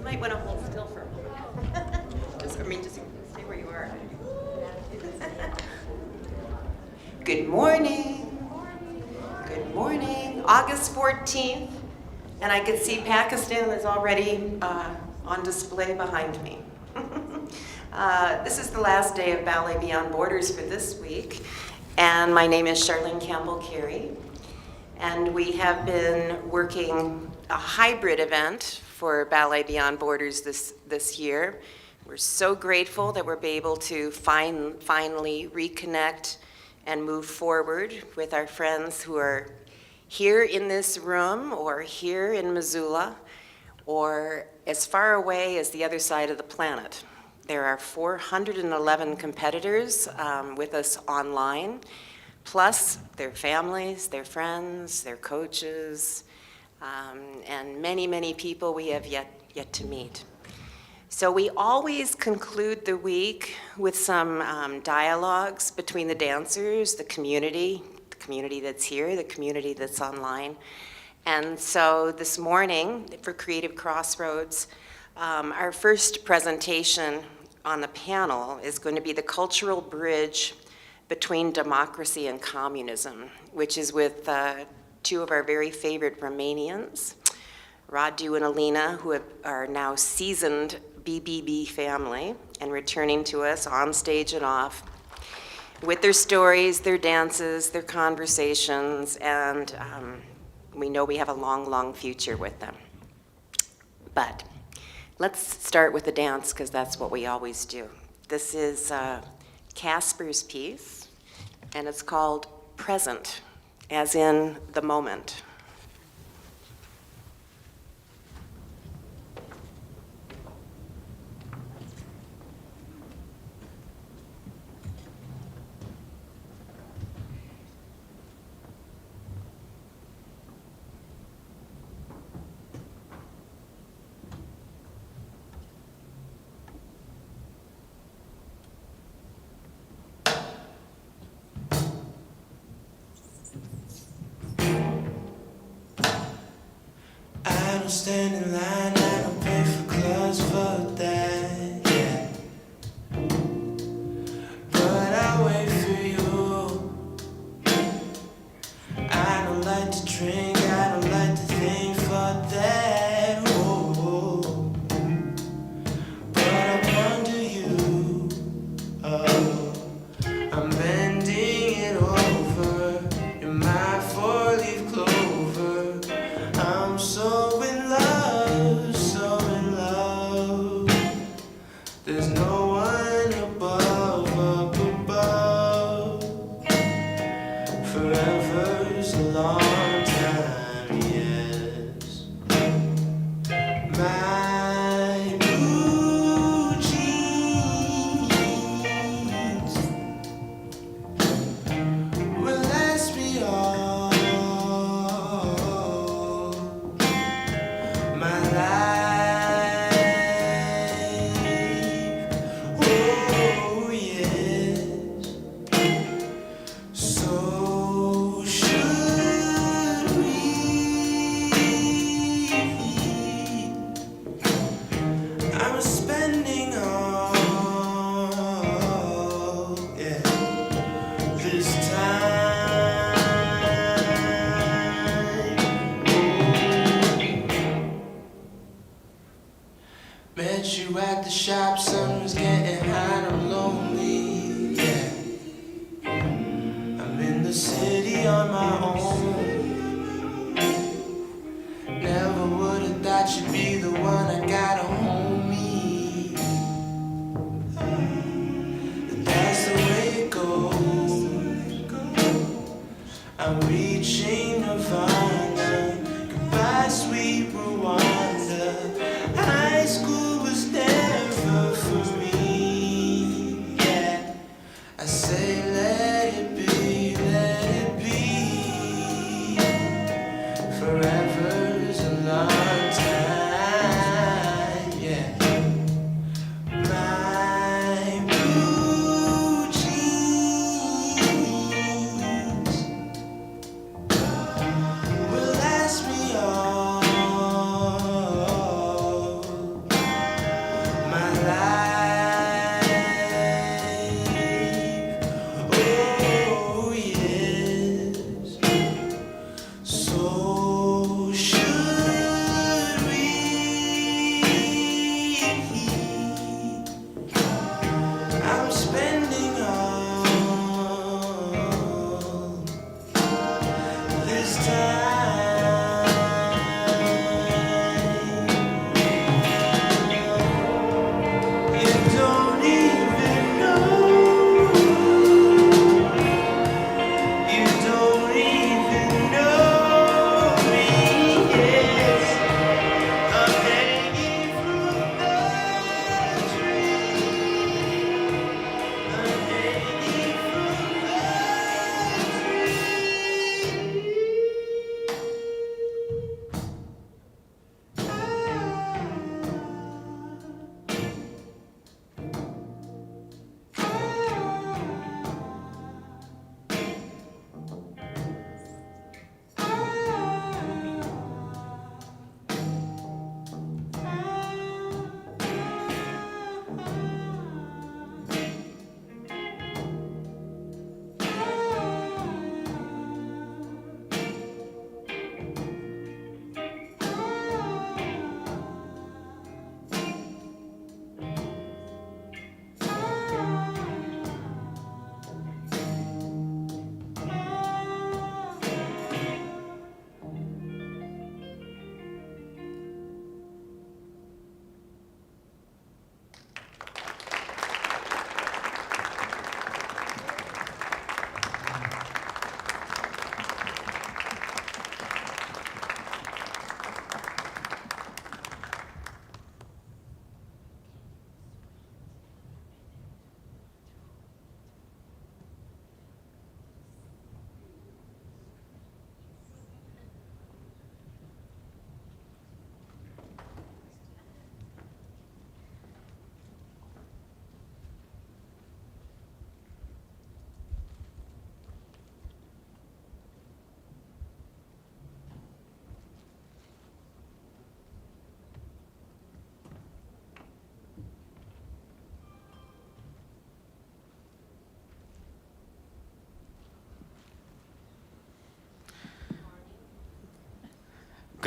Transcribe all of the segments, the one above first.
might want to hold still for a moment. Just stay where you are. Good morning. Good morning. August 14th, and I can see Pakistan is already on display behind me. This is the last day of Ballet Beyond Borders for this week, and my name is Charlene Campbell-Carey, and we have been working a hybrid event for Ballet Beyond Borders this year. We're so grateful that we're able to finally reconnect and move forward with our friends who are here in this room or here in Missoula or as far away as the other side of the planet. There are 411 competitors with us online, plus their families, their friends, their coaches, and many, many people we have yet to meet. So we always conclude the week with some dialogues between the dancers, the community that's here, the community that's online. And so this morning, for Creative Crossroads, our first presentation on the panel is going to be the cultural bridge between democracy and communism, which is with two of our very favorite Romanians, Radu and Alina, who are now seasoned BBB family and returning to us on stage and off with their stories, their dances, their conversations, and we know we have a long, long future with them. But let's start with the dance, because that's what we always do. This is Casper's piece, and it's called Present, as in the moment. Stand in line, I don't pay for clubs for that, yeah. But I wait for you. I don't like to drink, I don't like to think for that, oh. But I wonder you, oh. I'm bending it over, you're my four-leaf clover. I'm so in love, so in love. There's no one above, up above. Forever's a long time, yes. My blue jeans will last me all my life, oh yes. So should we? I'm spending all, yeah, this time. Met you at the shop, sun was getting hot, I'm lonely, yeah. I'm in the city on my own. Never would've thought you'd be the one I got a homie. But that's the way it goes. I'm reaching Nirvana. Goodbye, sweet Rwanda. High school was never for me. Yeah, I say let it be, let it be. Forever's a long time. Yeah. My blue jeans will last me all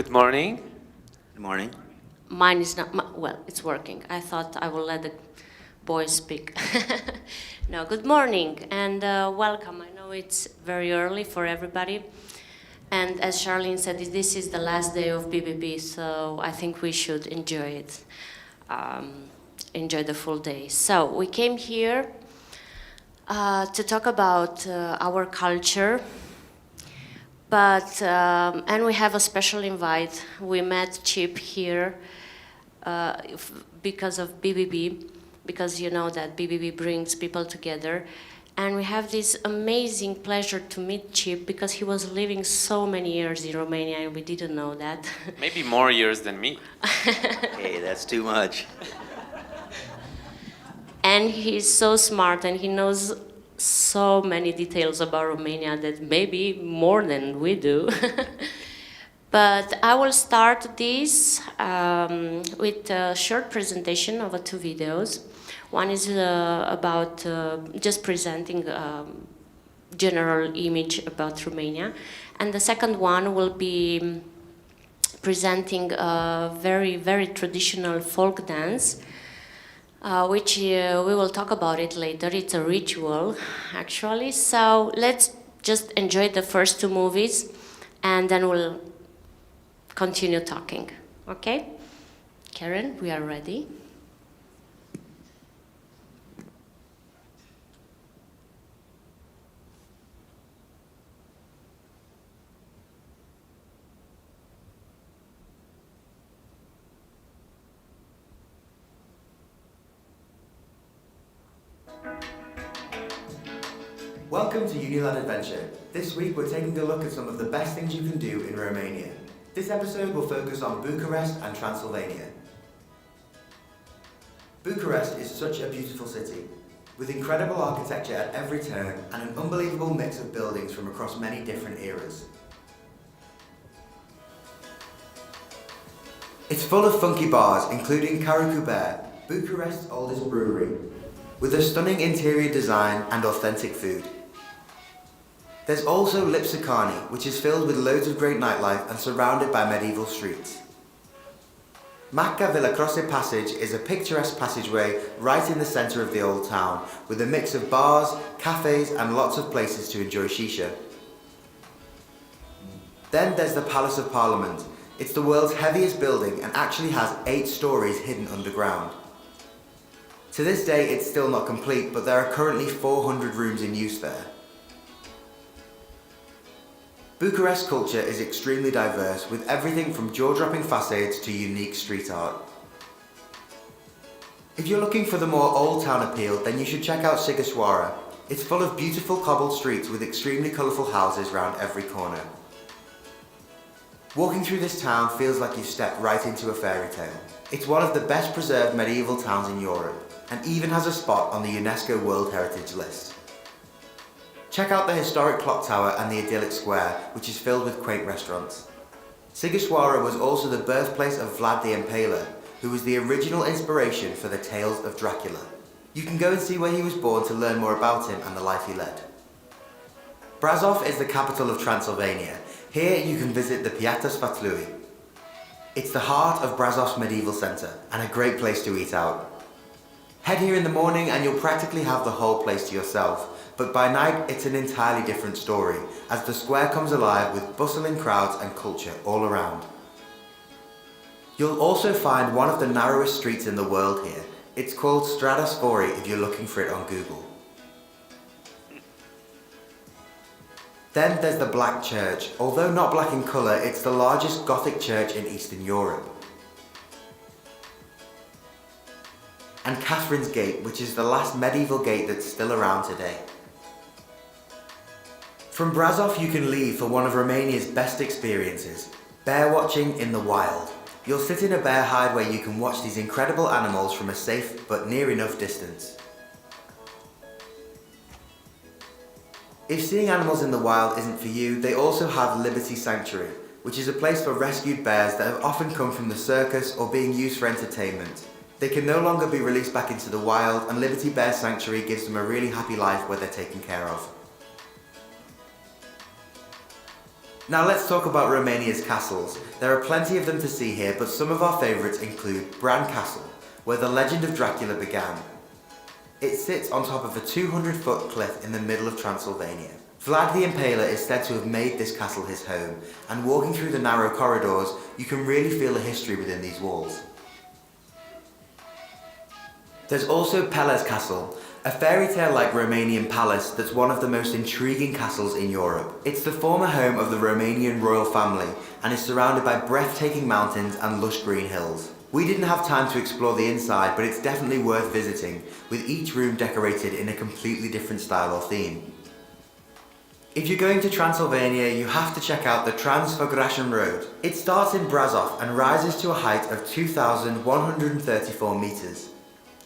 Good morning. Good morning. Mine is not, well, it's working. I thought I will let the boys speak. No, good morning and welcome. I know it's very early for everybody. And as Charlene said, this is the last day of BBB, so I think we should enjoy it, enjoy the full day. So we came here to talk about our culture, but, and we have a special invite. We met Chip here because of BBB, because you know that BBB brings people together. And we have this amazing pleasure to meet Chip because he was living so many years in Romania and we didn't know that. Maybe more years than me. Hey, that's too much. And he's so smart and he knows so many details about Romania that maybe more than we do. But I will start this with a short presentation of 2 videos. One is about just presenting general image about Romania. And the second one will be presenting a very, very traditional folk dance, which we will talk about it later. It's a ritual, actually. So let's just enjoy the first 2 movies and then we'll continue talking, okay? Karen, we are ready. Welcome to Unilad Adventure. This week we're taking a look at some of the best things you can do in Romania. This episode will focus on Bucharest and Transylvania. Bucharest is such a beautiful city, with incredible architecture at every turn and an unbelievable mix of buildings from across many different eras. It's full of funky bars, including Karakuber, Bucharest's oldest brewery, with a stunning interior design and authentic food. There's also Lipsicani, which is filled with loads of great nightlife and surrounded by medieval streets. Macca Villacroce Passage is a picturesque passageway right in the centre of the old town, with a mix of bars, cafes and lots of places to enjoy shisha. Then there's the Palace of Parliament. It's the world's heaviest building and actually has 8 stories hidden underground. To this day it's still not complete, but there are currently 400 rooms in use there. Bucharest culture is extremely diverse, with everything from jaw-dropping facades to unique street art. If you're looking for the more old town appeal, then you should check out Sighisoara. It's full of beautiful cobbled streets with extremely colourful houses round every corner. Walking through this town feels like you've stepped right into a fairy tale. It's one of the best preserved medieval towns in Europe, and even has a spot on the UNESCO World Heritage List. Check out the historic clock tower and the idyllic square, which is filled with quaint restaurants. Sighisoara was also the birthplace of Vlad the Impaler, who was the original inspiration for the tales of Dracula. You can go and see where he was born to learn more about him and the life he led. Brasov is the capital of Transylvania. Here you can visit the Piața Sfatlui. It's the heart of Brazov's medieval centre and a great place to eat out. Head here in the morning and you'll practically have the whole place to yourself, but by night it's an entirely different story, as the square comes alive with bustling crowds and culture all around. You'll also find one of the narrowest streets in the world here. It's called Strada Sfori if you're looking for it on Google. Then there's the Black Church. Although not black in colour, it's the largest Gothic church in Eastern Europe. And Catherine's Gate, which is the last medieval gate that's still around today. From Brasov you can leave for one of Romania's best experiences, bear watching in the wild. You'll sit in a bear hide where you can watch these incredible animals from a safe but near enough distance. If seeing animals in the wild isn't for you, they also have Liberty Sanctuary, which is a place for rescued bears that have often come from the circus or being used for entertainment. They can no longer be released back into the wild, and Liberty Bear Sanctuary gives them a really happy life where they're taken care of. Now let's talk about Romania's castles. There are plenty of them to see here, but some of our favourites include Bran Castle, where the legend of Dracula began. It sits on top of a 200-foot cliff in the middle of Transylvania. Vlad the Impaler is said to have made this castle his home, and walking through the narrow corridors, you can really feel the history within these walls. There's also Peles Castle, a fairy tale-like Romanian palace that's one of the most intriguing castles in Europe. It's the former home of the Romanian royal family and is surrounded by breathtaking mountains and lush green hills. We didn't have time to explore the inside, but it's definitely worth visiting, with each room decorated in a completely different style or theme. If you're going to Transylvania, you have to check out the Transfăgărașan Road. It starts in Brazov and rises to a height of 2,134 meters.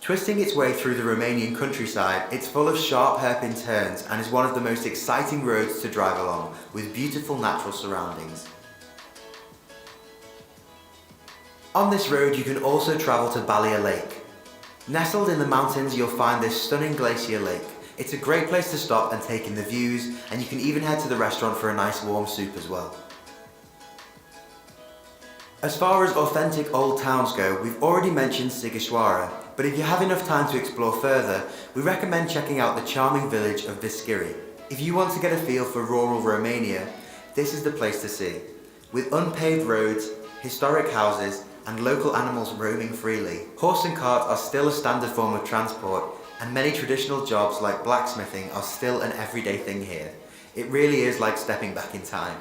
Twisting its way through the Romanian countryside, it's full of sharp hairpin turns and is one of the most exciting roads to drive along, with beautiful natural surroundings. On this road you can also travel to Balia Lake. Nestled in the mountains you'll find this stunning glacier lake. It's a great place to stop and take in the views, and you can even head to the restaurant for a nice warm soup as well. As far as authentic old towns go, we've already mentioned Sighișoara, but if you have enough time to explore further, we recommend checking out the charming village of Vișciri. If you want to get a feel for rural Romania, this is the place to see. With unpaved roads, historic houses, and local animals roaming freely, horse and cart are still a standard form of transport, and many traditional jobs like blacksmithing are still an everyday thing here. It really is like stepping back in time.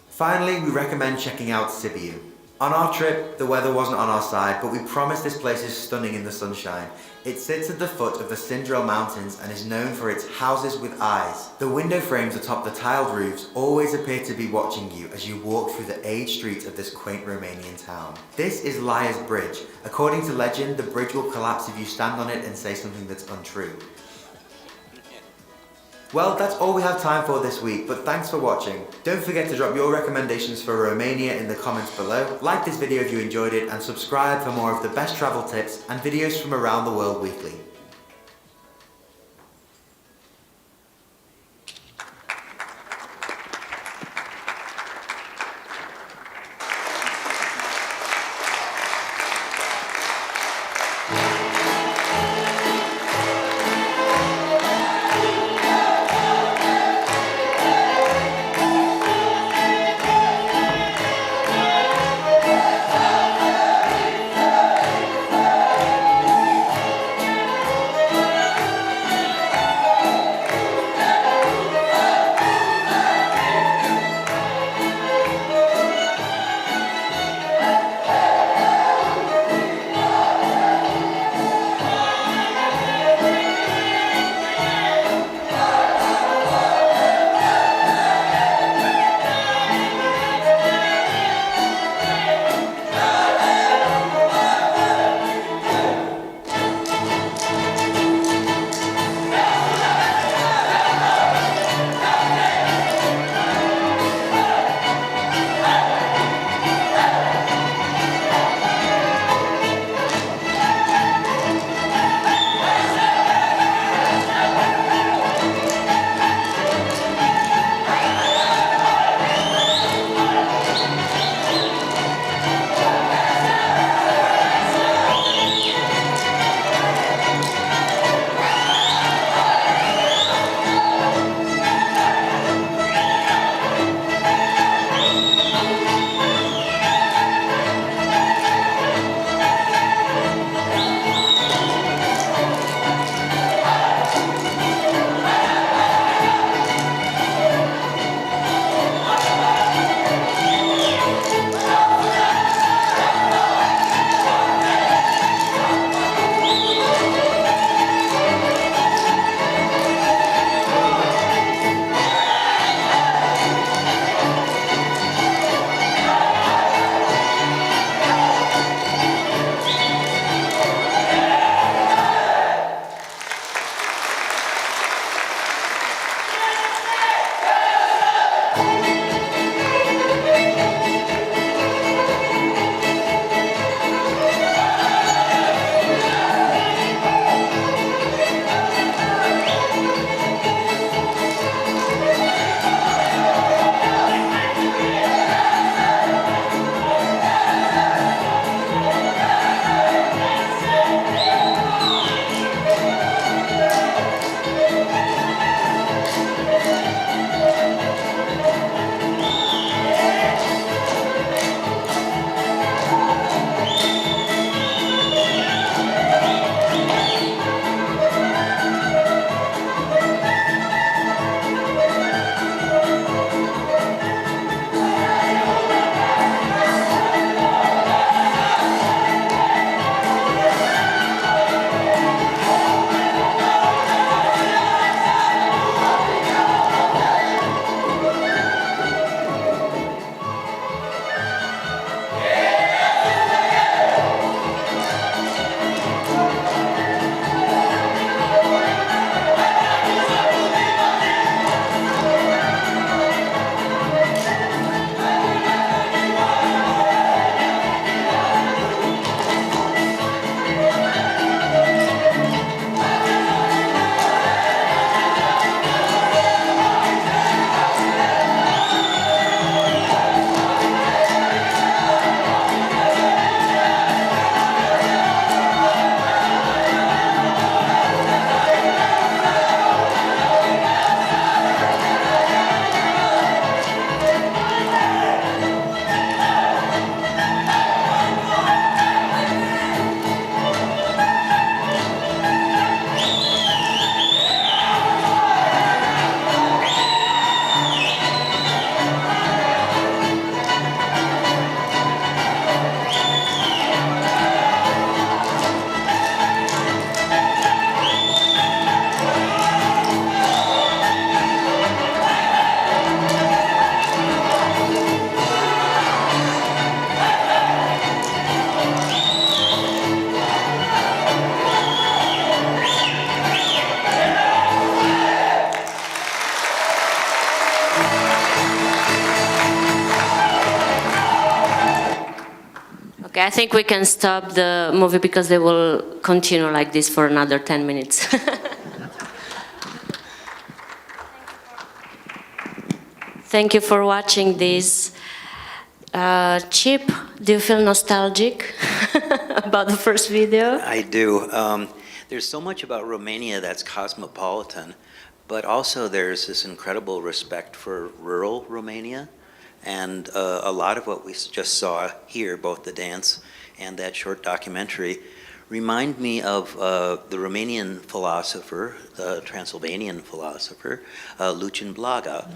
Finally, we recommend checking out Sibiu. On our trip, the weather wasn't on our side, but we promise this place is stunning in the sunshine. It sits at the foot of the Sindrel Mountains and is known for its houses with eyes. The window frames atop the tiled roofs always appear to be watching you as you walk through the aged streets of this quaint Romanian town. This is Liar's Bridge. According to legend, the bridge will collapse if you stand on it and say something that's untrue. Well, that's all we have time for this week, but thanks for watching. Don't forget to drop your recommendations for Romania in the comments below. Like this video if you enjoyed it, and subscribe for more of the best travel tips and videos from around the world weekly. Okay, I think we can stop the movie because they will continue like this for another 10 minutes. Thank you for watching this. Chip, do you feel nostalgic about the first video? I do. There's so much about Romania that's cosmopolitan, but also there's this incredible respect for rural Romania. And a lot of what we just saw here, both the dance and that short documentary, remind me of the Romanian philosopher, the Transylvanian philosopher, Lucian Blaga,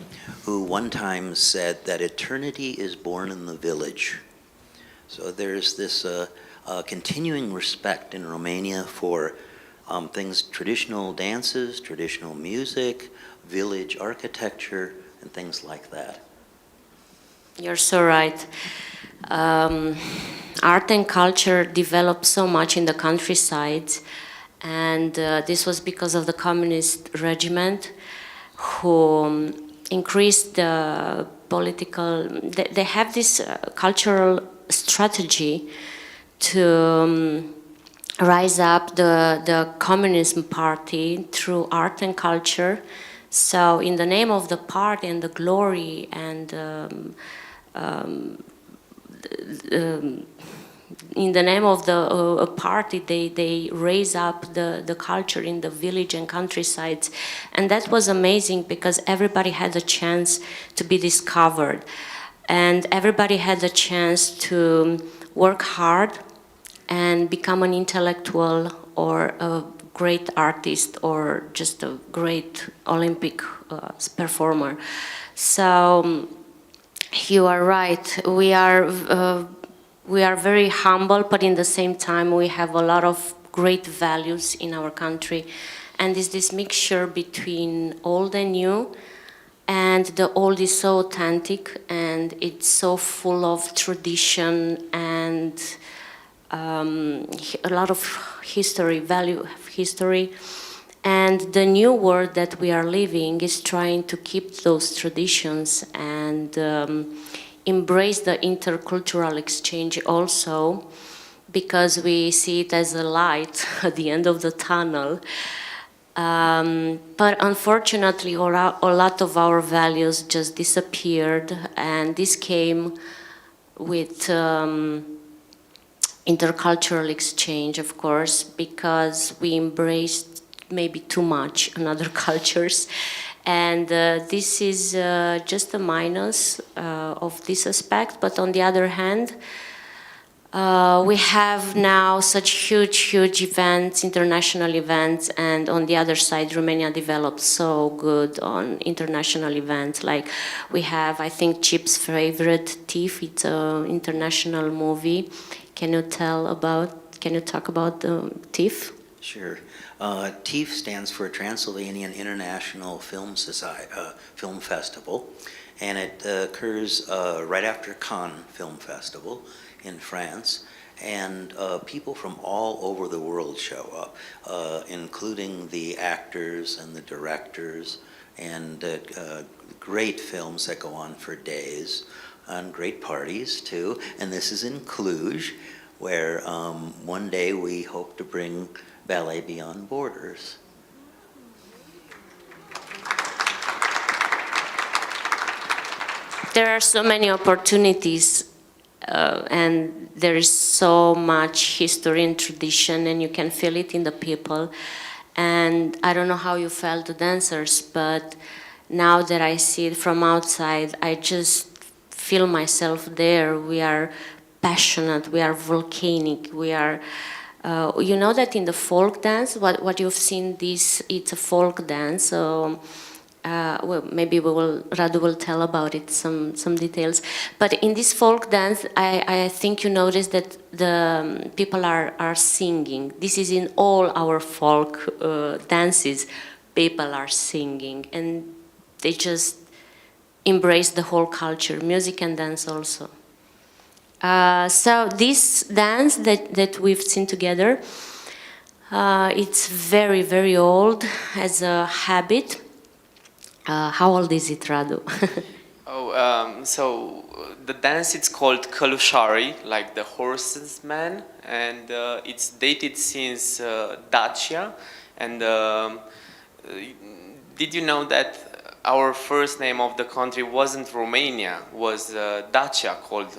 who one time said that eternity is born in the village. So there's this continuing respect in Romania for things, traditional dances, traditional music, village architecture, and things like that. You're so right. Art and culture developed so much in the countryside, and this was because of the communist regiment who increased the political, they have this cultural strategy to rise up the communism party through art and culture. So in the name of the party and the glory and in the name of the party, they raise up the culture in the village and countryside. And that was amazing because everybody had a chance to be discovered. And everybody had a chance to work hard and become an intellectual or a great artist or just a great Olympic performer. So you are right. We are very humble, but in the same time we have a lot of great values in our country, and it's this mixture between old and new. And the old is so authentic, and it's so full of tradition and a lot of history, value of history. And the new world that we are living is trying to keep those traditions and embrace the intercultural exchange also, because we see it as a light at the end of the tunnel. But unfortunately, a lot of our values just disappeared, and this came with intercultural exchange, of course, because we embraced maybe too much in other cultures. And this is just a minus of this aspect. But on the other hand, we have now such huge events, international events, and on the other side, Romania developed so good on international events. Like we have, I think, Chip's favorite, Thief. It's an international movie. Can you talk about the Thief? Sure. TIFF stands for Transylvanian International Film Festival, and it occurs right after Cannes Film Festival in France, and people from all over the world show up, including the actors and the directors, and great films that go on for days, and great parties too. And this is in Cluj, where one day we hope to bring Ballet Beyond Borders. There are so many opportunities, and there is so much history and tradition, and you can feel it in the people. And I don't know how you felt, the dancers, but now that I see it from outside, I just feel myself there. We are passionate, we are volcanic, we are you know that in the folk dance, what you've seen, it's a folk dance. So well, maybe Radu will tell about it, some details. But in this folk dance, I think you notice that the people are singing. This is in all our folk dances. People are singing, and they just embrace the whole culture, music and dance also. So this dance that we've seen together, it's very, very old as a habit. How old is it, Radu? Oh, The dance it's called Kalushari, like the horse's man, and it's dated since Dacia. And did you know that our first name of the country wasn't Romania, was Dacia called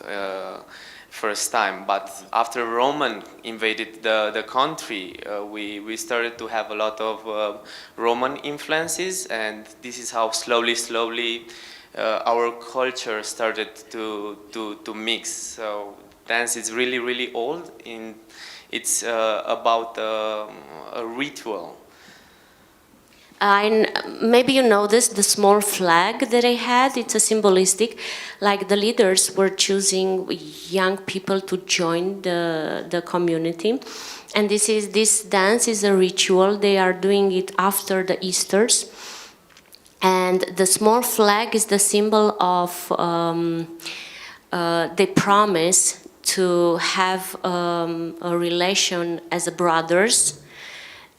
first time, but after Roman invaded the country, we started to have a lot of Roman influences, and this is how slowly our culture started to mix. So dance is really old. It's about a ritual. Maybe you noticed the small flag that I had. It's a symbolistic, like the leaders were choosing young people to join the community, and this dance is a ritual. They are doing it after the Easters, and the small flag is the symbol of they promise to have a relation as brothers,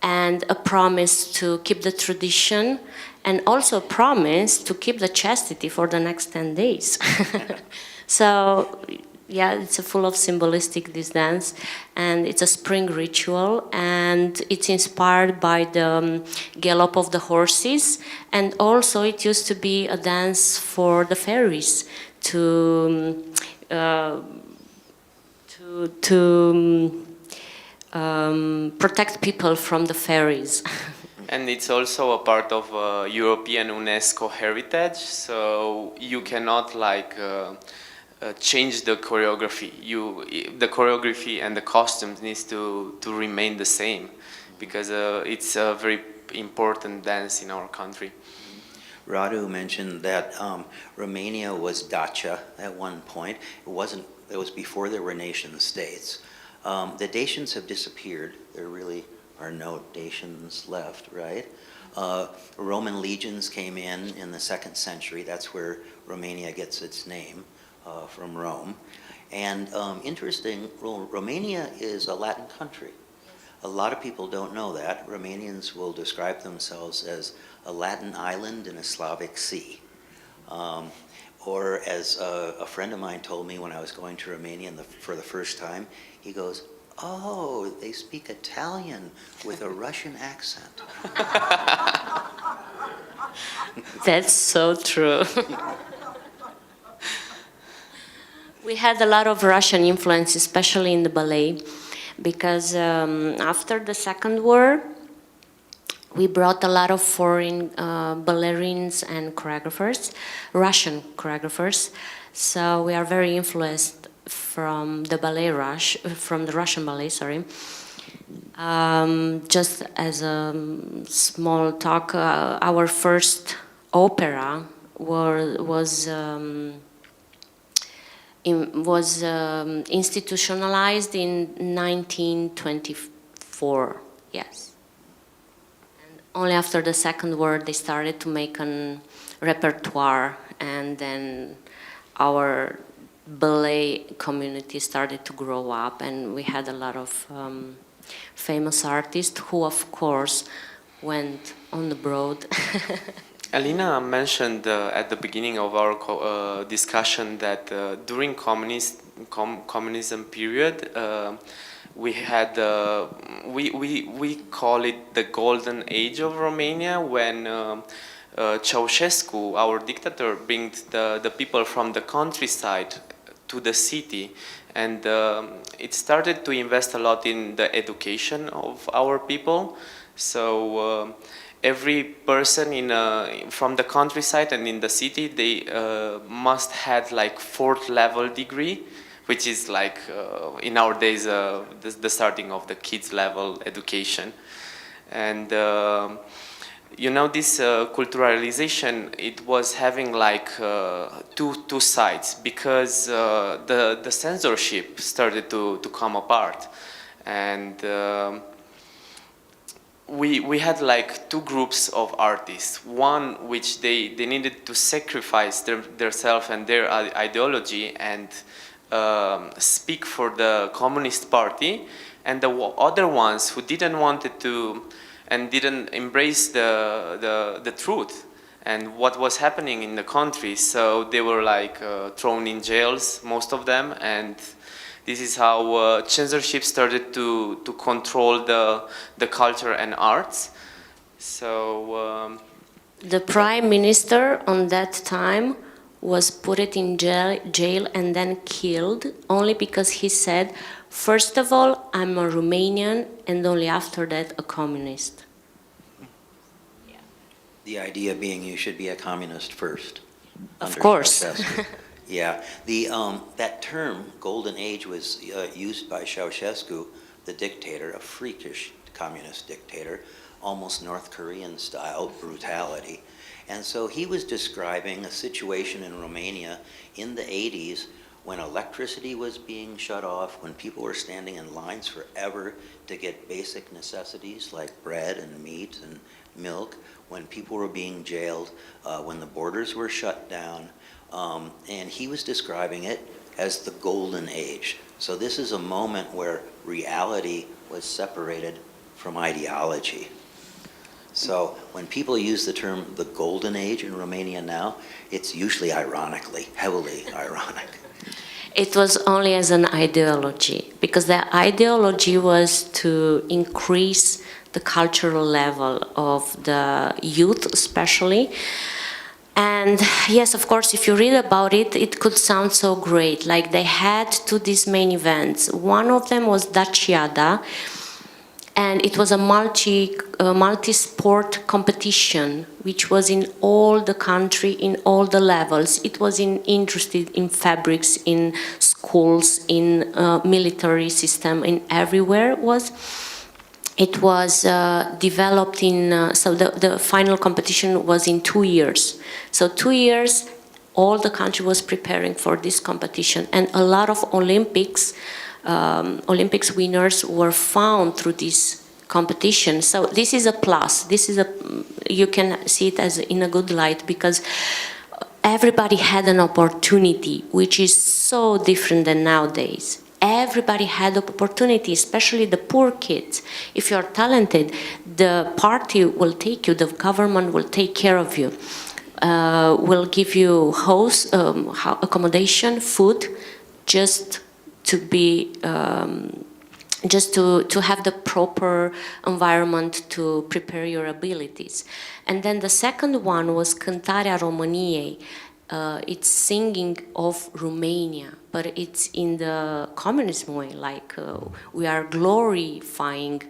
and a promise to keep the tradition, and also a promise to keep the chastity for the next 10 days. So, yeah, it's full of symbolistic, this dance, and it's a spring ritual, and it's inspired by the gallop of the horses, and also it used to be a dance for the fairies to protect people from the fairies. And it's also a part of European UNESCO heritage, so you cannot change the choreography. The choreography and the costumes needs to remain the same, because it's a very important dance in our country. Radu mentioned that Romania was Dacia at one point. It was before there were nation states. The Dacians have disappeared. There really are no Dacians left, right? Roman legions came in the 2nd century. That's where Romania gets its name, from Rome. And interesting, Romania is a Latin country. A lot of people don't know that. Romanians will describe themselves as a Latin island in a Slavic sea. Or as a friend of mine told me when I was going to Romania for the first time, he goes, "Oh, they speak Italian with a Russian accent." That's so true. We had a lot of Russian influence, especially in the ballet, because after the Second War, we brought a lot of foreign ballerines and choreographers, Russian choreographers. So we are very influenced from the from the Russian ballet. Sorry. Just as a small talk, our first opera was institutionalized in 1924. Yes. Only after the Second War they started to make a repertoire, and then our ballet community started to grow up, and we had a lot of famous artists who, of course, went on the road. Alina mentioned at the beginning of our discussion that during communism period, we had we call it the golden age of Romania, when Ceausescu, our dictator, brings the people from the countryside to the city, and it started to invest a lot in the education of our people. So every person from the countryside and in the city, they must have like 4th level degree, which is like in our days the starting of the kids level education. And you know, this culturalization, it was having like two sides, because the censorship started to come apart, and we had like 2 groups of artists. One which they needed to sacrifice themselves and their ideology and speak for the Communist Party, and the other ones who didn't want it to and didn't embrace the truth, and what was happening in the country. So they were like thrown in jails, most of them, and this is how censorship started to control the culture and arts. So The prime minister on that time was put in jail and then killed only because he said, first of all, I'm a Romanian, and only after that, a communist. The idea being you should be a communist first. Of under course. Ceausescu. Yeah, that term, golden age, was used by Ceausescu, the dictator, a freakish communist dictator, almost North Korean style brutality. And so he was describing a situation in Romania in the 80s when electricity was being shut off, when people were standing in lines forever to get basic necessities like bread and meat and milk, when people were being jailed, when the borders were shut down. And he was describing it as the golden age. So this is a moment where reality was separated from ideology. So when people use the term the golden age in Romania now, it's usually ironically, heavily ironic. It was only as an ideology, because the ideology was to increase the cultural level of the youth especially. And yes, of course, if you read about it, it could sound so great. Like they had these main events. One of them was Daciada, and it was a multi-sport competition, which was in all the country, in all the levels. It was interested in fabrics, in schools, in military system, in everywhere was. It was developed in, so the final competition was in 2 years. So 2 years, all the country was preparing for this competition, and a lot of Olympics winners were found through this competition. So this is a plus. You can see it as in a good light, because everybody had an opportunity, which is so different than nowadays. Everybody had opportunity, especially the poor kids. If you're talented, the party will take you, the government will take care of you, will give you accommodation, food, just to be, just to have the proper environment to prepare your abilities. And then the second one was Cântarea României. It's singing of Romania, but it's in the communism way, like we are glorifying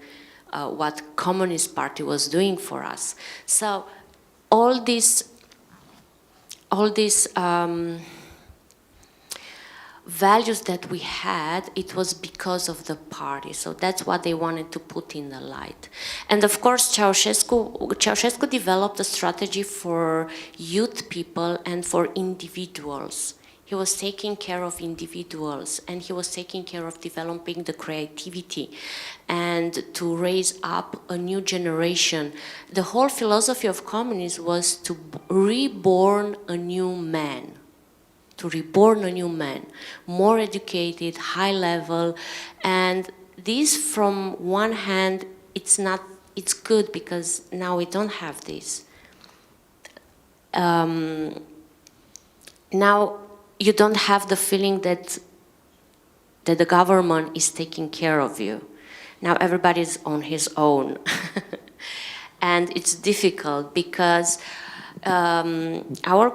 what Communist Party was doing for us. So all these values that we had, it was because of the party. So that's what they wanted to put in the light. And of course, Ceausescu developed a strategy for youth people and for individuals. He was taking care of individuals, and he was taking care of developing the creativity and to raise up a new generation. The whole philosophy of communism was to reborn a new man. To reborn a new man, more educated, high level, and this, from one hand, it's good because now we don't have this. Now you don't have the feeling that the government is taking care of you. Now everybody's on his own, and it's difficult because our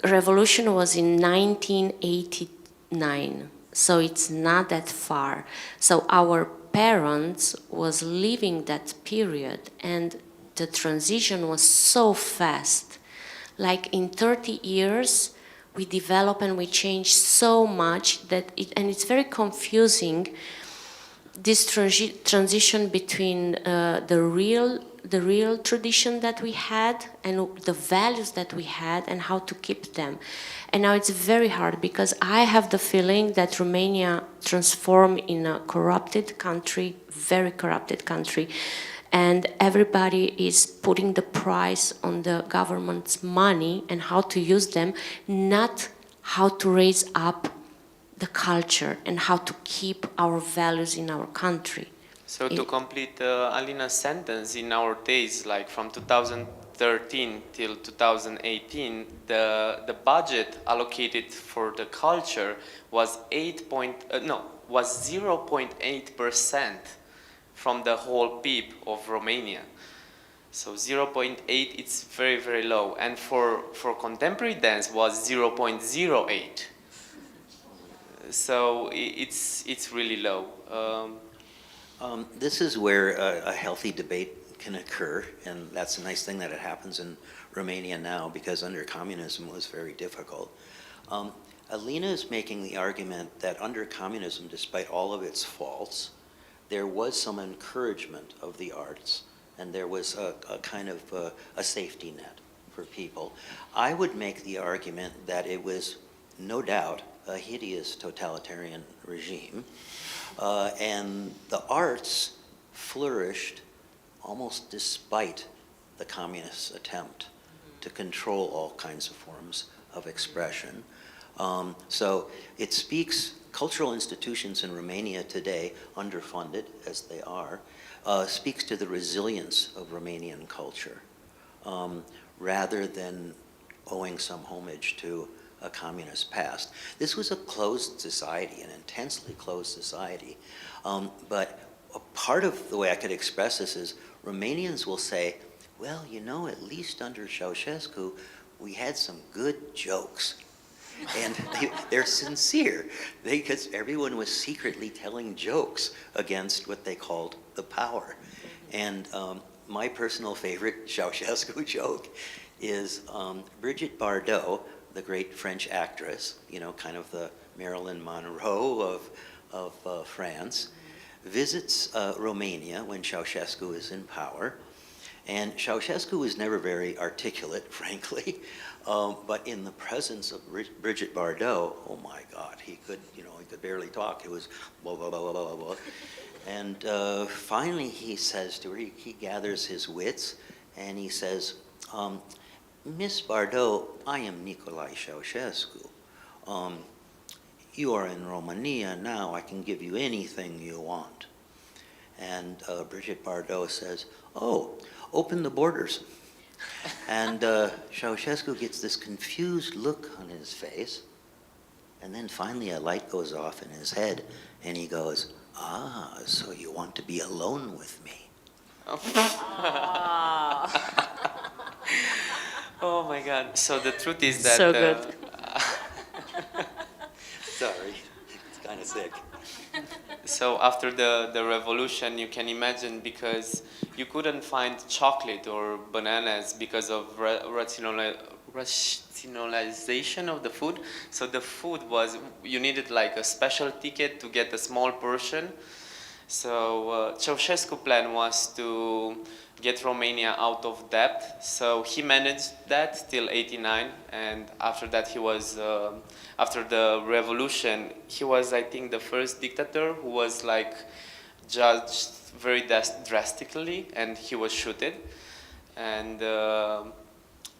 revolution was in 1989, so it's not that far. So our parents was living that period, and the transition was so fast. Like in 30 years, we develop and we change so much that and it's very confusing, this transition between the real tradition that we had and the values that we had and how to keep them. And now it's very hard because I have the feeling that Romania transformed in a corrupted country, very corrupted country, and everybody is putting the price on the government's money and how to use them, not how to raise up the culture and how to keep our values in our country. So to complete Alina's sentence, in our days, like from 2000 2013 till 2018, the budget allocated for the culture was 0.8% from the whole PIB of Romania. So 0.8, it's very, very low. And for contemporary dance was 0.08. So it's really low. This is where a healthy debate can occur, and that's a nice thing that it happens in Romania now, because under communism it was very difficult. Alina is making the argument that under communism, despite all of its faults, there was some encouragement of the arts, and there was a kind of a safety net for people. I would make the argument that it was, no doubt, a hideous totalitarian regime, and the arts flourished almost despite the communists' attempt to control all kinds of forms of expression. So it speaks, cultural institutions in Romania today, underfunded as they are, speaks to the resilience of Romanian culture, rather than owing some homage to a communist past. This was a closed society, an intensely closed society. But a part of the way I could express this is Romanians will say, well, you know, at least under Ceausescu, we had some good jokes. And they're sincere, because everyone was secretly telling jokes against what they called the power. And my personal favorite Ceausescu joke is Brigitte Bardot, the great French actress, you know, kind of the Marilyn Monroe of France, visits Romania when Ceausescu is in power. And Ceausescu was never very articulate, frankly, but in the presence of Brigitte Bardot, oh my God, he could barely talk. It was blah, blah, blah, blah, blah, blah. And finally he says to her, he gathers his wits, and he says, Miss Bardot, I am Nicolae Ceausescu. You are in Romania now, I can give you anything you want. And Brigitte Bardot says, oh, open the borders. And Ceausescu gets this confused look on his face, and then finally a light goes off in his head, and he goes, ah, so you want to be alone with me. Oh my God. So the truth is that... So good. Sorry, it's kind of sick. So after the revolution, you can imagine, because you couldn't find chocolate or bananas because of rationalization of the food. So the food was, you needed like a special ticket to get a small portion. So Ceausescu's plan was to get Romania out of debt. So he managed that till '89, and after that he was, after the revolution, he was, I think, the first dictator who was like judged very drastically, and he was shooted. And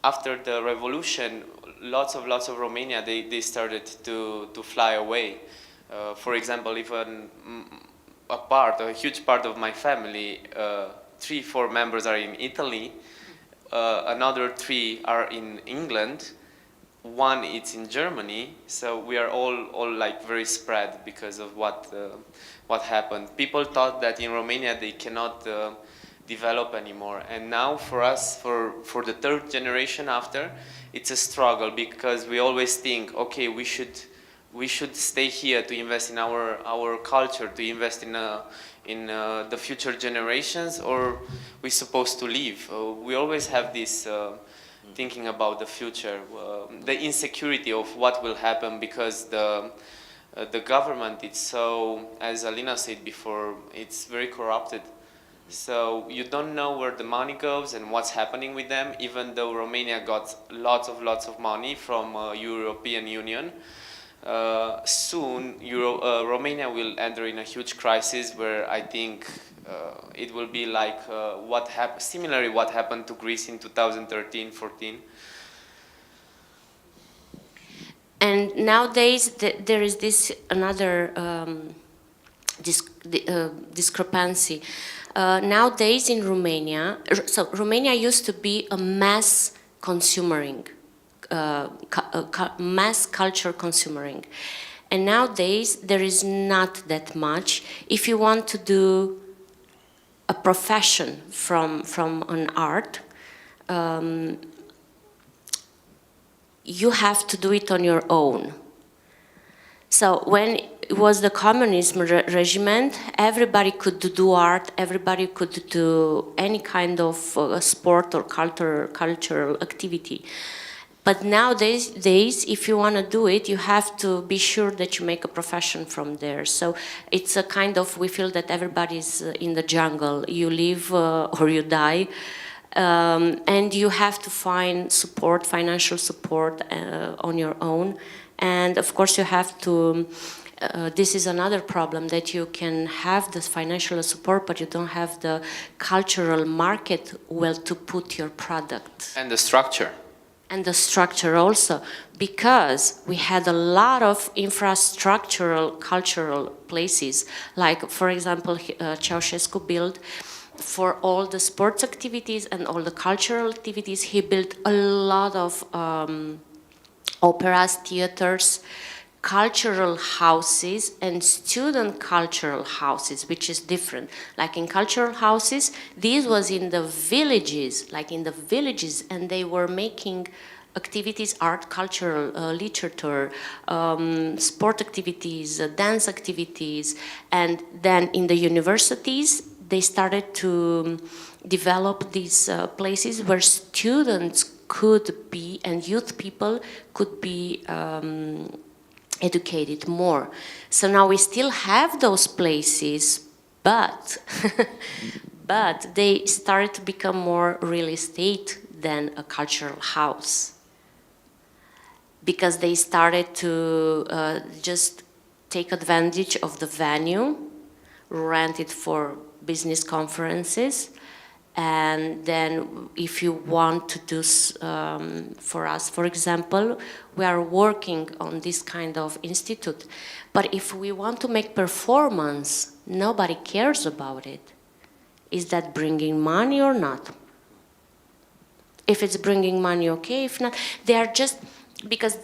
after the revolution, lots of Romania, they started to fly away. For example, even a huge part of my family, 3-4 members are in Italy, another 3 are in England, 1 is in Germany. So we are all like very spread because of what happened. People thought that in Romania they cannot develop anymore, and now for us, for the 3rd generation after, it's a struggle, because we always think, okay, we should stay here to invest in our culture, to invest in the future generations, or we're supposed to leave. We always have this thinking about the future, the insecurity of what will happen, because the government, it's so, as Alina said before, it's very corrupted. So you don't know where the money goes and what's happening with them, even though Romania got lots of money from European Union. Soon Romania will enter in a huge crisis, where I think it will be like similarly what happened to Greece in 2013-14. And nowadays there is this another discrepancy. Nowadays in Romania, so Romania used to be a mass consumering, mass culture consuming. And nowadays there is not that much. If you want to do a profession from an art, you have to do it on your own. So when it was the communism regime, everybody could do art, everybody could do any kind of sport or cultural activity. But nowadays, if you want to do it, you have to be sure that you make a profession from there. So it's a kind of, we feel that everybody's in the jungle. You live or you die. And you have to find support, financial support on your own. And of course you have to, this is another problem, that you can have the financial support, but you don't have the cultural market well to put your product. And the structure. And the structure also, because we had a lot of infrastructural cultural places, like for example Ceausescu built for all the sports activities and all the cultural activities. He built a lot of operas, theaters, cultural houses and student cultural houses, which is different. Like in cultural houses, this was in the villages, and they were making activities, art, cultural, literature, sport activities, dance activities, and then in the universities, they started to develop these places where students could be, and youth people could be educated more. So now we still have those places, but but they started to become more real estate than a cultural house, because they started to just take advantage of the venue, rent it for business conferences. And then if you want to do, for us, for example, we are working on this kind of institute. But if we want to make performance, nobody cares about it. Is that bringing money or not? If it's bringing money, okay. If not, they are just, because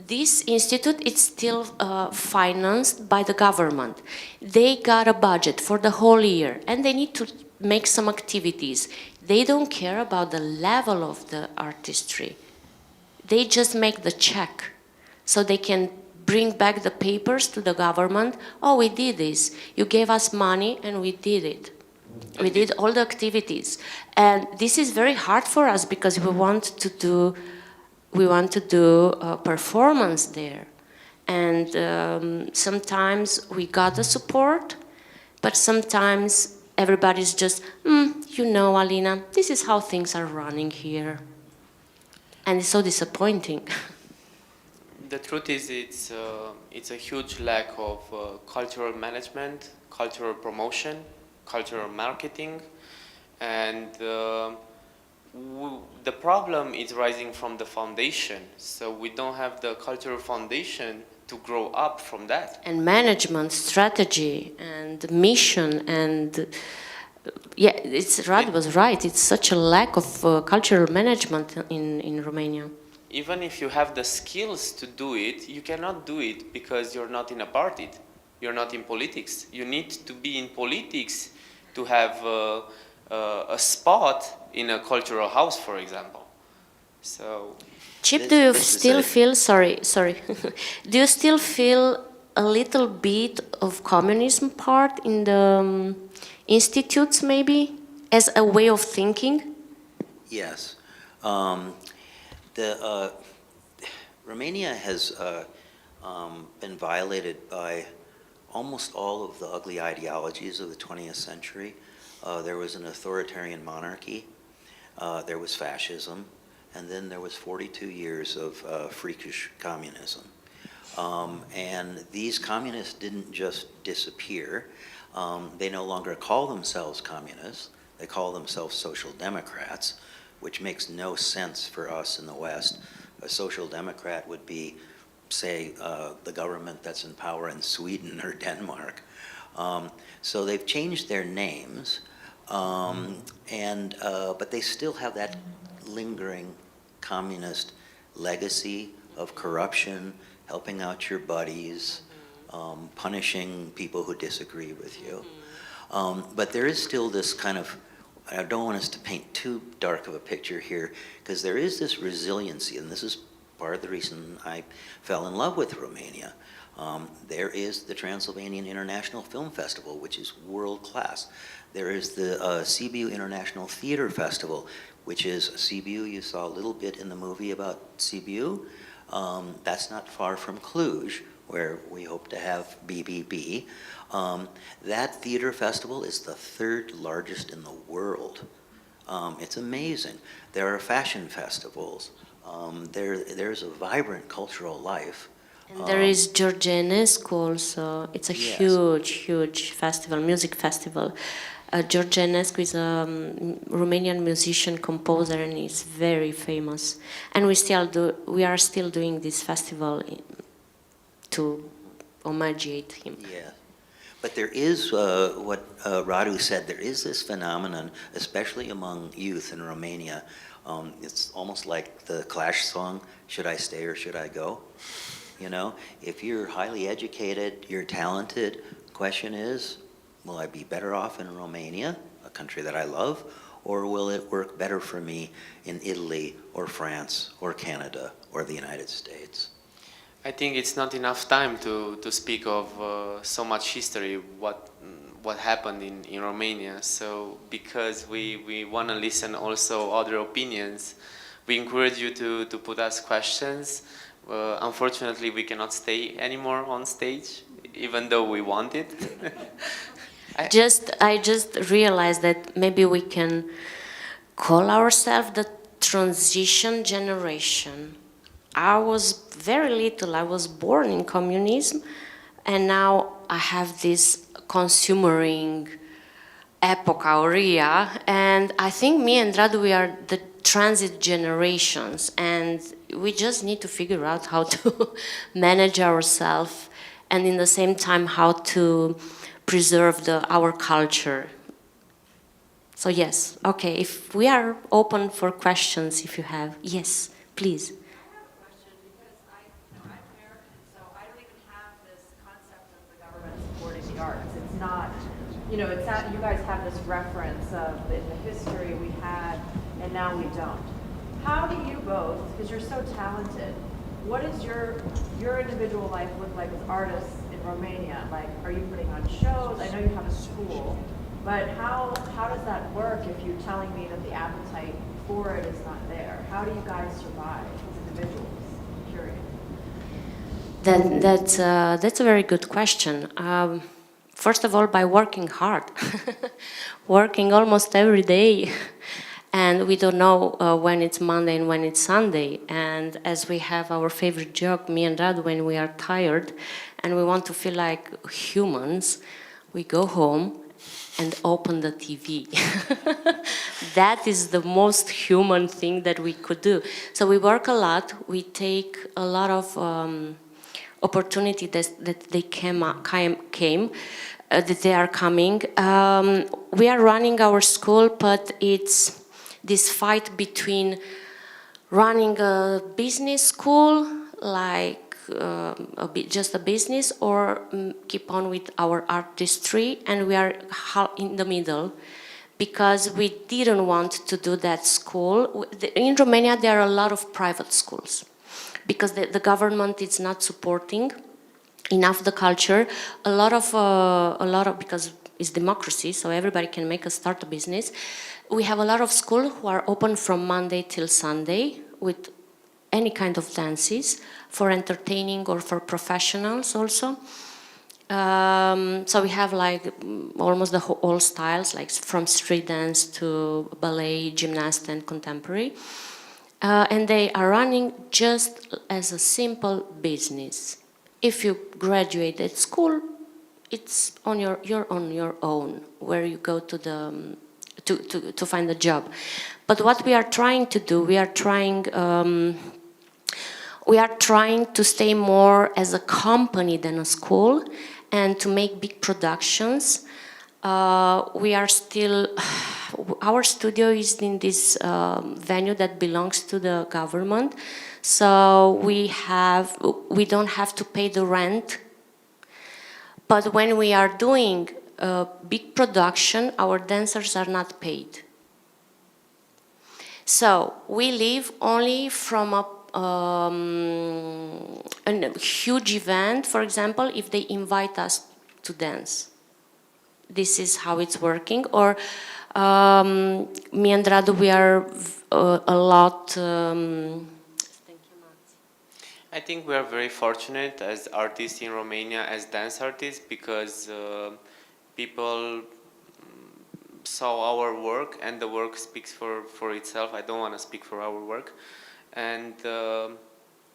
this institute is still financed by the government. They got a budget for the whole year and they need to make some activities. They don't care about the level of the artistry. They just make the check so they can bring back the papers to the government. Oh, we did this. You gave us money and we did it. We did all the activities. And this is very hard for us because we want to do a performance there. And sometimes we got the support, but sometimes everybody's just, you know, Alina, this is how things are running here. And it's so disappointing. The truth is, it's a huge lack of cultural management, cultural promotion, cultural marketing, and the problem is rising from the foundation. So we don't have the cultural foundation to grow up from that. And management, strategy, and mission, and yeah, Rad was right. It's such a lack of cultural management in Romania. Even if you have the skills to do it, you cannot do it because you're not in a party. You're not in politics. You need to be in politics to have a spot in a cultural house, for example. So, Chip, do you still feel, sorry, do you still feel a little bit of communism part in the institutes, maybe, as a way of thinking? Yes. Romania has been violated by almost all of the ugly ideologies of the 20th century. There was an authoritarian monarchy, there was fascism, and then there was 42 years of freakish communism. And these communists didn't just disappear. They no longer call themselves communists. They call themselves social democrats, which makes no sense for us in the West. A social democrat would be, say, the government that's in power in Sweden or Denmark. So they've changed their names, but they still have that lingering communist legacy of corruption, helping out your buddies, punishing people who disagree with you. But there is still this kind of, I don't want us to paint too dark of a picture here, because there is this resiliency, and this is part of the reason I fell in love with Romania. There is the Transylvanian International Film Festival, which is world class. There is the Sibiu International Theater Festival, which is Sibiu. You saw a little bit in the movie about Sibiu. That's not far from Cluj, where we hope to have BBB. That theater festival is the third largest in the world. It's amazing. There are fashion festivals. There's a vibrant cultural life. And there is Georgianescu also. It's a Yes. huge festival, music festival. Georgianescu is a Romanian musician, composer, and he's very famous. And we are still doing this festival to homageate him. Yeah. But there is, what Radu said, there is this phenomenon, especially among youth in Romania. It's almost like the Clash song, Should I Stay or Should I Go? You know, if you're highly educated, you're talented, the question is, will I be better off in Romania, a country that I love, or will it work better for me in Italy or France or Canada or the United States? I think it's not enough time to speak of so much history, what happened in Romania. So because we want to listen also other opinions, we encourage you to put us questions. Unfortunately, we cannot stay anymore on stage, even though we want it. I just realized that maybe we can call ourselves the transition generation. I was very little, I was born in communism, and now I have this consumering epoch, aurea, and I think me and Radu, we are the transit generations, and we just need to figure out how to manage ourselves, and in the same time how to preserve our culture. So yes, okay, if we are open for questions, if you have, yes, please. The arts. It's not, it's not, you guys have this reference of the history we had and now we don't. How do you both, because you're so talented, what does your individual life look like as artists in Romania? Like, are you putting on shows? I know you have a school, but how does that work if you're telling me that the appetite for it is not there? How do you guys survive as individuals? I'm curious. That's a very good question. First of all, by working hard, working almost every day, and we don't know when it's Monday and when it's Sunday. And as we have our favorite joke, me and Rad, when we are tired and we want to feel like humans, we go home and open the TV. That is the most human thing that we could do. So we work a lot. We take a lot of opportunity that they came that they are coming. We are running our school, but it's this fight between running a business school, like just a business, or keep on with our artistry, and we are in the middle because we didn't want to do that school. In Romania, there are a lot of private schools, because the government is not supporting enough the culture. A lot of because it's democracy, so everybody can start a business. We have a lot of schools who are open from Monday till Sunday with any kind of dances for entertaining or for professionals also. So we have like almost all styles, like from street dance to ballet, gymnast, and contemporary. And they are running just as a simple business. If you graduate at school, it's you're on your own where you go to the to find a job. But what we are trying to do, we are trying to stay more as a company than a school, and to make big productions. We are still, our studio is in this venue that belongs to the government, so we don't have to pay the rent. But when we are doing a big production, our dancers are not paid. So we live only from a huge event, for example, if they invite us to dance. This is how it's working. Or me and Radu, we are a lot. I think we are very fortunate as artists in Romania, as dance artists, because people saw our work and the work speaks for itself. I don't want to speak for our work. And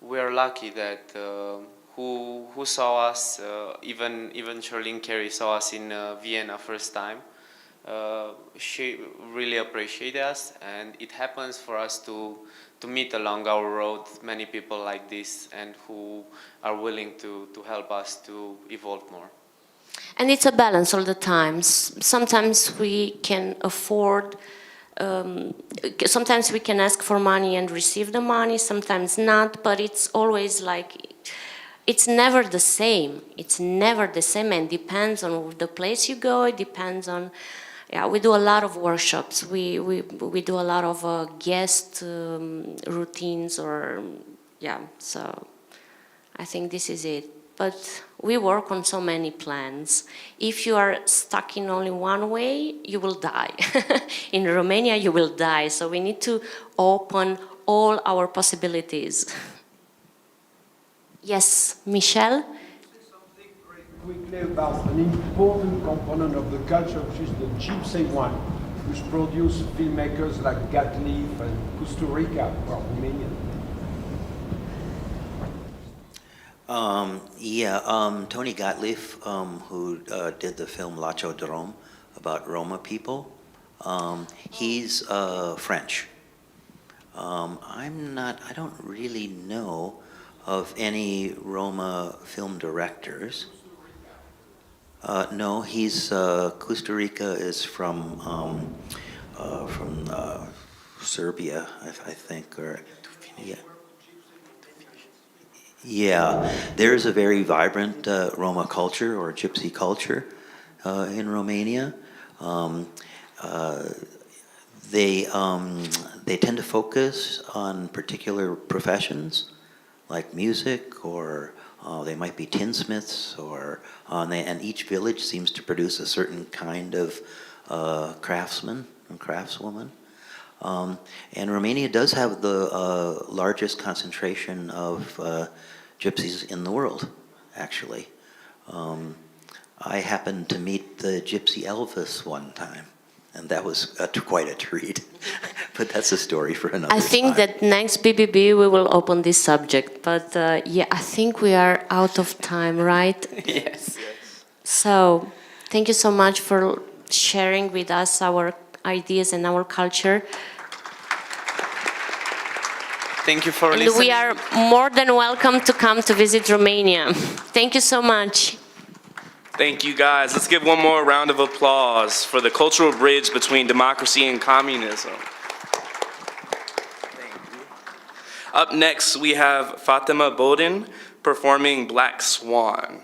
we are lucky that who saw us, even Charlene Carey saw us in Vienna first time. She really appreciated us, and it happens for us to meet along our road many people like this and who are willing to help us to evolve more. And it's a balance all the time. Sometimes we can afford, sometimes we can ask for money and receive the money, sometimes not, but it's always like, it's never the same. It's never the same, and depends on the place you go, it depends on, yeah, we do a lot of workshops. We do a lot of guest routines, or, yeah, so I think this is it. But we work on so many plans. If you are stuck in only one way, you will die. In Romania, you will die. So we need to open all our possibilities. Yes, Michel? Something very quickly about an important component of the culture, which is the gypsy one, which produce filmmakers like Gatliff and Costa Rica, well, Romanian. Tony Gatliff, who did the film Lacho de Rome about Roma people, he's French. I don't really know of any Roma film directors. No, he's, Costa Rica is from Serbia, I think, or, yeah. Yeah, there's a very vibrant Roma culture or gypsy culture in Romania. They tend to focus on particular professions like music, or they might be tinsmiths, or and each village seems to produce a certain kind of craftsman and craftswoman. And Romania does have the largest concentration of gypsies in the world, actually. I happened to meet the Gypsy Elvis one time, and that was quite a treat. But that's a story for another time. I think that next BBB we will open this subject, but yeah, I think we are out of time, right? Yes. So, thank you so much for sharing with us our ideas and our culture. Thank you for And listening. we are more than welcome to come to visit Romania. Thank you so much. Thank you, guys. Let's give one more round of applause for the cultural bridge between democracy and communism. Up next, we have Fatima Bodin performing Black Swan.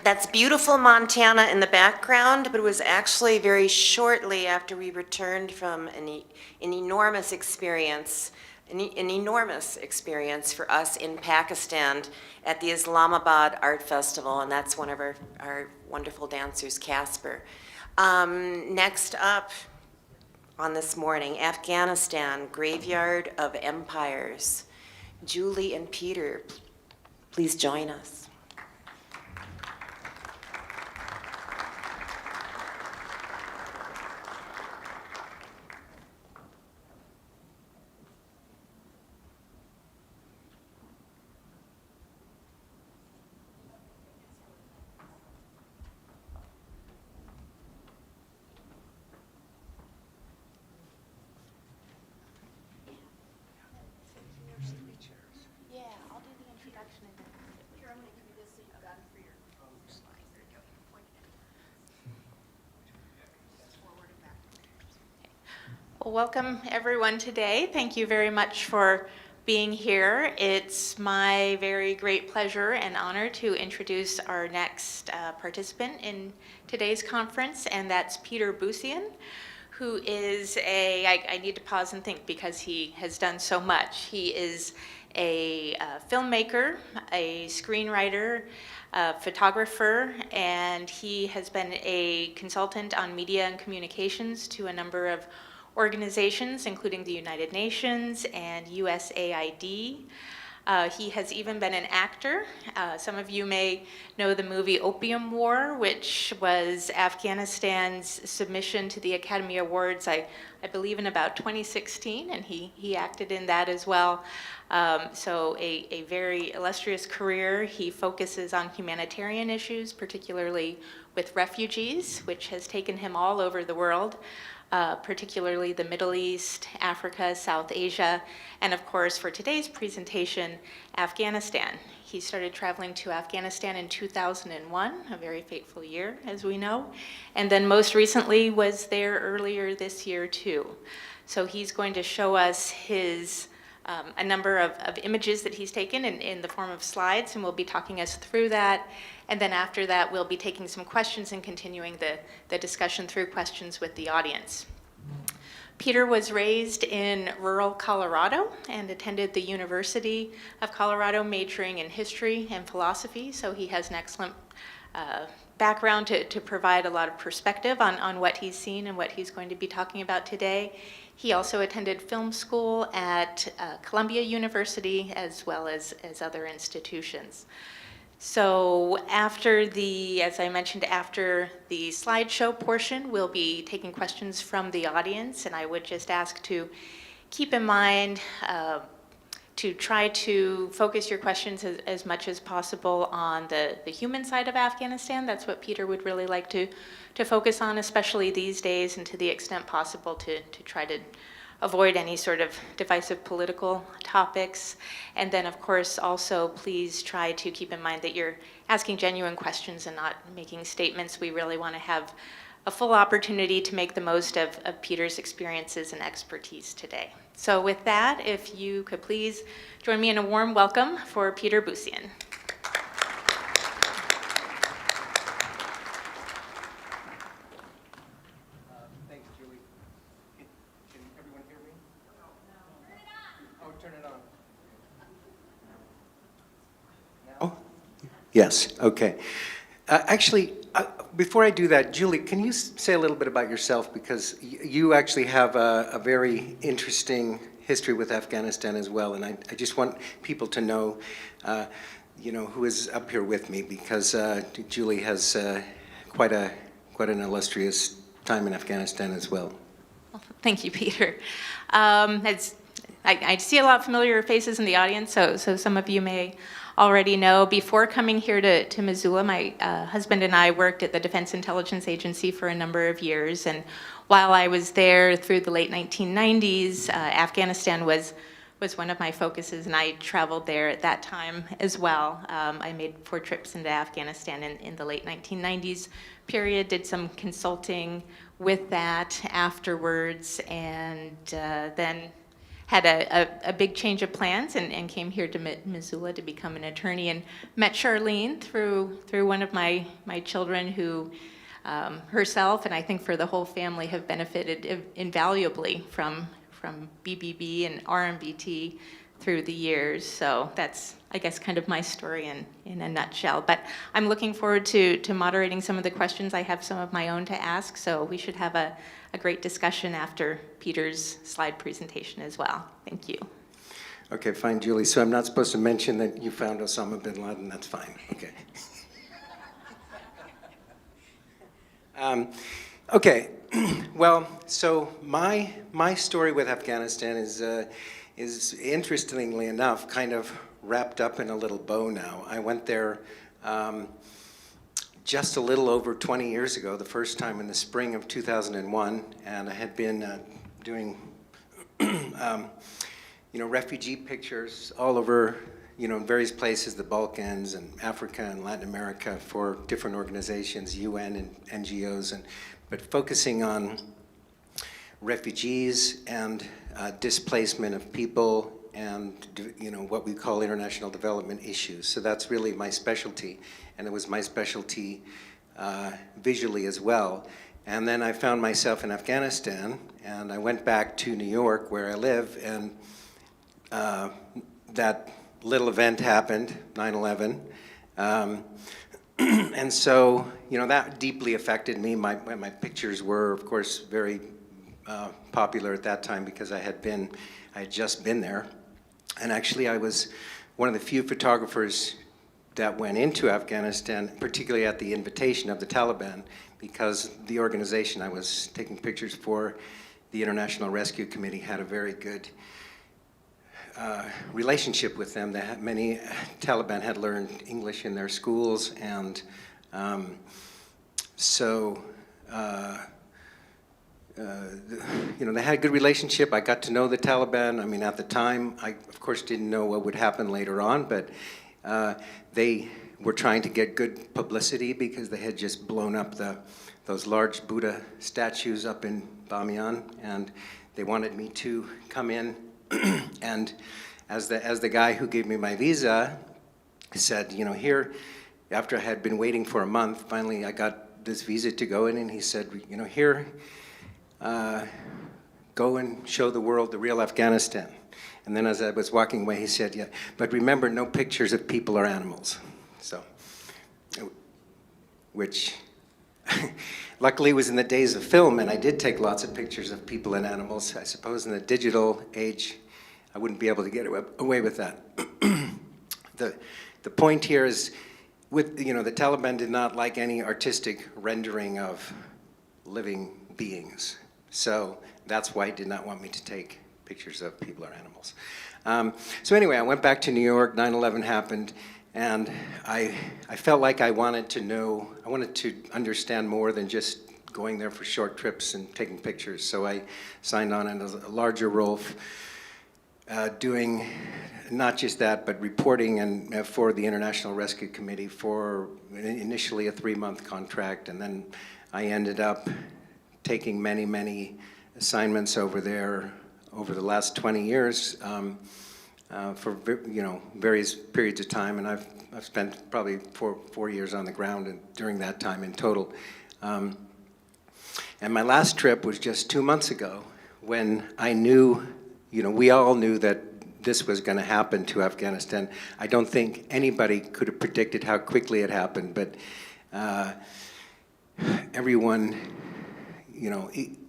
That's beautiful Montana in the background, but it was actually very shortly after we returned from an enormous experience, an enormous experience for us in Pakistan at the Islamabad Art Festival, and that's one of our wonderful dancers, Casper. Next up on this morning, Afghanistan, Graveyard of Empires. Julie and Peter, please join us. Well, welcome everyone today. Thank you very much for being here. It's my very great pleasure and honor to introduce our next participant in today's conference, and that's Peter Busian, who is I need to pause and think because he has done so much. He is a filmmaker, a screenwriter, a photographer, and he has been a consultant on media and communications to a number of organizations, including the United Nations and USAID. He has even been an actor. Some of you may know the movie Opium War, which was Afghanistan's submission to the Academy Awards, I believe in about 2016, and he acted in that as well. So a very illustrious career. He focuses on humanitarian issues, particularly with refugees, which has taken him all over the world. Particularly the Middle East, Africa, South Asia, and of course for today's presentation, Afghanistan. He started traveling to Afghanistan in 2001, a very fateful year, as we know, and then most recently was there earlier this year too. So he's going to show us his a number of images that he's taken in the form of slides, and we'll be talking us through that. And then after that, we'll be taking some questions and continuing the discussion through questions with the audience. Peter was raised in rural Colorado and attended the University of Colorado, majoring in history and philosophy, so he has an excellent background to provide a lot of perspective on what he's seen and what he's going to be talking about today. He also attended film school at Columbia University as well as other institutions. So after as I mentioned, after the slideshow portion, we'll be taking questions from the audience, and I would just ask to keep in mind to try to focus your questions as much as possible on the human side of Afghanistan. That's what Peter would really like to focus on, especially these days, and to the extent possible to try to avoid any sort of divisive political topics. And then, of course, also please try to keep in mind that you're asking genuine questions and not making statements. We really want to have a full opportunity to make the most of Peter's experiences and expertise today. So with that, if you could please join me in a warm welcome for Peter Busian. Thanks, Julie. Can everyone hear me? Oh, turn it on. Now? Yes, okay. Actually, before I do that, Julie, can you say a little bit about yourself? Because you actually have a very interesting history with Afghanistan as well, and I just want people to know, who is up here with me, because Julie has quite an illustrious time in Afghanistan as well. Well, thank you, Peter. I see a lot of familiar faces in the audience, so some of you may already know. Before coming here to Missoula, my husband and I worked at the Defense Intelligence Agency for a number of years, and while I was there through the late 1990s, Afghanistan was one of my focuses, and I traveled there at that time as well. I made 4 trips into Afghanistan in the late 1990s period, did some consulting with that afterwards, and then had a big change of plans and came here to Missoula to become an attorney, and met Charlene through one of my children who herself and I think for the whole family have benefited invaluably from BBB and RMBT through the years. So that's, I guess, kind of my story in a nutshell. But I'm looking forward to moderating some of the questions. I have some of my own to ask, so we should have a great discussion after Peter's slide presentation as well. Thank you. Okay, fine, Julie. So I'm not supposed to mention that you found Osama bin Laden. That's fine. Okay. Okay. Well, so my story with Afghanistan is interestingly enough kind of wrapped up in a little bow now. I went there just a little over 20 years ago, the first time in the spring of 2001, and I had been doing refugee pictures all over, in various places, the Balkans and Africa and Latin America for different organizations, UN and NGOs, but focusing on refugees and displacement of people and what we call international development issues. So that's really my specialty, and it was my specialty visually as well. And then I found myself in Afghanistan, and I went back to New York where I live, and that little event happened, 9/11. And so, that deeply affected me. My pictures were, of course, very popular at that time because I had just been there. And actually, I was one of the few photographers that went into Afghanistan, particularly at the invitation of the Taliban, because the organization I was taking pictures for, the International Rescue Committee, had a very good relationship with them. Many Taliban had learned English in their schools, and they had a good relationship. I got to know the Taliban. I mean, at the time, I, of course, didn't know what would happen later on, but they were trying to get good publicity because they had just blown up those large Buddha statues up in Bamiyan, and they wanted me to come in. And as the guy who gave me my visa said, here, after I had been waiting for a month, finally I got this visa to go in, and he said, here, go and show the world the real Afghanistan. And then as I was walking away, he said, yeah, but remember, no pictures of people or animals. So, which luckily was in the days of film, and I did take lots of pictures of people and animals. I suppose in the digital age, I wouldn't be able to get away with that. The point here is, the Taliban did not like any artistic rendering of living beings. So that's why he did not want me to take pictures of people or animals. So anyway, I went back to New York, 9/11 happened, and I felt like I wanted to understand more than just going there for short trips and taking pictures. So I signed on in a larger role, doing not just that, but reporting and for the International Rescue Committee for initially a 3-month contract, and then I ended up taking many, many assignments over there over the last 20 years for various periods of time, and I've spent probably four years on the ground and during that time in total. And my last trip was just 2 months ago when I knew, we all knew that this was going to happen to Afghanistan. I don't think anybody could have predicted how quickly it happened, but everyone,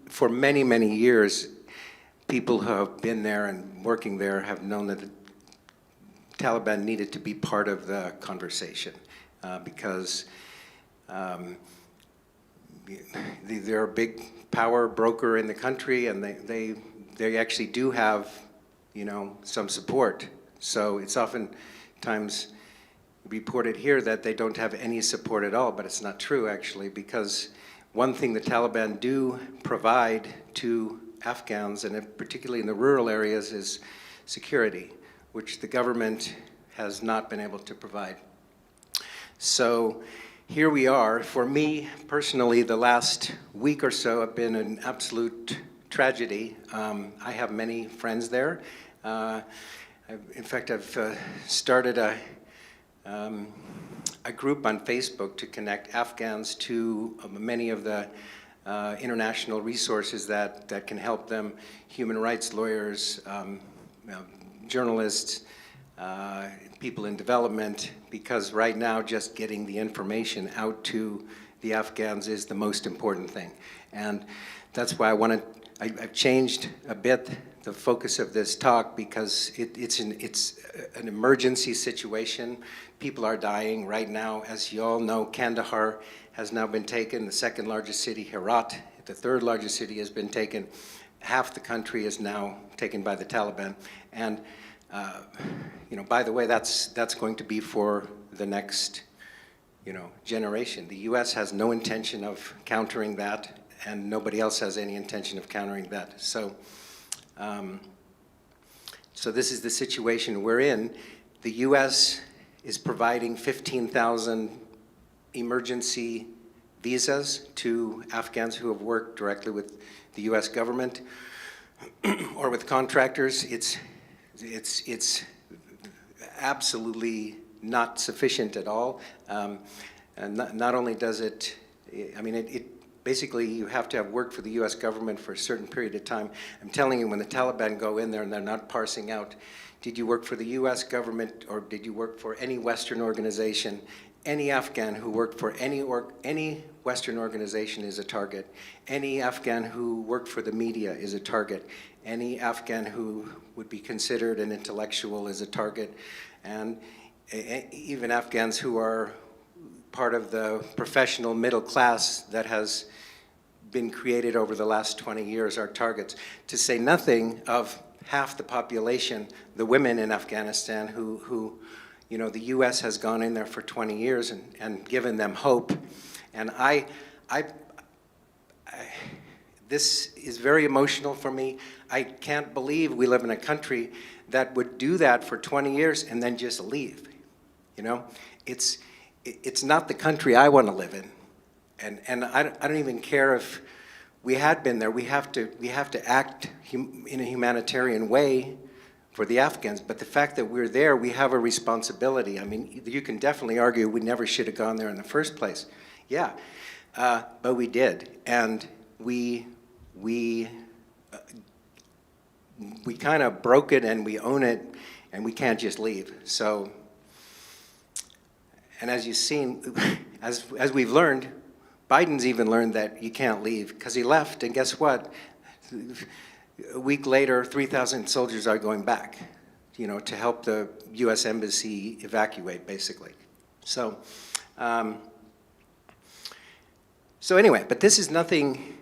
for many, many years, people who have been there and working there have known that the Taliban needed to be part of the conversation because they're a big power broker in the country, and they actually do have, some support. So it's oftentimes reported here that they don't have any support at all, but it's not true actually, because one thing the Taliban do provide to Afghans, and particularly in the rural areas, is security, which the government has not been able to provide. So here we are. For me personally, the last week or so have been an absolute tragedy. I have many friends there. In fact, I've started a group on Facebook to connect Afghans to many of the international resources that can help them, human rights lawyers, journalists, people in development, because right now just getting the information out to the Afghans is the most important thing. And that's why I've changed a bit the focus of this talk, because it's an emergency situation. People are dying right now. As you all know, Kandahar has now been taken, the second largest city, Herat, the third largest city, has been taken. Half the country is now taken by the Taliban. And by the way, that's going to be for the next generation. The US has no intention of countering that, and nobody else has any intention of countering that. So this is the situation we're in. The US is providing 15,000 emergency visas to Afghans who have worked directly with the US government or with contractors. It's absolutely not sufficient at all. And not only does it, basically you have to have worked for the US government for a certain period of time. I'm telling you, when the Taliban go in there and they're not parsing out, did you work for the US government or did you work for any Western organization? Any Afghan who worked for any Western organization is a target. Any Afghan who worked for the media is a target. Any Afghan who would be considered an intellectual is a target. And even Afghans who are part of the professional middle class that has been created over the last 20 years are targets. To say nothing of half the population, the women in Afghanistan who the US has gone in there for 20 years and given them hope. And this is very emotional for me. I can't believe we live in a country that would do that for 20 years and then just leave. It's not the country I want to live in. And I don't even care if we had been there. We have to act in a humanitarian way for the Afghans. But the fact that we're there, we have a responsibility. I mean, you can definitely argue we never should have gone there in the first place. Yeah, but we did. And we kind of broke it and we own it, and we can't just leave. So, and as you've seen, as we've learned, Biden's even learned that you can't leave, because he left, and guess what? A week later, 3,000 soldiers are going back, to help the U.S. Embassy evacuate, basically. So, anyway, but this is nothing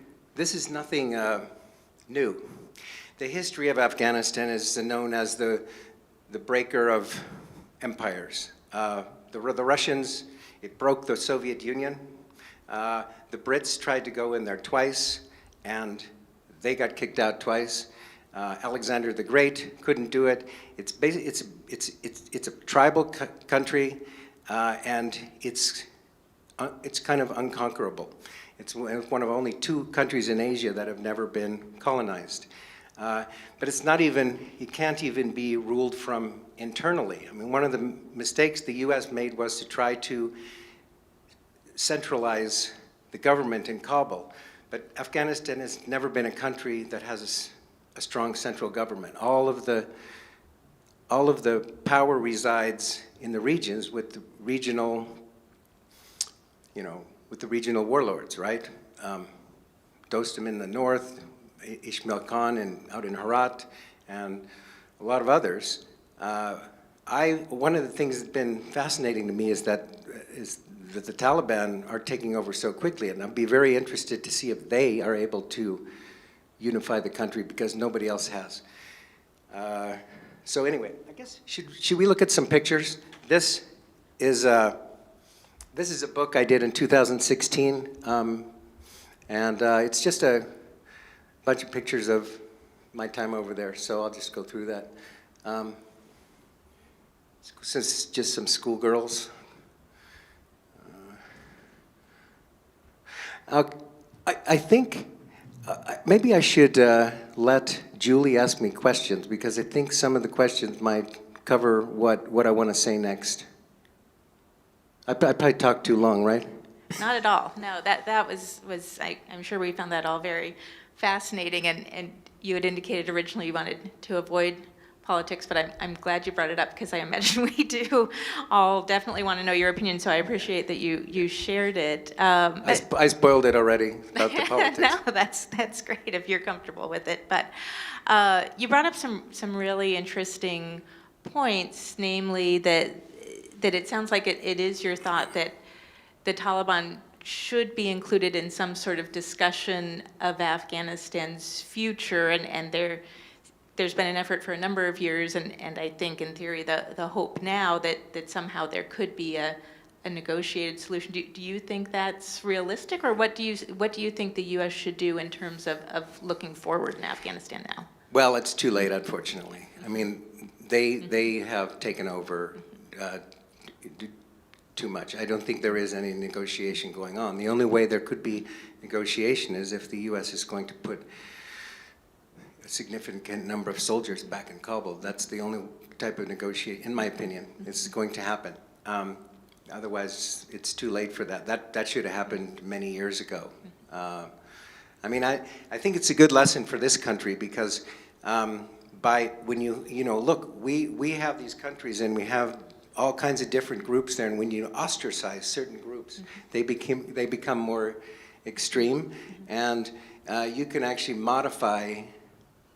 new. The history of Afghanistan is known as the breaker of empires. The Russians, it broke the Soviet Union. The Brits tried to go in there twice, and they got kicked out twice. Alexander the Great couldn't do it. It's a tribal country, and it's kind of unconquerable. It's one of only 2 countries in Asia that have never been colonized. But it's not even, it can't even be ruled from internally. I mean, one of the mistakes the US made was to try to centralize the government in Kabul. But Afghanistan has never been a country that has a strong central government. All of the power resides in the regions with the regional, with the regional warlords, right? Dostum in the north, Ismail Khan out in Herat, and a lot of others. One of the things that's been fascinating to me is that the Taliban are taking over so quickly, and I'd be very interested to see if they are able to unify the country, because nobody else has. So anyway, I guess should we look at some pictures? This is a book I did in 2016, and it's just a bunch of pictures of my time over there. So I'll just go through that. Since just some schoolgirls. I think maybe I should let Julie ask me questions, because I think some of the questions might cover what I want to say next. I probably talked too long, right? Not at all. No, that was I'm sure we found that all very fascinating, and you had indicated originally you wanted to avoid politics, but I'm glad you brought it up, because I imagine we do all definitely want to know your opinion, so I appreciate that you shared it. I spoiled it already about the politics. No, that's great if you're comfortable with it. But you brought up some really interesting points, namely that it sounds like it is your thought that the Taliban should be included in some sort of discussion of Afghanistan's future, and there's been an effort for a number of years, and I think in theory the hope now that somehow there could be a negotiated solution. Do you think that's realistic, or what do you think the U.S. should do in terms of looking forward in Afghanistan now? Well, it's too late, unfortunately. I mean, they have taken over too much. I don't think there is any negotiation going on. The only way there could be negotiation is if the U.S. is going to put a significant number of soldiers back in Kabul. That's the only type of negotiation, in my opinion, is going to happen. Otherwise, it's too late for that. That should have happened many years ago. I mean, I think it's a good lesson for this country, because when you know, look, we have these countries and we have all kinds of different groups there, and when you ostracize certain groups, they become more extreme, and you can actually modify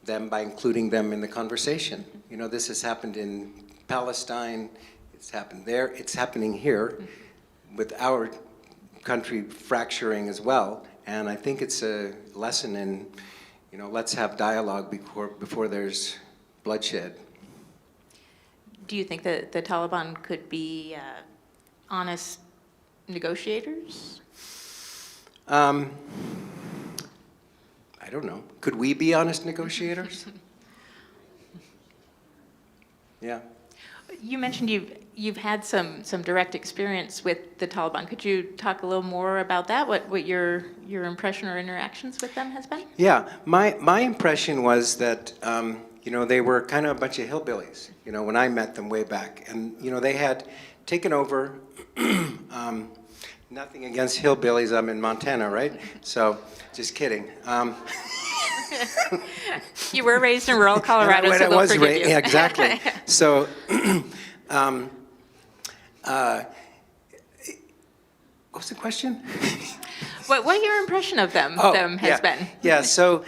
them by including them in the conversation. You know, this has happened in Palestine, it's happened there, it's happening here with our country fracturing as well, and I think it's a lesson in, you know, let's have dialogue before there's bloodshed. Do you think that the Taliban could be honest negotiators? I don't know. Could we be honest negotiators? Yeah. You mentioned you've had some direct experience with the Taliban. Could you talk a little more about that? What your impression or interactions with them has been? Yeah, my impression was that you know, they were kind of a bunch of hillbillies, you know, when I met them way back. And, you know, they had taken over, nothing against hillbillies, I'm in Montana, right? So, just kidding. You were raised in rural Colorado, so we'll forgive you. Yeah, exactly. So, what's the question? What your impression of them has been? Yeah, so,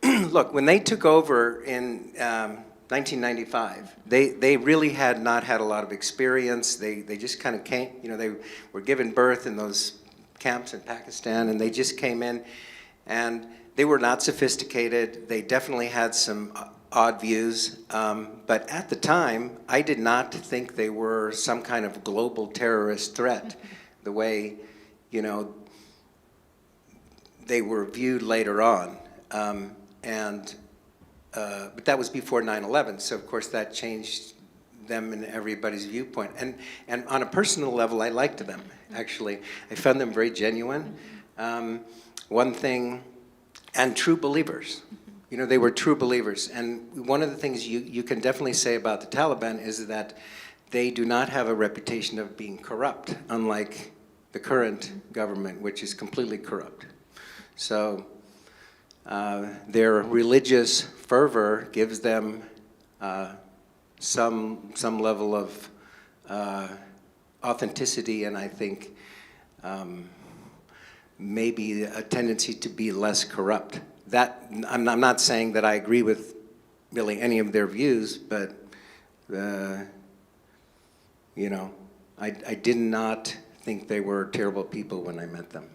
look, when they took over in 1995, they really had not had a lot of experience. They just kind of came, you know, they were given birth in those camps in Pakistan, and they just came in, and they were not sophisticated. They definitely had some odd views, but at the time, I did not think they were some kind of global terrorist threat, the way, you know, they were viewed later on. But that was before 9/11, so of course that changed them and everybody's viewpoint. And on a personal level, I liked them, actually. I found them very genuine. One thing, and true believers. You know, they were true believers. And one of the things you can definitely say about the Taliban is that they do not have a reputation of being corrupt, unlike the current government, which is completely corrupt. So their religious fervor gives them some level of authenticity, and I think maybe a tendency to be less corrupt. That I'm not saying that I agree with really any of their views, but you know, I did not think they were terrible people when I met them.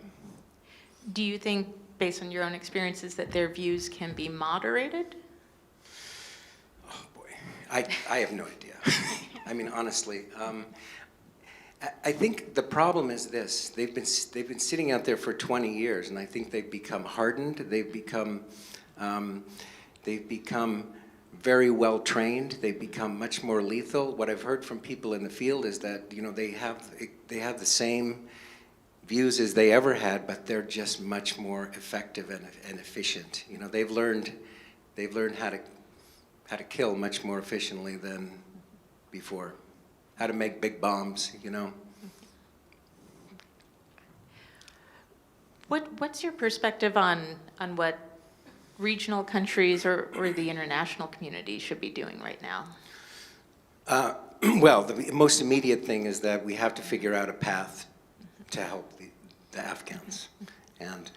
Do you think, based on your own experiences, that their views can be moderated? Oh boy, I have no idea. I mean, honestly, I think the problem is this: they've been sitting out there for 20 years, and I think they've become hardened. They've become very well trained. They've become much more lethal. What I've heard from people in the field is that, you know, they have the same views as they ever had, but they're just much more effective and efficient. You know, they've learned how to kill much more efficiently than before, how to make big bombs, you know. What's your perspective on what regional countries or the international community should be doing right now? Well, the most immediate thing is that we have to figure out a path to help the Afghans. And,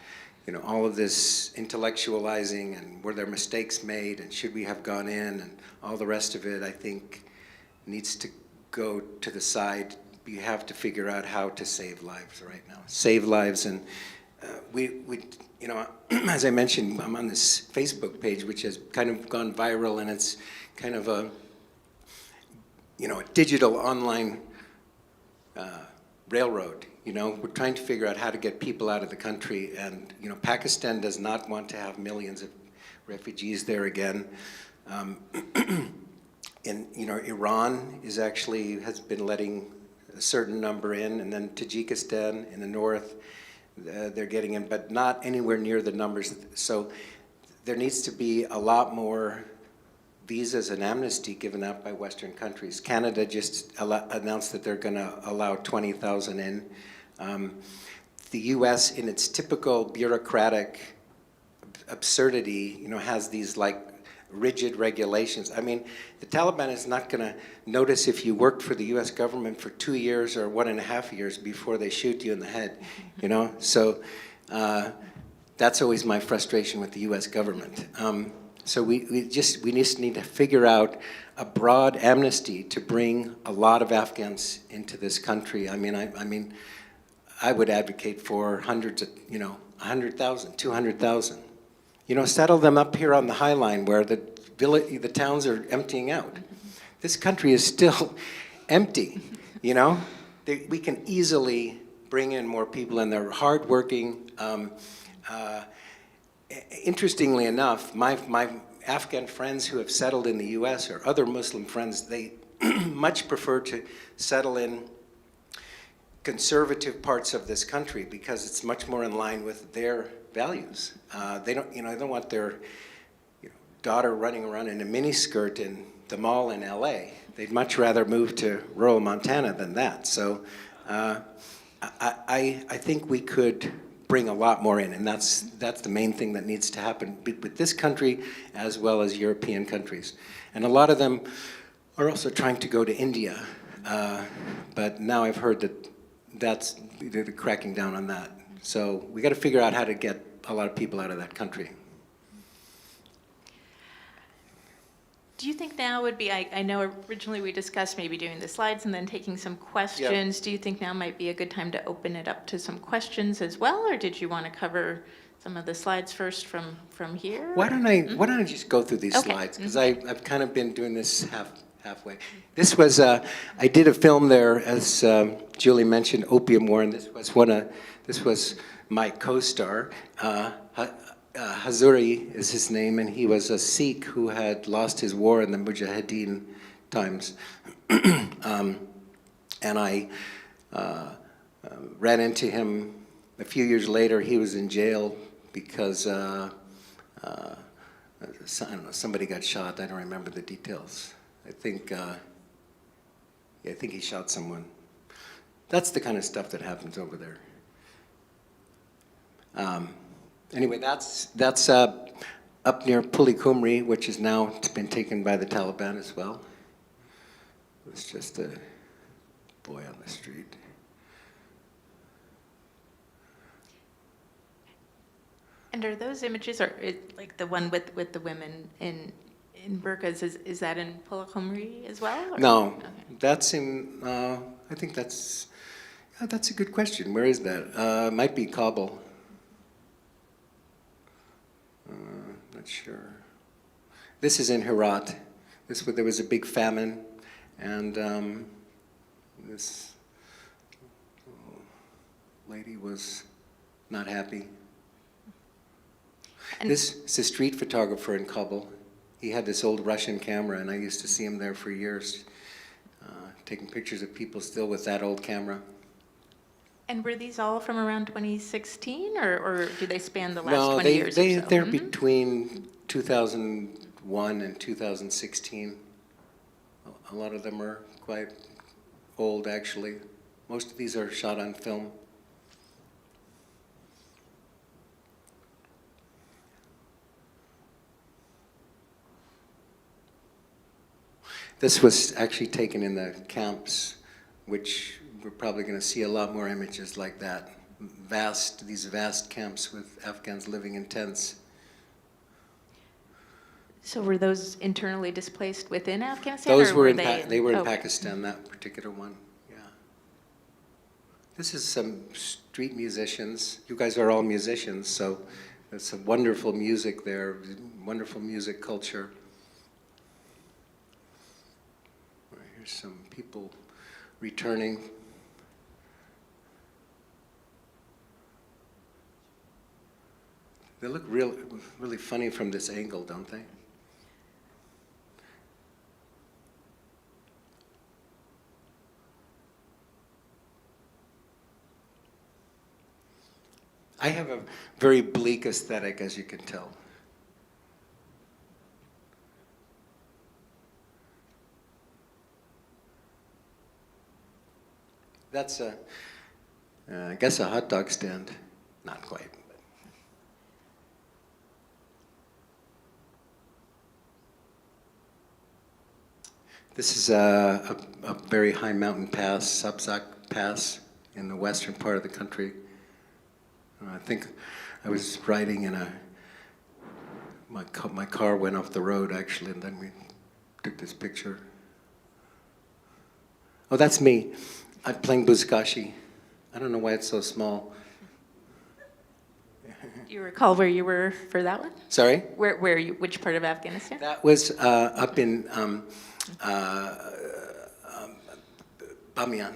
you know, all of this intellectualizing and were there mistakes made and should we have gone in and all the rest of it, I think, needs to go to the side. You have to figure out how to save lives right now. Save lives. And we you know, as I mentioned, I'm on this Facebook page, which has kind of gone viral, and it's kind of a, you know, a digital online railroad. You know, we're trying to figure out how to get people out of the country, and, you know, Pakistan does not want to have millions of refugees there again. And, you know, Iran has been letting a certain number in, and then Tajikistan in the north, they're getting in, but not anywhere near the numbers. So there needs to be a lot more visas and amnesty given out by Western countries. Canada just announced that they're going to allow 20,000 in. The U.S., in its typical bureaucratic absurdity, you know, has these like rigid regulations. I mean, the Taliban is not going to notice if you worked for the U.S. government for 2 years or 1.5 years before they shoot you in the head, you know? So that's always my frustration with the U.S. government. So we just need to figure out a broad amnesty to bring a lot of Afghans into this country. I mean, I would advocate for hundreds of, you know, 100,000, 200,000. You know, settle them up here on the High Line where the towns are emptying out. This country is still empty, you know? We can easily bring in more people, and they're hardworking. Interestingly enough, my Afghan friends who have settled in the U.S. or other Muslim friends, they much prefer to settle in conservative parts of this country because it's much more in line with their values. They don't want their daughter running around in a miniskirt in the mall in L.A. They'd much rather move to rural Montana than that. So I think we could bring a lot more in, and that's the main thing that needs to happen with this country as well as European countries. And a lot of them are also trying to go to India, but now I've heard that they're cracking down on that. So we got to figure out how to get a lot of people out of that country. Do you think now would be, I know originally we discussed maybe doing the slides and then taking some questions. Do you think now might be a good time to open it up to some questions as well, or did you want to cover some of the slides first from here? Why don't I just go through these slides, because I've kind of been doing this halfway. This was I did a film there, as Julie mentioned, Opium War, and this was my co-star. Hazuri is his name, and he was a Sikh who had lost his war in the Mujahideen times. And I ran into him a few years later. He was in jail because I don't know, somebody got shot. I don't remember the details. I think he shot someone. That's the kind of stuff that happens over there. Anyway, that's up near Pulikumri, which has now been taken by the Taliban as well. It's just a boy on the street. And are those images, or like the one with the women in burqas, is that in Pulikumri as well? Or? No, okay. That's in, I think that's a good question. Where is that? It might be Kabul. Not sure. This is in Herat. There was a big famine, and this lady was not happy. And This is a street photographer in Kabul. He had this old Russian camera, and I used to see him there for years, taking pictures of people still with that old camera. And were these all from around 2016, or do they span the last No, 20 years or so? they're Mhm. between 2001 and 2016. A lot of them are quite old, actually. Most of these are shot on film. This was actually taken in the camps, which we're probably going to see a lot more images like that. These vast camps with Afghans living in tents. So were those internally displaced within Afghanistan? Those or were they in okay. Pakistan, that particular one, yeah. This is some street musicians. You guys are all musicians, so there's some wonderful music there, wonderful music culture. Here's some people returning. They look really funny from this angle, don't they? I have a very bleak aesthetic, as you can tell. That's I guess a hot dog stand. Not quite. But. This is a very high mountain pass, Subzak Pass, in the western part of the country. I think I was riding in my car went off the road, actually, and then we took this picture. Oh, that's me. I'm playing buzkashi. I don't know why it's so small. Do you recall where you were for that one? Sorry? Where you, which part of Afghanistan? That was up in Bamiyan.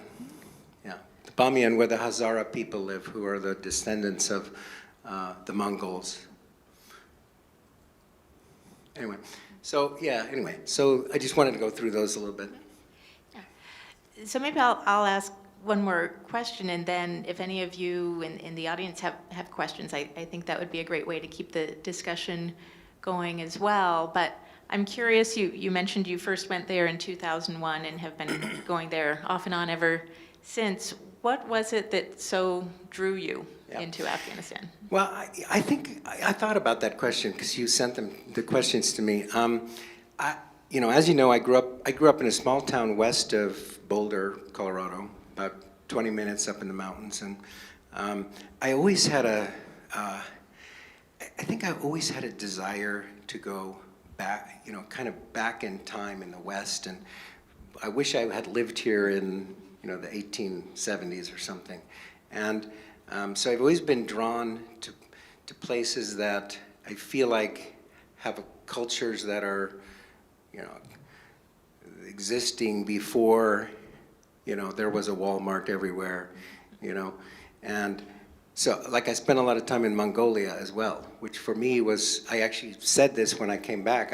Yeah, Bamiyan, where the Hazara people live, who are the descendants of the Mongols. Anyway, so I just wanted to go through those a little bit. So maybe I'll ask one more question, and then if any of you in the audience have questions, I think that would be a great way to keep the discussion going as well. But I'm curious, you mentioned you first went there in 2001 and have been going there off and on ever since. What was it that so drew you into Afghanistan? Well, I think I thought about that question because you sent the questions to me. As you know, I grew up in a small town west of Boulder, Colorado, about 20 minutes up in the mountains, and I always had I think I always had a desire to go back, kind of back in time in the West, and I wish I had lived here in the 1870s or something, and so I've always been drawn to places that I feel like have cultures that are existing before there was a Walmart everywhere, and so like I spent a lot of time in Mongolia as well, which for me was, I actually said this when I came back,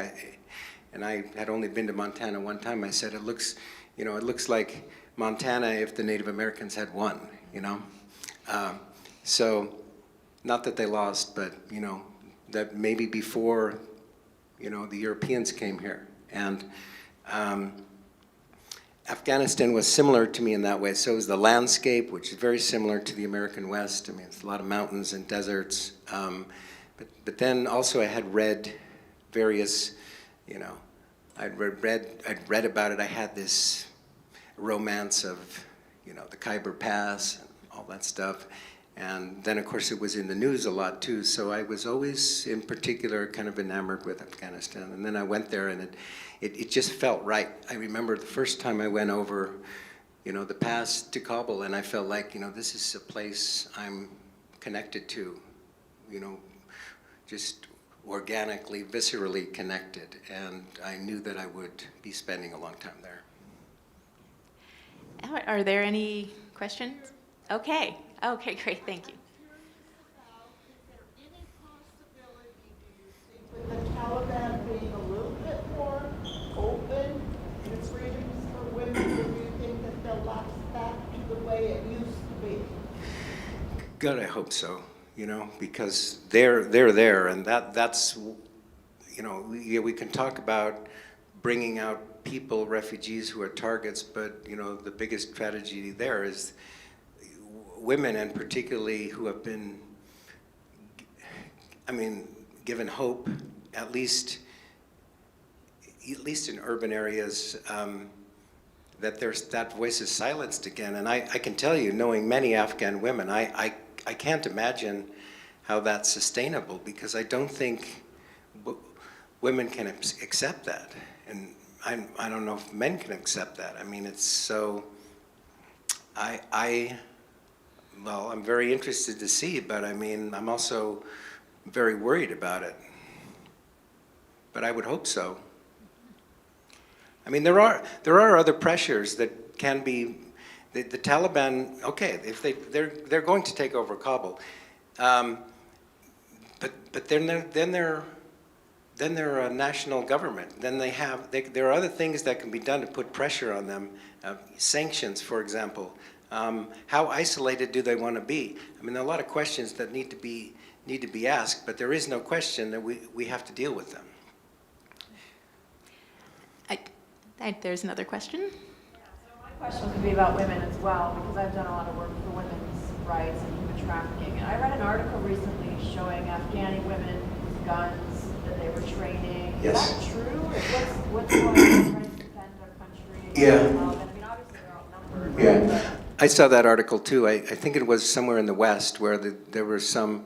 and I had only been to Montana one time. I said it looks like Montana if the Native Americans had won, so not that they lost, but that maybe before the Europeans came here, and Afghanistan was similar to me in that way. So was the landscape, which is very similar to the American West. I mean, it's a lot of mountains and deserts. But then also I had read various, I'd read about it. I had this romance of, the Khyber Pass and all that stuff. And then, of course, it was in the news a lot, too. So I was always, in particular, kind of enamored with Afghanistan. And then I went there, and it just felt right. I remember the first time I went over, the pass to Kabul, and I felt like, this is a place I'm connected to, just organically, viscerally connected. And I knew that I would be spending a long time there. Are there any questions? Okay, great, thank you. With the Taliban being a little bit more open in freedoms for women, do you think that they'll lapse back to the way it used to be? Good, I hope so, because they're there, and that's, we can talk about bringing out people, refugees who are targets, but, the biggest tragedy there is women, and particularly who have been, given hope, at least in urban areas, that voice is silenced again. And I can tell you, knowing many Afghan women, I can't imagine how that's sustainable, because I don't think women can accept that. And I don't know if men can accept that. It's so, well, I'm very interested to see, but I'm also very worried about it. But I would hope so. There are other pressures that can be, the Taliban, okay, if they're going to take over Kabul, but then they're a national government. Then there are other things that can be done to put pressure on them. Sanctions, for example. How isolated do they want to be? There are a lot of questions that need to be asked, but there is no question that we have to deal with them. There's another question. Yeah, so my question could be about women as well, because I've done a lot of work for women's rights and human trafficking. And I read an article recently showing Afghani women with guns that they were training. Yes. Is that true? What's going on trying to defend our country? Yeah. Obviously they're outnumbered. Yeah. I saw that article too. I think it was somewhere in the West where there were some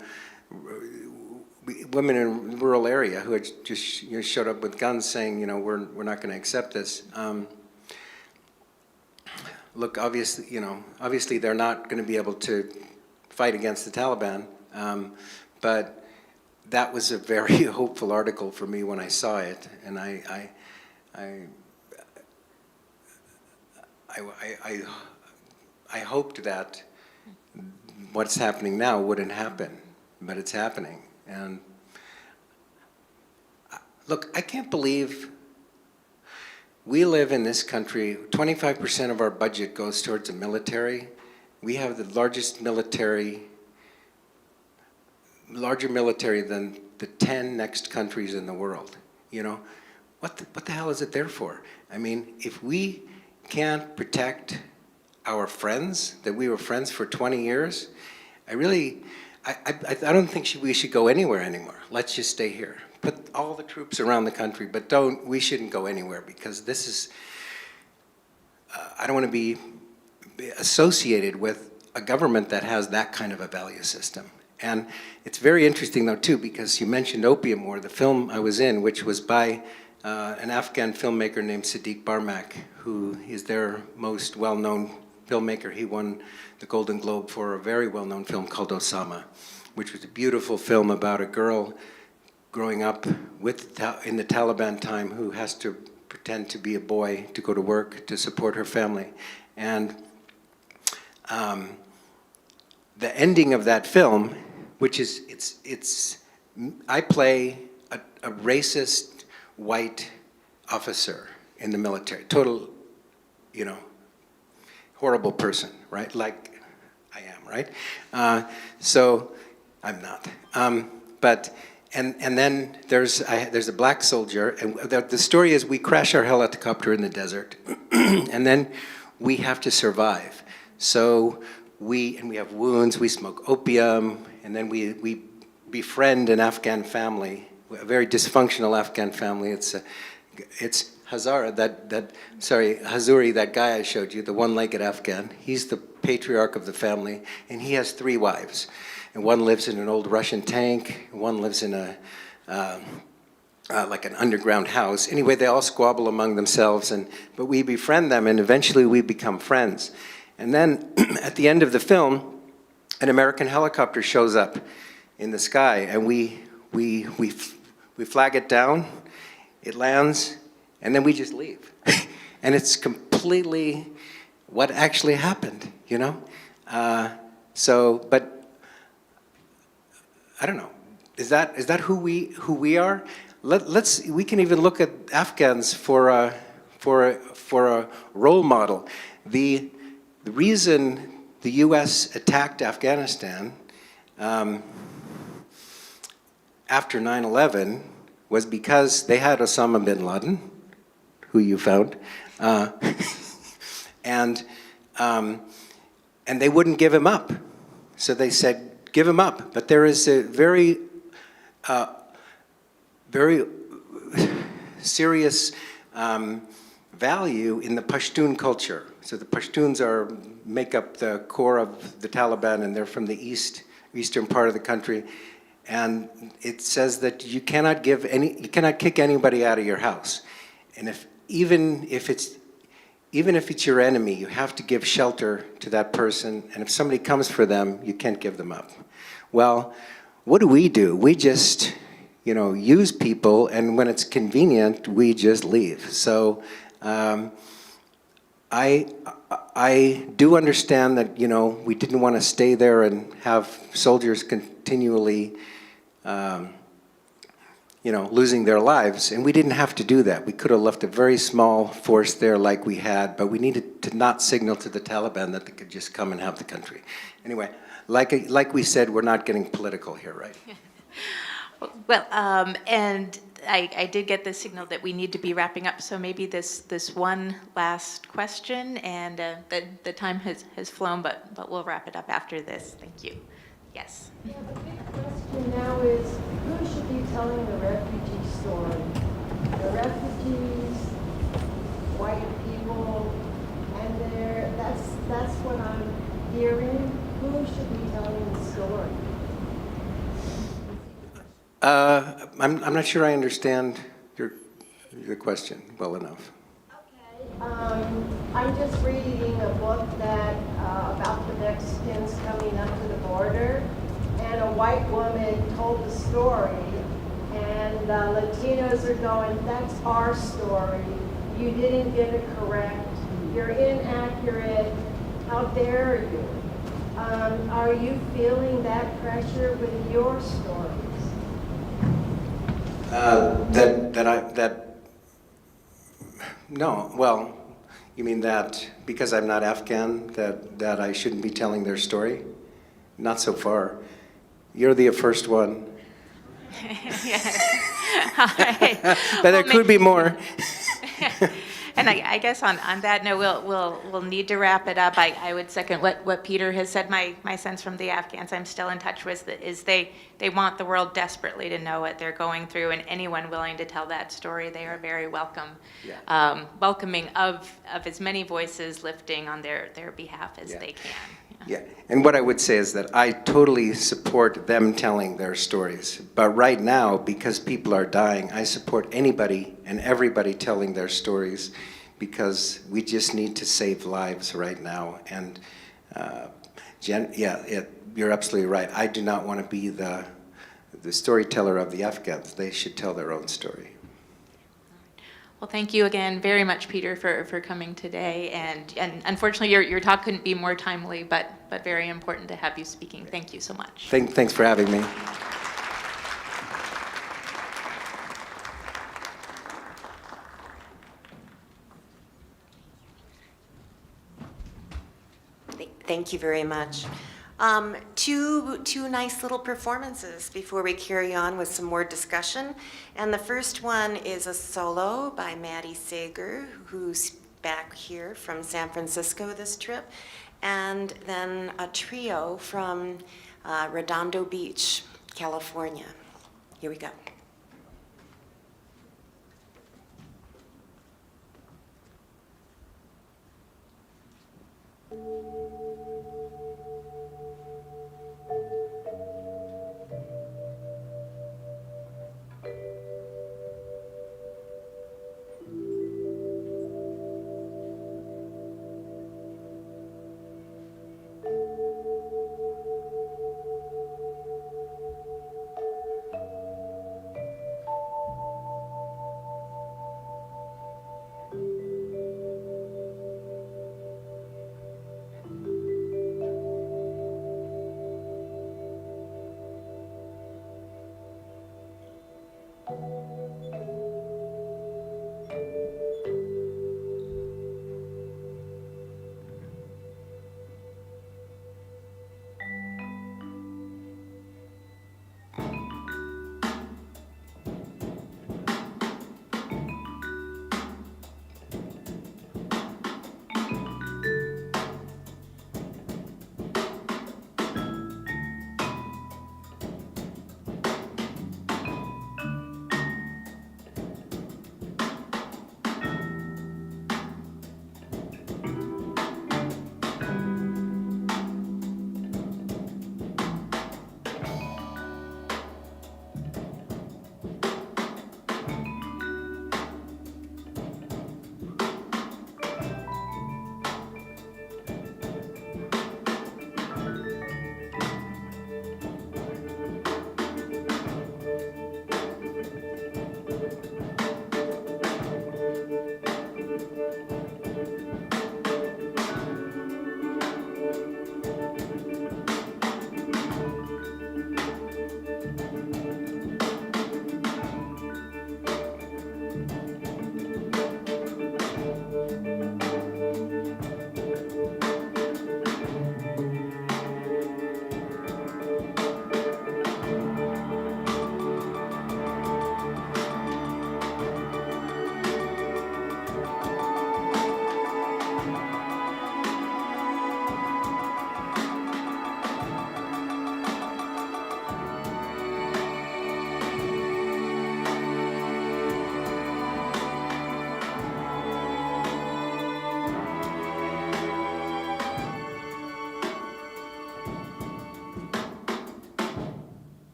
women in a rural area who had just showed up with guns saying, we're not going to accept this. Look, obviously they're not going to be able to fight against the Taliban, but that was a very hopeful article for me when I saw it, and I hoped that what's happening now wouldn't happen, but it's happening. And look, I can't believe we live in this country, 25% of our budget goes towards the military. We have the larger military than the 10 next countries in the world. What the hell is it there for? If we can't protect our friends, that we were friends for 20 years, I don't think we should go anywhere anymore. Let's just stay here. Put all the troops around the country, but we shouldn't go anywhere, because this is, I don't want to be associated with a government that has that kind of a value system. And it's very interesting though too, because you mentioned Opium War, the film I was in, which was by an Afghan filmmaker named Sadiq Barmak, who is their most well-known filmmaker. He won the Golden Globe for a very well-known film called Osama, which was a beautiful film about a girl growing up in the Taliban time who has to pretend to be a boy to go to work to support her family. And the ending of that film, which is, I play a racist white officer in the military, total, horrible person, right? Like I am, right? So I'm not. And then there's a black soldier, and the story is we crash our helicopter in the desert, and then we have to survive. So we have wounds, we smoke opium, and then we befriend an Afghan family, a very dysfunctional Afghan family. It's Hazara, Hazuri, that guy I showed you, the one-legged Afghan. He's the patriarch of the family, and he has 3 wives. And one lives in an old Russian tank, one lives in like an underground house. Anyway, they all squabble among themselves, but we befriend them, and eventually we become friends. And then at the end of the film, an American helicopter shows up in the sky, and we flag it down, it lands, and then we just leave. And it's completely what actually happened, But I don't know. Is that who we are? We can even look at Afghans for a role model. The reason the U.S. attacked Afghanistan um, after 9/11 was because they had Osama bin Laden, who you found, and they wouldn't give him up. So they said, give him up. But there is a very serious value in the Pashtun culture. So the Pashtuns make up the core of the Taliban, and they're from the eastern part of the country. And it says that you cannot kick anybody out of your house. And even if it's your enemy, you have to give shelter to that person. And if somebody comes for them, you can't give them up. Well, what do? We just, use people, and when it's convenient, we just leave. So I do understand that, we didn't want to stay there and have soldiers continually, losing their lives. And we didn't have to do that. We could have left a very small force there like we had, but we needed to not signal to the Taliban that they could just come and have the country. Anyway, like we said, we're not getting political here, right? Well, and I did get the signal that we need to be wrapping up, so maybe this one last question, and the time has flown, but we'll wrap it up after this. Thank you. Yes. Yeah, the big question now is, who should be telling the refugee story? The refugees, white people, and that's what I'm hearing. Who should be telling the story? I'm not sure I understand your question well enough. Okay. I'm just reading a book that about the Mexicans coming up to the border, and a white woman told the story, and Latinos are going, that's our story. You didn't get it correct. You're inaccurate. How dare you? Are you feeling that pressure with your stories? No, well, you mean that because I'm not Afghan, that I shouldn't be telling their story? Not so far. You're the first one. All right. But there could be more. And I guess on that note, we'll need to wrap it up. I would second what Peter has said. My sense from the Afghans I'm still in touch with is they want the world desperately to know what they're going through, and anyone willing to tell that story, they are very welcome, welcoming of as many voices lifting on their behalf as they can. Yeah, and what I would say is that I totally support them telling their stories. But right now, because people are dying, I support anybody and everybody telling their stories, because we just need to save lives right now. And you're absolutely right. I do not want to be the storyteller of the Afghans. They should tell their own story. Well, thank you again very much, Peter, for coming today. And unfortunately, your talk couldn't be more timely, but very important to have you speaking. Thank you so much. Thanks for having me. Thank you very much. Two nice little performances before we carry on with some more discussion. And the first one is a solo by Maddie Sager, who's back here from San Francisco this trip, and then a trio from Redondo Beach, California. Here we go.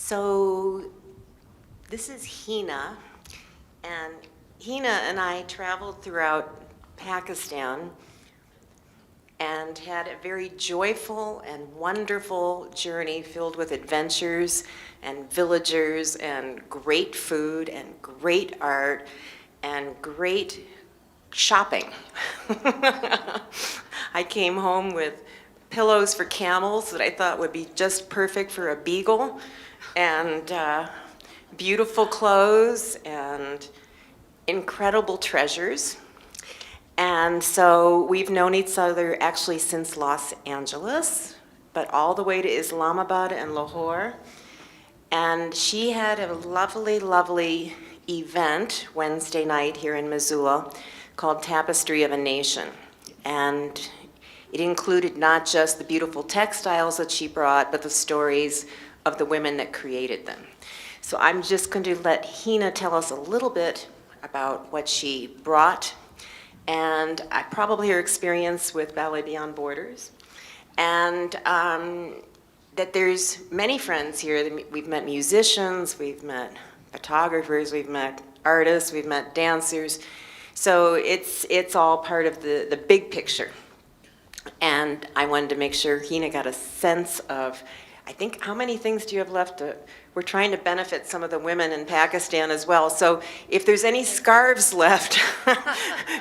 So this is Hina, and Hina and I traveled throughout Pakistan and had a very joyful and wonderful journey filled with adventures and villagers and great food and great art and great shopping. I came home with pillows for camels that I thought would be just perfect for a beagle, and beautiful clothes and incredible treasures. And so we've known each other actually since Los Angeles, but all the way to Islamabad and Lahore. And she had a lovely, lovely event Wednesday night here in Missoula called Tapestry of a Nation. And it included not just the beautiful textiles that she brought, but the stories of the women that created them. So I'm just going to let Hina tell us a little bit about what she brought, and probably her experience with Ballet Beyond Borders, and that there's many friends here. We've met musicians, we've met photographers, we've met artists, we've met dancers. So it's all part of the big picture. And I wanted to make sure Hina got a sense of, I think, how many things do you have left? We're trying to benefit some of the women in Pakistan as well. So if there's any scarves left,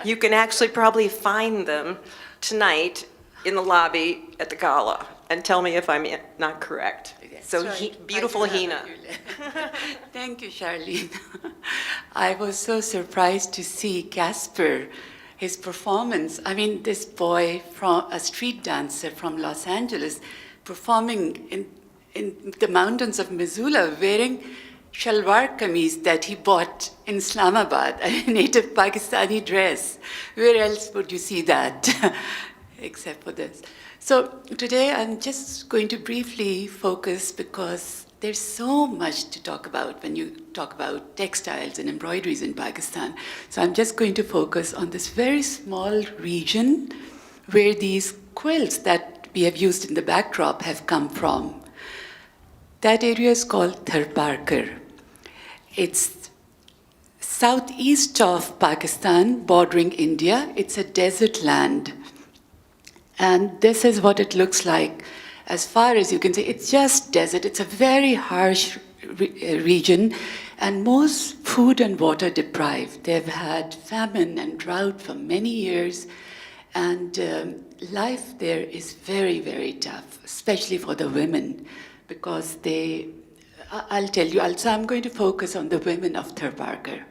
you can actually probably find them tonight in the lobby at the gala. And tell me if I'm not correct. So beautiful Hina. Thank you, Charlene. I was so surprised to see Casper, his performance. I mean, this boy, a street dancer from Los Angeles, performing in the mountains of Missoula, wearing shalwar kameez that he bought in Islamabad, a native Pakistani dress. Where else would you see that, except for this? So today I'm just going to briefly focus, because there's so much to talk about when you talk about textiles and embroideries in Pakistan. So I'm just going to focus on this very small region where these quilts that we have used in the backdrop have come from. That area is called Tharparkar. It's southeast of Pakistan, bordering India. It's a desert land. And this is what it looks like. As far as you can see, it's just desert. It's a very harsh region, and most food and water deprived. They've had famine and drought for many years, and life there is very, very tough, especially for the women, because I'll tell you, so I'm going to focus on the women of Tharparkar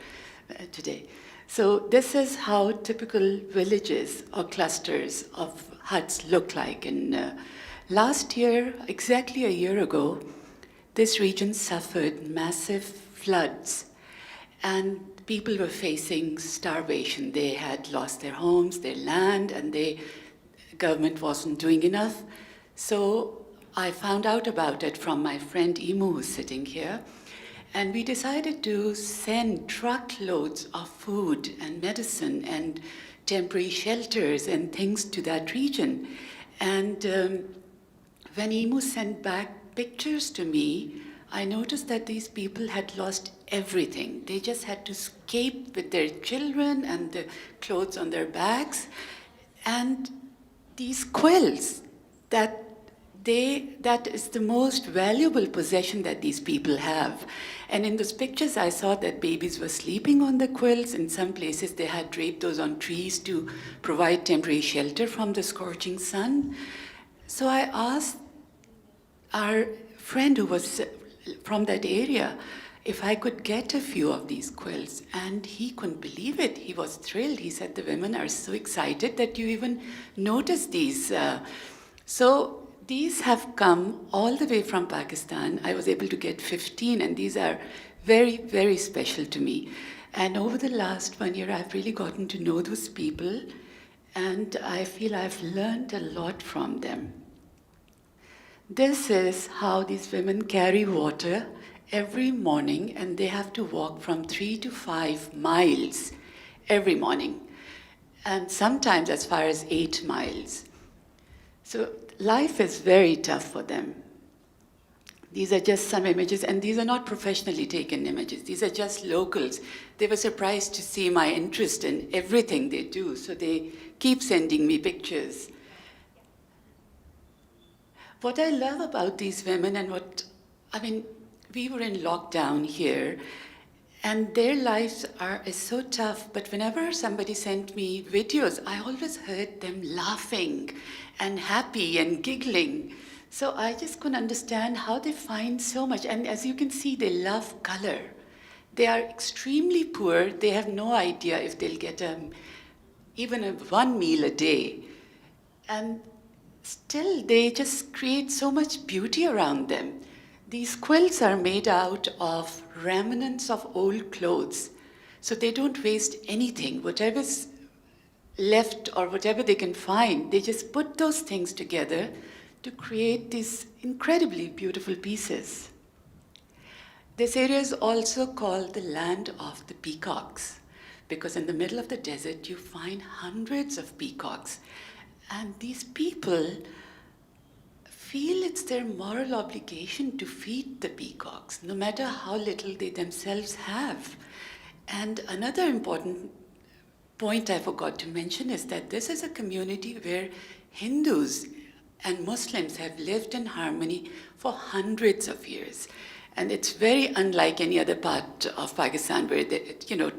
today. So this is how typical villages or clusters of huts look like. And last year, exactly a year ago, this region suffered massive floods, and people were facing starvation. They had lost their homes, their land, and the government wasn't doing enough. So I found out about it from my friend Imu, who's sitting here. And we decided to send truckloads of food and medicine and temporary shelters and things to that region. And when Imu sent back pictures to me, I noticed that these people had lost everything. They just had to escape with their children and the clothes on their backs. And these quilts, that is the most valuable possession that these people have. And in those pictures, I saw that babies were sleeping on the quilts. In some places, they had draped those on trees to provide temporary shelter from the scorching sun. So I asked our friend who was from that area if I could get a few of these quilts, and he couldn't believe it. He was thrilled. He said, the women are so excited that you even notice these. So these have come all the way from Pakistan. I was able to get 15, and these are very, very special to me. And over the last 1 year, I've really gotten to know those people, and I feel I've learned a lot from them. This is how these women carry water every morning, and they have to walk from 3 to 5 miles every morning, and sometimes as far as 8 miles. So life is very tough for them. These are just some images, and these are not professionally taken images. These are just locals. They were surprised to see my interest in everything they do, so they keep sending me pictures. What I love about these women and we were in lockdown here, and their lives is so tough, but whenever somebody sent me videos, I always heard them laughing and happy and giggling. So I just couldn't understand how they find so much. And as you can see, they love color. They are extremely poor. They have no idea if they'll get even one meal a day. And still, they just create so much beauty around them. These quilts are made out of remnants of old clothes. So they don't waste anything. Whatever's left or whatever they can find, they just put those things together to create these incredibly beautiful pieces. This area is also called the land of the peacocks, because in the middle of the desert you find hundreds of peacocks. And these people feel it's their moral obligation to feed the peacocks, no matter how little they themselves have. And another important point I forgot to mention is that this is a community where Hindus and Muslims have lived in harmony for hundreds of years. And it's very unlike any other part of Pakistan where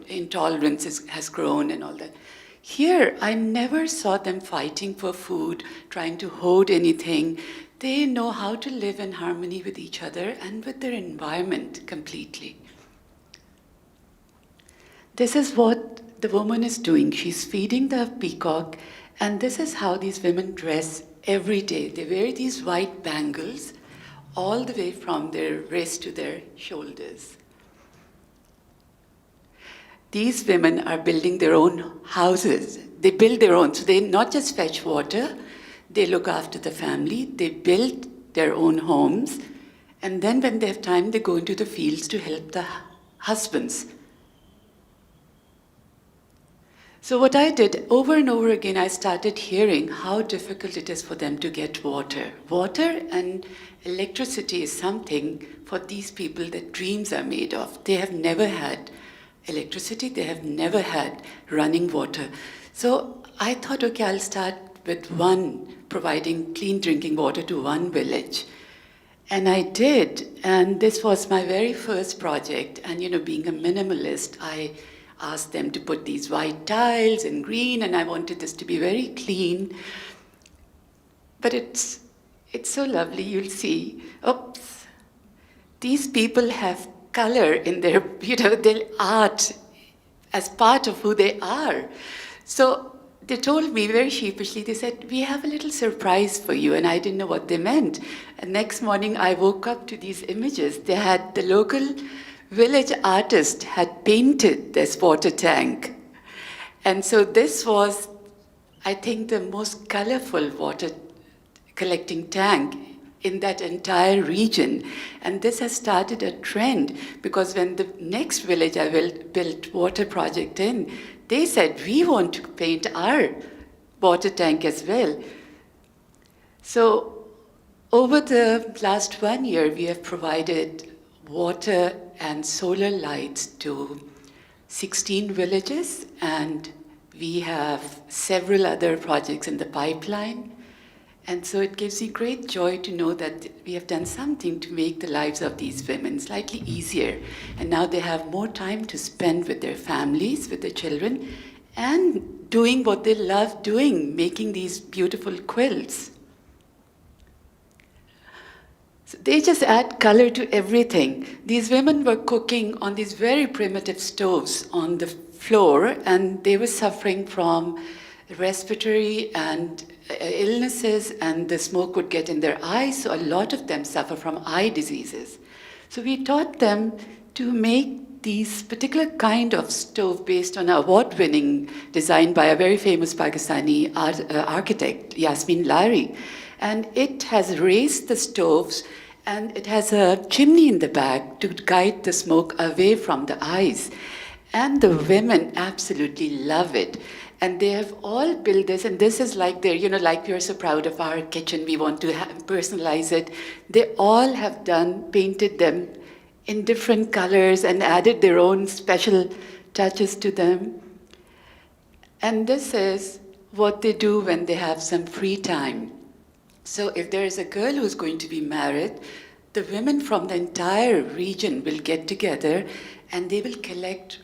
intolerance has grown and all that. Here, I never saw them fighting for food, trying to hoard anything. They know how to live in harmony with each other and with their environment completely. This is what the woman is doing. She's feeding the peacock, and this is how these women dress every day. They wear these white bangles all the way from their wrist to their shoulders. These women are building their own houses. They build their own, so they not just fetch water, they look after the family, they build their own homes, and then when they have time, they go into the fields to help the husbands. So what I did, over and over again, I started hearing how difficult it is for them to get water. Water and electricity is something for these people that dreams are made of. They have never had electricity, they have never had running water. So I thought, okay, I'll start with providing clean drinking water to one village. And I did, and this was my very first project. And being a minimalist, I asked them to put these white tiles and green, and I wanted this to be very clean. But it's so lovely, you'll see. Oops. These people have color in their art as part of who they are. So they told me very sheepishly, they said, we have a little surprise for you, and I didn't know what they meant. And next morning I woke up to these images. They had the local village artist had painted this water tank. And so this was, I think, the most colorful water collecting tank in that entire region. And this has started a trend, because when the next village I built water project in, they said, we want to paint our water tank as well. So over the last 1 year, we have provided water and solar lights to 16 villages, and we have several other projects in the pipeline. And so it gives me great joy to know that we have done something to make the lives of these women slightly easier. And now they have more time to spend with their families, with their children, and doing what they love doing, making these beautiful quilts. So they just add color to everything. These women were cooking on these very primitive stoves on the floor, and they were suffering from respiratory and illnesses, and the smoke would get in their eyes, so a lot of them suffer from eye diseases. So we taught them to make these particular kind of stove based on an award-winning design by a very famous Pakistani architect, Yasmin Lari. And it has raised the stoves, and it has a chimney in the back to guide the smoke away from the eyes. And the women absolutely love it. And they have all built this, and this is like their, like we are so proud of our kitchen, we want to personalize it. They all have painted them in different colors and added their own special touches to them. And this is what they do when they have some free time. So if there is a girl who's going to be married, the women from the entire region will get together and they will collect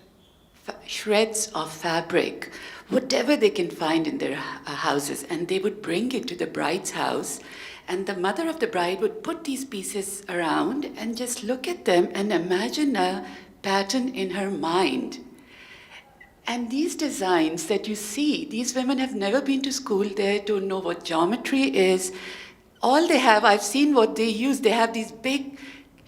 shreds of fabric, whatever they can find in their houses, and they would bring it to the bride's house, and the mother of the bride would put these pieces around and just look at them and imagine a pattern in her mind. And these designs that you see, these women have never been to school, they don't know what geometry is. All they have, I've seen what they use, they have these big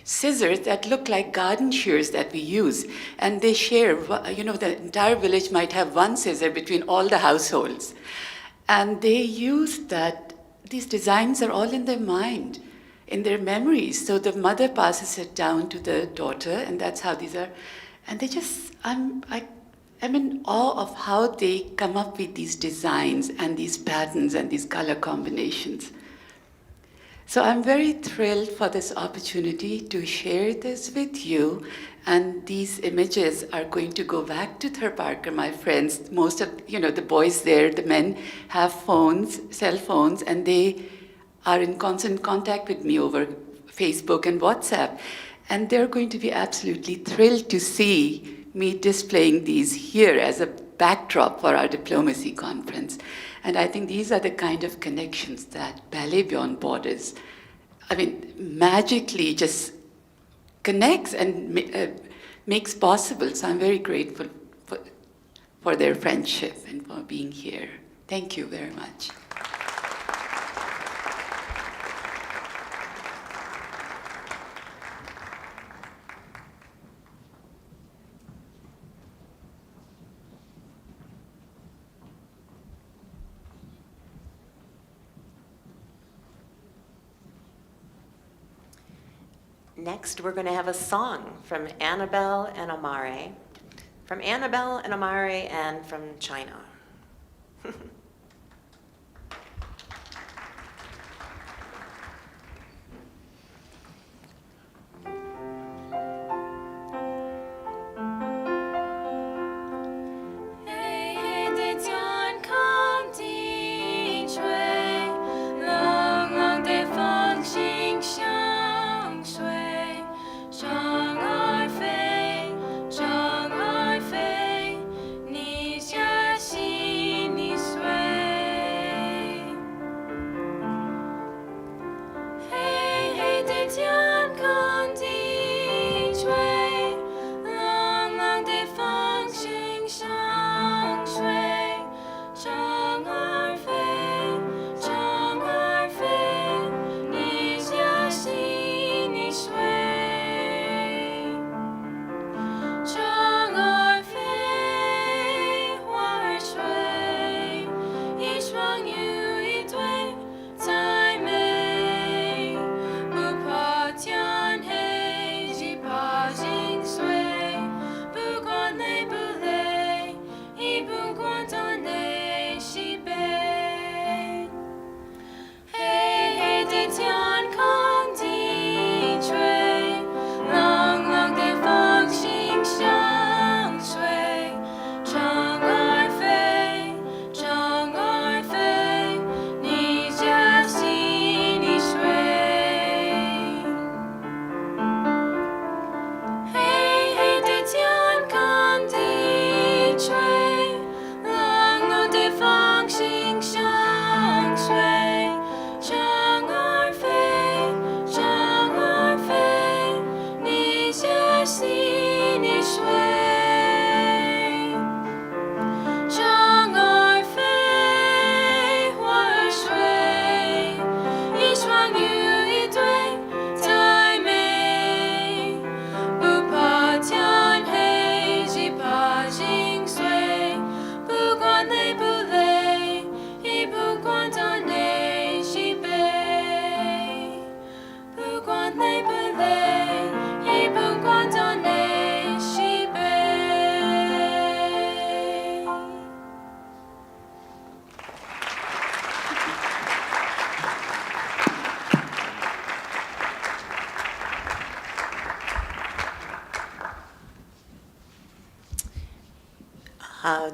scissors that look like garden shears that we use. And they share, the entire village might have one scissor between all the households. And they use that, these designs are all in their mind, in their memories. So the mother passes it down to the daughter, and that's how these are. And they just, I'm in awe of how they come up with these designs and these patterns and these color combinations. So I'm very thrilled for this opportunity to share this with you. And these images are going to go back to Thur Parker, my friends. Most of, the boys there, the men have phones, cell phones, and they are in constant contact with me over Facebook and WhatsApp. And they're going to be absolutely thrilled to see me displaying these here as a backdrop for our diplomacy conference. And I think these are the kind of connections that Ballet Beyond Borders, magically just connects and makes possible. So I'm very grateful for their friendship and for being here. Thank you very much. Next, we're going to have a song from Annabelle and Amare, and from China.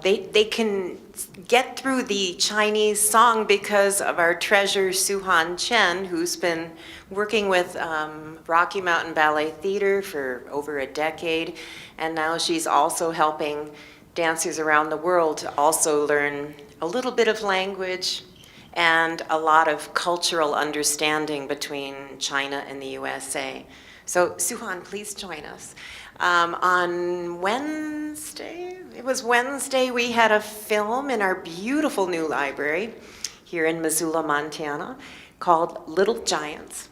They can get through the Chinese song because of our treasure Suhan Chen, who's been working with Rocky Mountain Ballet Theater for over a decade, and now she's also helping dancers around the world to also learn a little bit of language and a lot of cultural understanding between China and the USA. So Suhan, please join us. On Wednesday, we had a film in our beautiful new library here in Missoula, Montana, called Little Giants.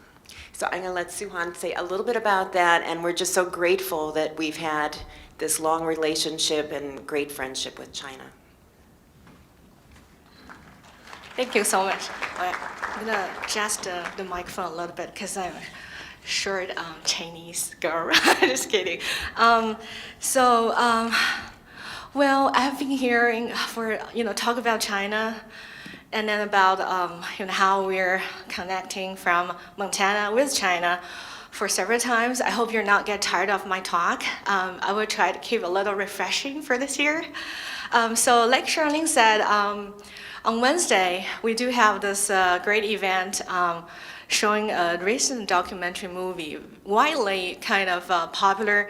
So I'm gonna let Suhan say a little bit about that, and we're just so grateful that we've had this long relationship and great friendship with China. Thank you so much. I'm gonna adjust the microphone a little bit because I'm a short Chinese girl. Just kidding. Well, I've been hearing talk about China, and then about how we're connecting from Montana with China for several times. I hope you're not get tired of my talk. I will try to keep a little refreshing for this year. So like Charlene said, on Wednesday, we do have this great event showing a recent documentary movie, widely kind of popular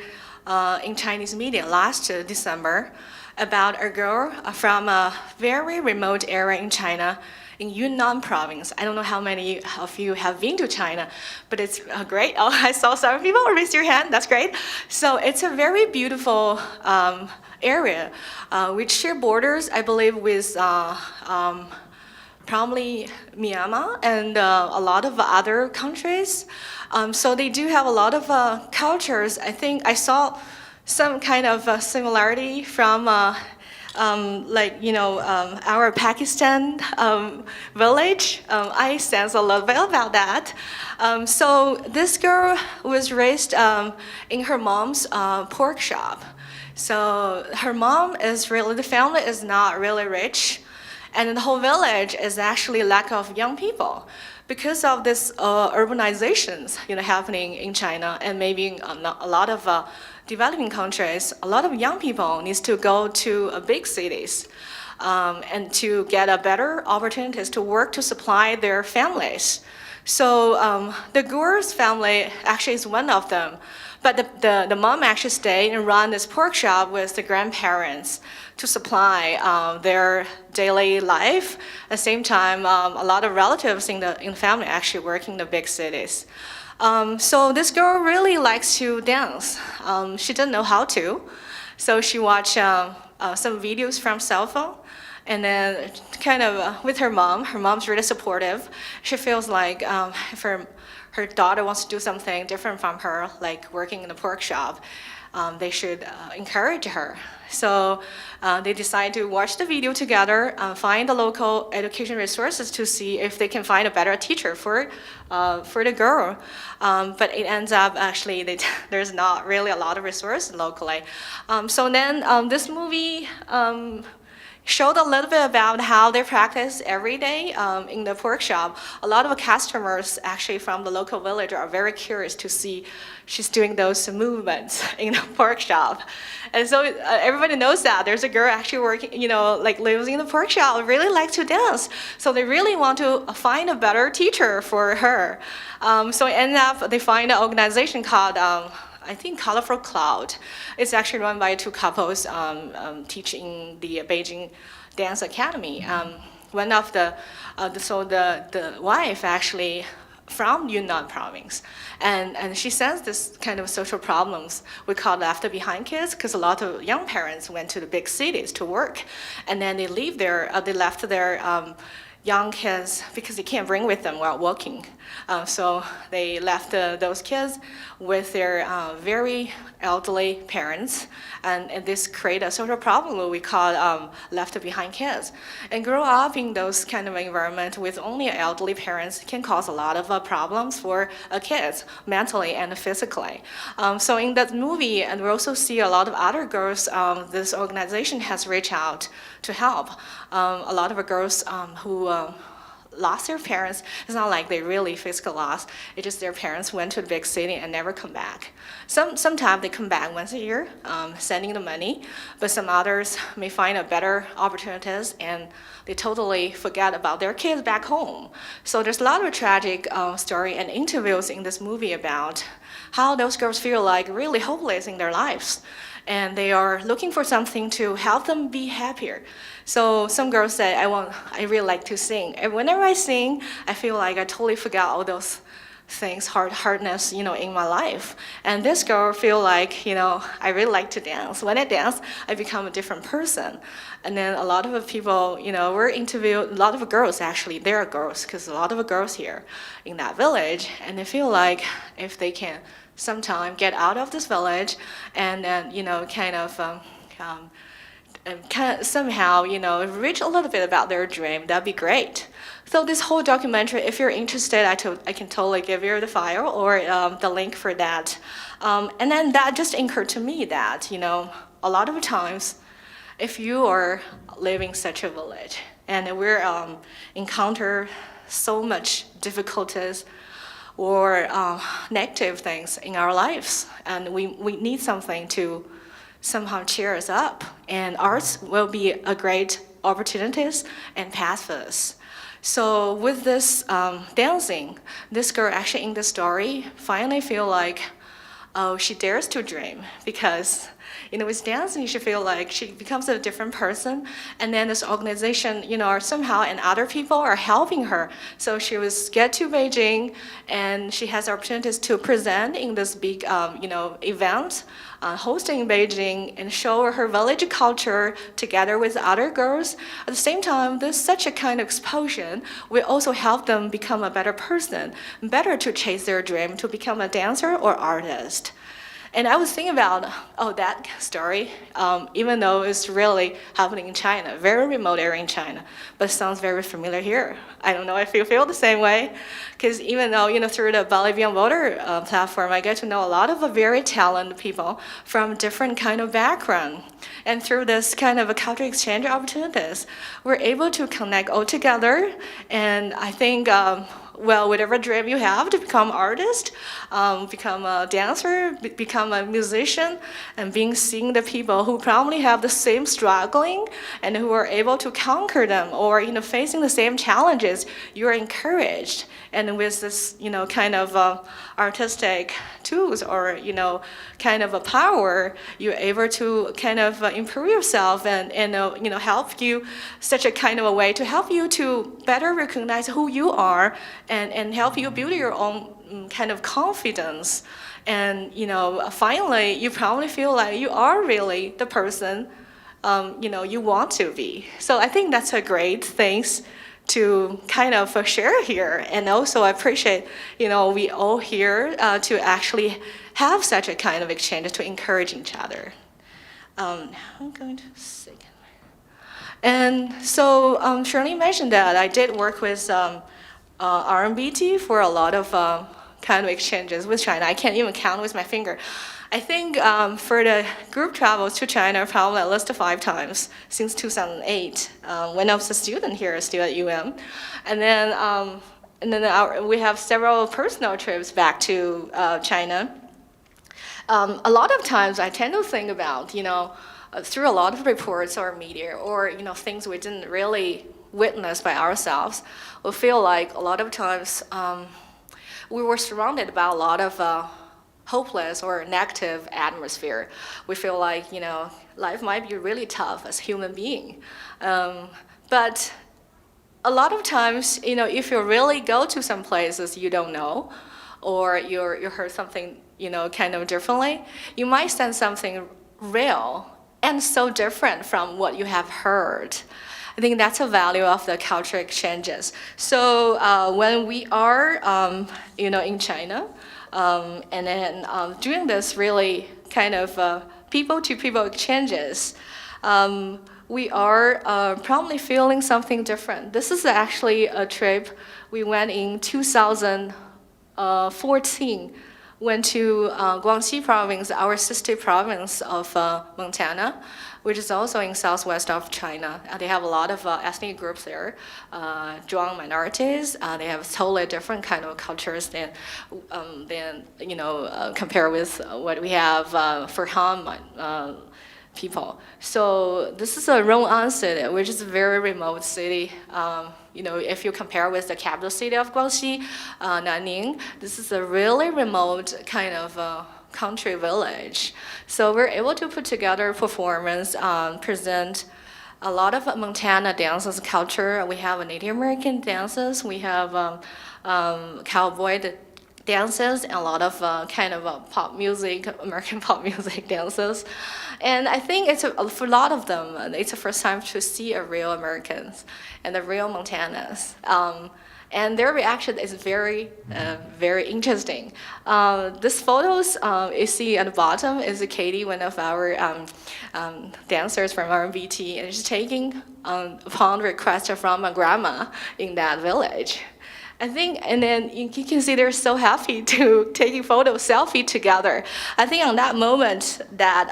in Chinese media last December, about a girl from a very remote area in China, in Yunnan province. I don't know how many of you have been to China, but it's great. Oh, I saw some people raise your hand, that's great. So it's a very beautiful area, which share borders, I believe, with probably Myanmar and a lot of other countries. So they do have a lot of cultures. I think I saw some kind of similarity from our Pakistan village. I sense a little bit about that. So this girl was raised in her mom's pork shop. So her mom the family is not really rich, and the whole village is actually lack of young people because of this urbanizations happening in China, and maybe in a lot of developing countries. A lot of young people needs to go to big cities and to get a better opportunities to work to supply their families. So the girl's family actually is one of them. But the mom actually stayed and run this pork shop with the grandparents to supply their daily life. At the same time, a lot of relatives in the family actually work in the big cities. So this girl really likes to dance. She didn't know how to, so she watched some videos from cell phone, and then kind of with her mom. Her mom's really supportive. She feels like if her daughter wants to do something different from her, like working in the pork shop, they should encourage her. So they decide to watch the video together, find the local education resources to see if they can find a better teacher for the girl. But it ends up actually there's not really a lot of resources locally. So then this movie showed a little bit about how they practice every day in the pork shop. A lot of customers actually from the local village are very curious to see she's doing those movements in the pork shop. And so everybody knows that there's a girl actually working, lives in the pork shop, really likes to dance. So they really want to find a better teacher for her. So it ends up, they find an organization called I think Colorful Cloud. It's actually run by two couples teaching the Beijing Dance Academy. One of the wife actually from Yunnan province, and she says this kind of social problems we call left behind kids, because a lot of young parents went to the big cities to work, and then they left their young kids because they can't bring with them while working. So they left those kids with their very elderly parents, and this created a social problem we call left behind kids. And grow up in those kind of environment with only elderly parents can cause a lot of problems for kids, mentally and physically. So in that movie, and we also see a lot of other girls, this organization has reached out to help. A lot of girls who lost their parents. It's not like they really physical loss. It's just their parents went to the big city and never come back. Sometimes they come back once a year, sending the money, but some others may find a better opportunities and they totally forget about their kids back home. So there's a lot of tragic story and interviews in this movie about how those girls feel like really hopeless in their lives. And they are looking for something to help them be happier. So some girls say, I really like to sing. And whenever I sing, I feel like I totally forgot all those things, hardness, in my life. And this girl feel like, I really like to dance. When I dance, I become a different person. And then a lot of people, were interviewed, a lot of girls actually, there are girls, because a lot of girls here in that village, and they feel like if they can sometime get out of this village and then, somehow, reach a little bit about their dream, that'd be great. So this whole documentary, if you're interested, I can totally give you the file or the link for that. And then that just occurred to me that, a lot of times, if you are living such a village and we're encounter so much difficulties or negative things in our lives, and we need something to somehow cheer us up, and arts will be a great opportunities and path for us. So with this dancing, this girl actually in the story finally feel like, oh, she dares to dream, because with dancing, she feel like she becomes a different person, and then this organization, or somehow, and other people are helping her. So she was get to Beijing, and she has opportunities to present in this big, event, hosting in Beijing, and show her village culture together with other girls. At the same time, there's such a kind of explosion. We also help them become a better person, better to chase their dream, to become a dancer or artist. And I was thinking about, that story, even though it's really happening in China, very remote area in China, but it sounds very familiar here. I don't know if you feel the same way, because even though, through the Bolivian Voter platform, I get to know a lot of very talented people from different kind of background. And through this kind of a cultural exchange opportunities, we're able to connect all together. And I think, whatever dream you have to become an artist, become a dancer, become a musician, and seeing the people who probably have the same struggling and who are able to conquer them, or facing the same challenges, you're encouraged. And with this, kind of artistic tools or kind of a power, you're able to kind of improve yourself and help you such a kind of a way to help you to better recognize who you are and help you build your own kind of confidence. And finally, you probably feel like you are really the person you want to be. So I think that's a great thing to kind of share here. And also I appreciate, we all here to actually have such a kind of exchange to encourage each other. I'm going to second. And so Shirley mentioned that I did work with RMBT for a lot of kind of exchanges with China. I can't even count with my finger. I think for the group travels to China, probably at least 5 times since 2008, when I was a student here, still at UM. And then, we have several personal trips back to China. A lot of times I tend to think about, through a lot of reports or media or, things we didn't really witness by ourselves, we feel like a lot of times we were surrounded by a lot of hopeless or negative atmosphere. We feel like, life might be really tough as human being. But a lot of times, if you really go to some places you don't know, or you heard something, kind of differently, you might sense something real and so different from what you have heard. I think that's a value of the cultural exchanges. So when we are, in China, and then doing this really kind of people-to-people exchanges, we are probably feeling something different. This is actually a trip we went in 2014 went to Guangxi province, our sister province of Montana, which is also in southwest of China. They have a lot of ethnic groups there, Zhuang minorities. They have totally different kind of cultures than compare with what we have for Han people. So this is a Rong'an city, which is a very remote city. If you compare with the capital city of Guangxi, Nanning, this is a really remote kind of country village. So we're able to put together performance, present a lot of Montana dances culture. We have Native American dances, we have cowboy dances, and a lot of kind of pop music, American pop music dances. And I think for a lot of them, it's the first time to see a real Americans and the real Montanans. And their reaction is very, very interesting. This photos you see at the bottom is Katie, one of our dancers from RMBT, and she's taking upon request from a grandma in that village. I think, and then you can see they're so happy to taking selfie together. I think on that moment that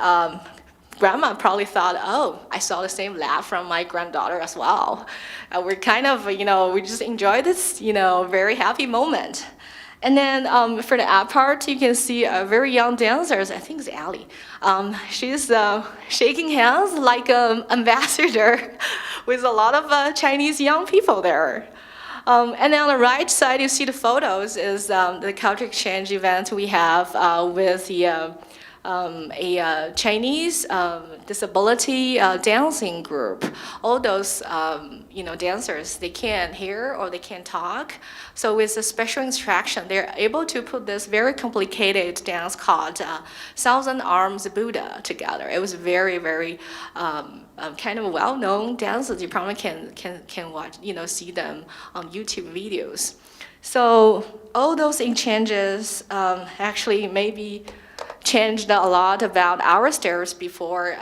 grandma probably thought, oh, I saw the same laugh from my granddaughter as well. We're kind of, we just enjoy this, very happy moment. And then for the app part, you can see a very young dancers, I think it's Ali. She's shaking hands like an ambassador with a lot of Chinese young people there. And then on the right side, you see the photos is the culture exchange event we have with the a Chinese disability dancing group. All those dancers, they can't hear or they can't talk. So with a special instruction, they're able to put this very complicated dance called Thousand Arms Buddha together. It was very, very kind of well-known dances. You probably can watch, see them on YouTube videos. So all those exchanges actually maybe changed a lot about our stereotypes before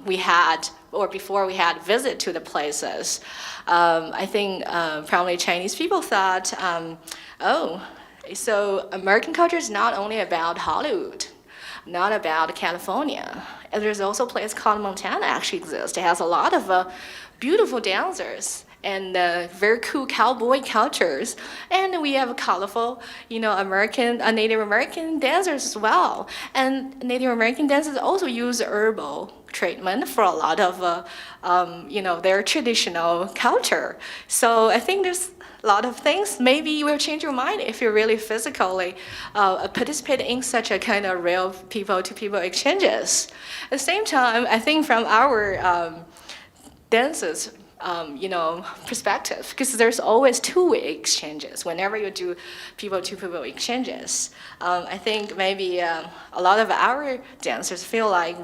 we had visit to the places. I think probably Chinese people thought, so American culture is not only about Hollywood, not about California. And there's also a place called Montana actually exists. It has a lot of beautiful dancers and very cool cowboy cultures. And we have colorful, American, Native American dancers as well. And Native American dancers also use herbal treatment for a lot of, their traditional culture. So I think there's a lot of things. Maybe you will change your mind if you really physically participate in such a kind of real people-to-people exchanges. At the same time, I think from our dancers, perspective, because there's always two-way exchanges whenever you do people-to-people exchanges. I think maybe a lot of our dancers feel like,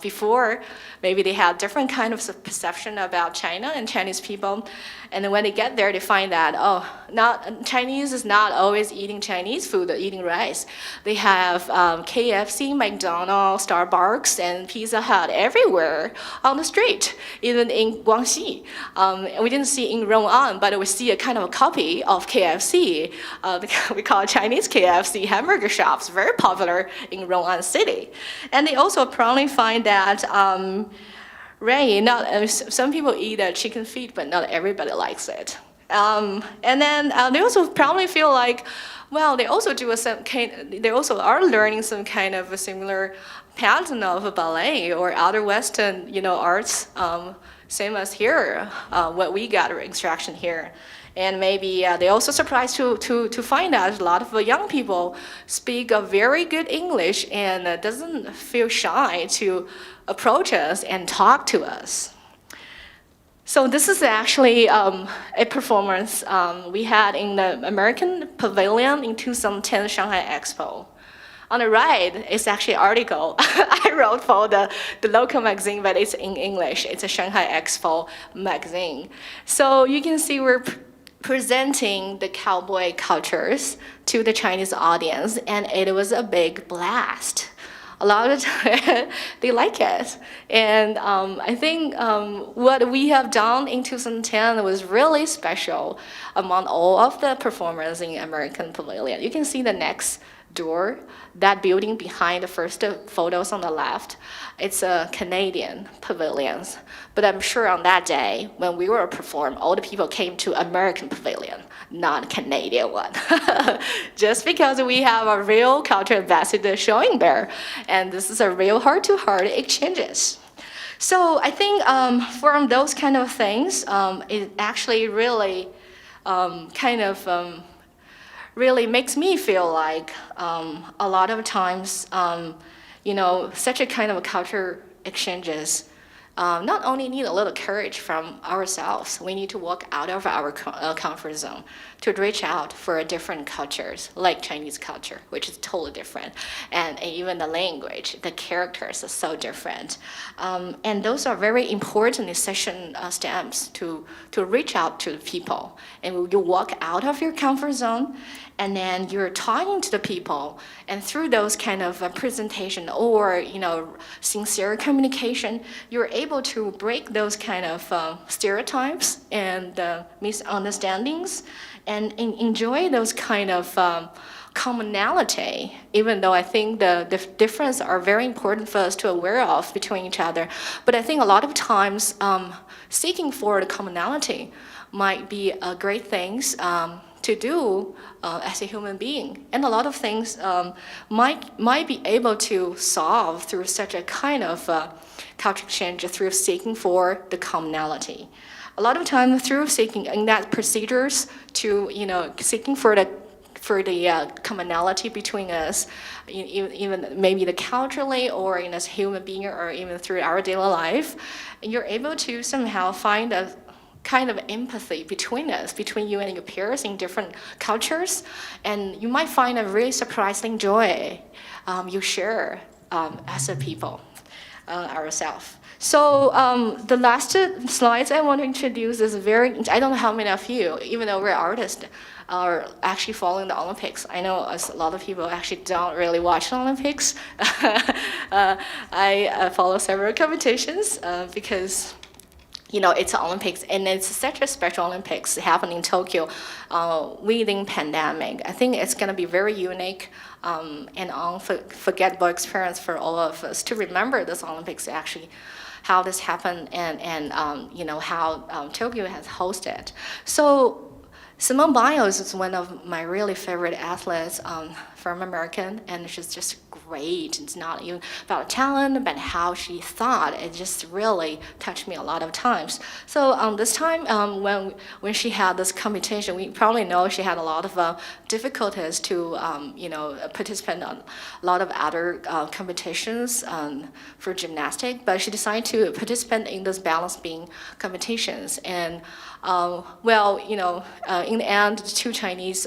before maybe they had different kind of perception about China and Chinese people, and then when they get there, they find that, Chinese is not always eating Chinese food or eating rice. They have KFC, McDonald's, Starbucks, and Pizza Hut everywhere on the street, even in Guangxi. We didn't see in Rong'an, but we see a kind of a copy of KFC. We call it Chinese KFC hamburger shops, very popular in Rong'an City. And they also probably find that some people eat chicken feet, but not everybody likes it. And then they also probably feel like, they also they also are learning some kind of a similar pattern of ballet or other Western, arts, same as here, what we got instruction here. And maybe they're also surprised to find out a lot of young people speak a very good English and doesn't feel shy to approach us and talk to us. So this is actually a performance we had in the American Pavilion in 2010 Shanghai Expo. On the right, it's actually an article I wrote for the local magazine, but it's in English. It's a Shanghai Expo magazine. So you can see we're presenting the cowboy cultures to the Chinese audience, and it was a big blast. a lot of time they like it. And I think what we have done in 2010 was really special among all of the performers in American Pavilion. You can see the next door, that building behind the first photos on the left. It's a Canadian pavilion. But I'm sure on that day, when we were performed, all the people came to American Pavilion, not Canadian one. Just because we have a real culture ambassador showing there. And this is a real heart-to-heart exchanges. So I think from those kind of things, it actually really really makes me feel like a lot of times, such a kind of culture exchanges not only need a little courage from ourselves, we need to walk out of our comfort zone to reach out for different cultures, like Chinese culture, which is totally different. And even the language, the characters are so different. And those are very important session steps to reach out to the people. And you walk out of your comfort zone, and then you're talking to the people, and through those kind of presentation or sincere communication, you're able to break those kind of stereotypes and misunderstandings, and enjoy those kind of commonality. Even though I think the difference are very important for us to aware of between each other, but I think a lot of times seeking for the commonality might be a great things to do as a human being. And a lot of things might be able to solve through such a kind of culture exchange, through seeking for the commonality. A lot of time through seeking in that procedures to seeking for the commonality between us, even maybe the culturally or as a human being or even through our daily life, and you're able to somehow find a kind of empathy between us, between you and your peers in different cultures, and you might find a really surprising joy you share as a people ourselves. So the last slides I want to introduce is I don't know how many of you, even though we're artists, are actually following the Olympics. I know a lot of people actually don't really watch the Olympics. I follow several competitions because it's the Olympics, and it's such a special Olympics happening in Tokyo within pandemic. I think it's going to be very unique and unforgettable experience for all of us to remember this Olympics, actually how this happened, and how Tokyo has hosted. So Simone Biles is one of my really favorite athletes from American, and she's just great. It's not even about talent, but how she thought. It just really touched me a lot of times. So this time, when she had this competition, we probably know she had a lot of difficulties to participate on a lot of other competitions for gymnastics, but she decided to participate in this balance beam competitions. And in the end, the two Chinese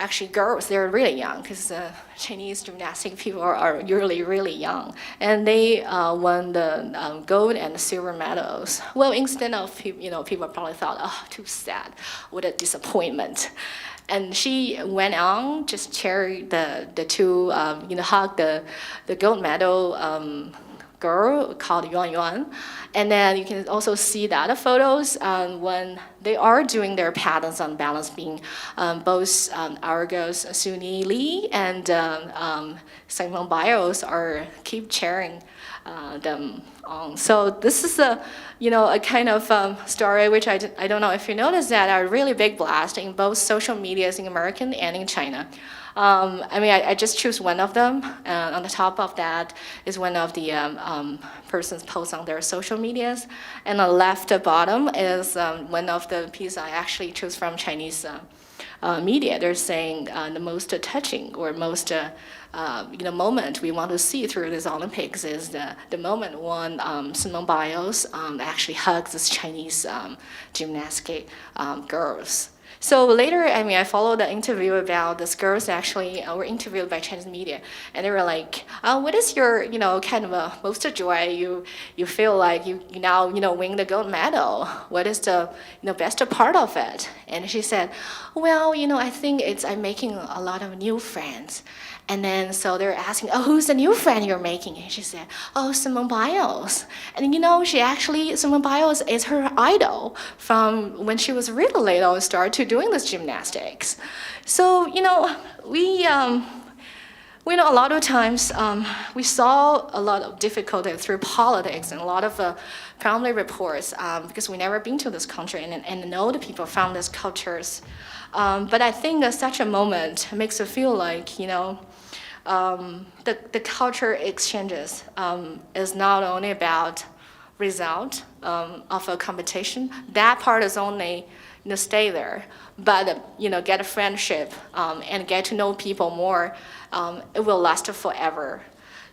actually girls, they're really young, because Chinese gymnastic people are usually really young, and they won the gold and silver medals. Well, instead of people probably thought, oh, too sad, what a disappointment. And she went on, just cheered the two, hugged the gold medal girl called Yuan Yuan. And then you can also see the other photos when they are doing their patterns on balance beam. Both our girls, Suni Lee and Simone Biles, keep cheering them on. So this is a kind of story which I don't know if you noticed that are really big blast in both social medias in American and in China. I just choose one of them. On the top of that is one of the persons posts on their social medias. And the left bottom is one of the pieces I actually choose from Chinese media. They're saying the most touching or most moment we want to see through this Olympics is the moment when Simone Biles actually hugs this Chinese gymnastic girls. So later, I followed the interview about these girls actually were interviewed by Chinese media, and they were like, what is your, kind of most joy you feel like you now, win the gold medal? What is the, best part of it? And she said, well, I think I'm making a lot of new friends. And then so they're asking, oh, who's the new friend you're making? And she said, oh, Simone Biles. And Simone Biles is her idol from when she was really little and started to doing this gymnastics. So, we know a lot of times we saw a lot of difficulty through politics and a lot of family reports because we never been to this country and know the people from these cultures. But I think that such a moment makes it feel like, the culture exchanges is not only about result of a competition. That part is only stay there, but get a friendship and get to know people more. It will last forever.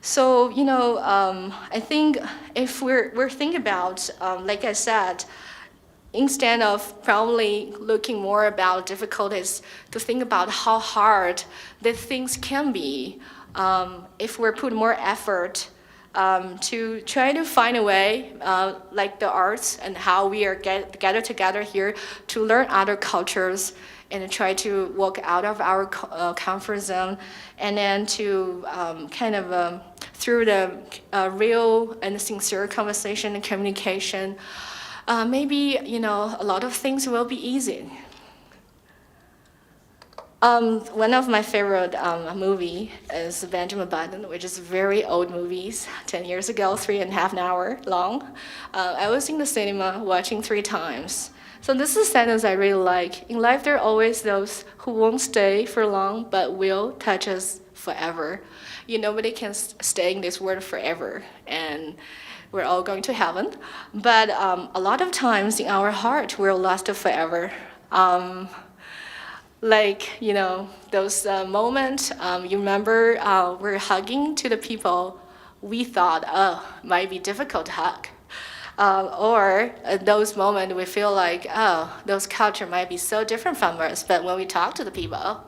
So I think if we're thinking about, like I said, instead of probably looking more about difficulties, to think about how hard the things can be, if we put more effort to try to find a way, like the arts and how we are gathered together here to learn other cultures and try to walk out of our comfort zone, and then to through the real and sincere conversation and communication, maybe a lot of things will be easy. One of my favorite movie is Benjamin Button, which is very old movies, 10 years ago, 3.5 hours long. I was in the cinema watching 3 times. So this is a sentence I really like. In life, there are always those who won't stay for long, but will touch us forever. Nobody can stay in this world forever, and we're all going to heaven. But a lot of times in our heart, we're lost forever. Those moments, you remember we're hugging to the people we thought, might be difficult to hug. Or those moments we feel like, those culture might be so different from us. But when we talk to the people,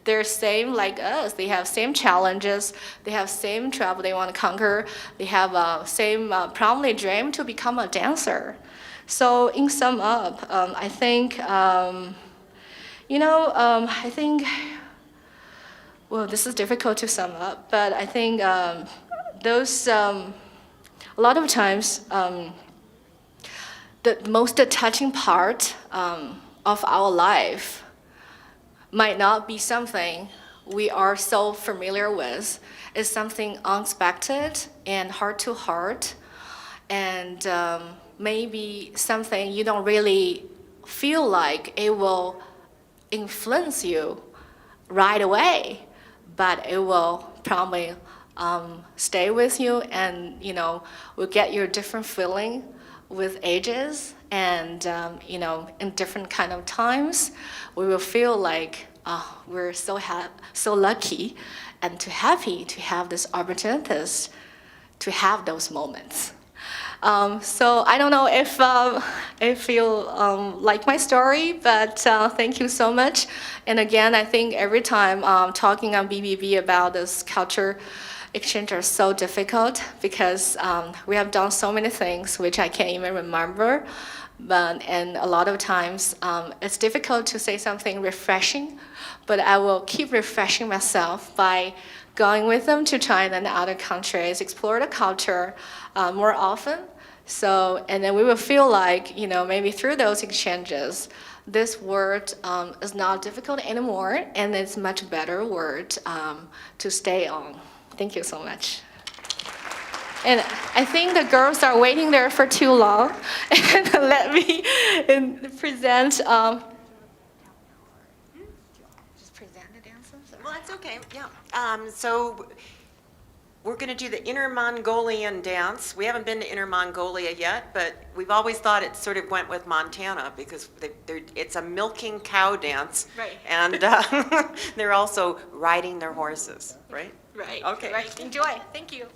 they're same like us. They have same challenges. They have same trouble they want to conquer. They have same probably dream to become a dancer. So in sum up, I think, well, this is difficult to sum up, but I think those, a lot of times, the most touching part of our life might not be something we are so familiar with. It's something unexpected and heart to heart, and maybe something you don't really feel like it will influence you right away, but it will probably stay with you, and will get you a different feeling with ages, and in different kind of times, we will feel like we're so lucky and happy to have this opportunities to have those moments. So I don't know if you like my story, but thank you so much. And again, I think every time talking on BBB about this culture exchange are so difficult because we have done so many things which I can't even remember. And a lot of times it's difficult to say something refreshing, but I will keep refreshing myself by going with them to China and other countries, explore the culture more often. So, and then we will feel like, maybe through those exchanges, this word is not difficult anymore, and it's much better word to stay on. Thank you so much. And I think the girls are waiting there for too long. And let me present. Just present the dances? Well, that's okay, yeah. So we're going to do the Inner Mongolian dance. We haven't been to Inner Mongolia yet, but we've always thought it sort of went with Montana because it's a milking cow dance. Right. And they're also riding their horses, right? Right. Okay. Right. Enjoy. Thank you.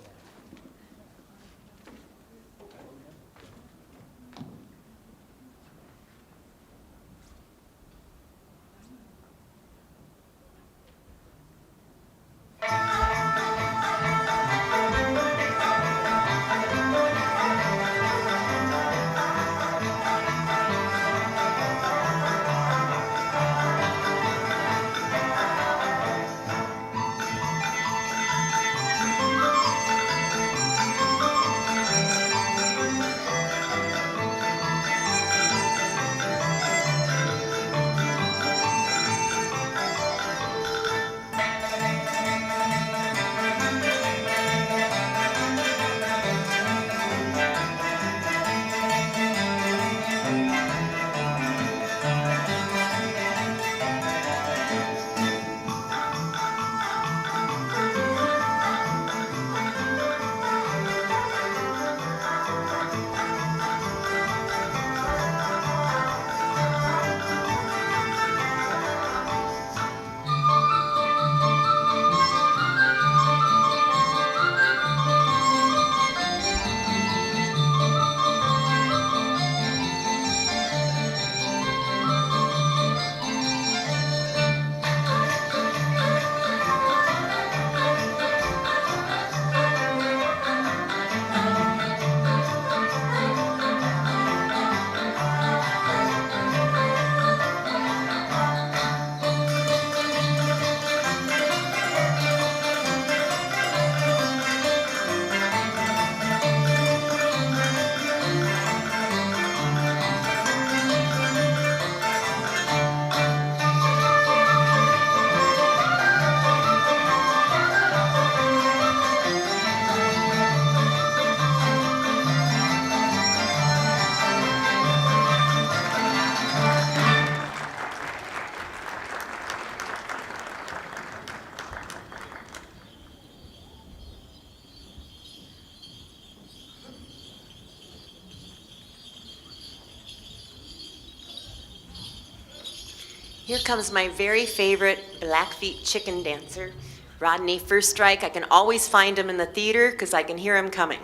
Here comes my very favorite Blackfeet chicken dancer, Rodney First Strike. I can always find him in the theater because I can hear him coming.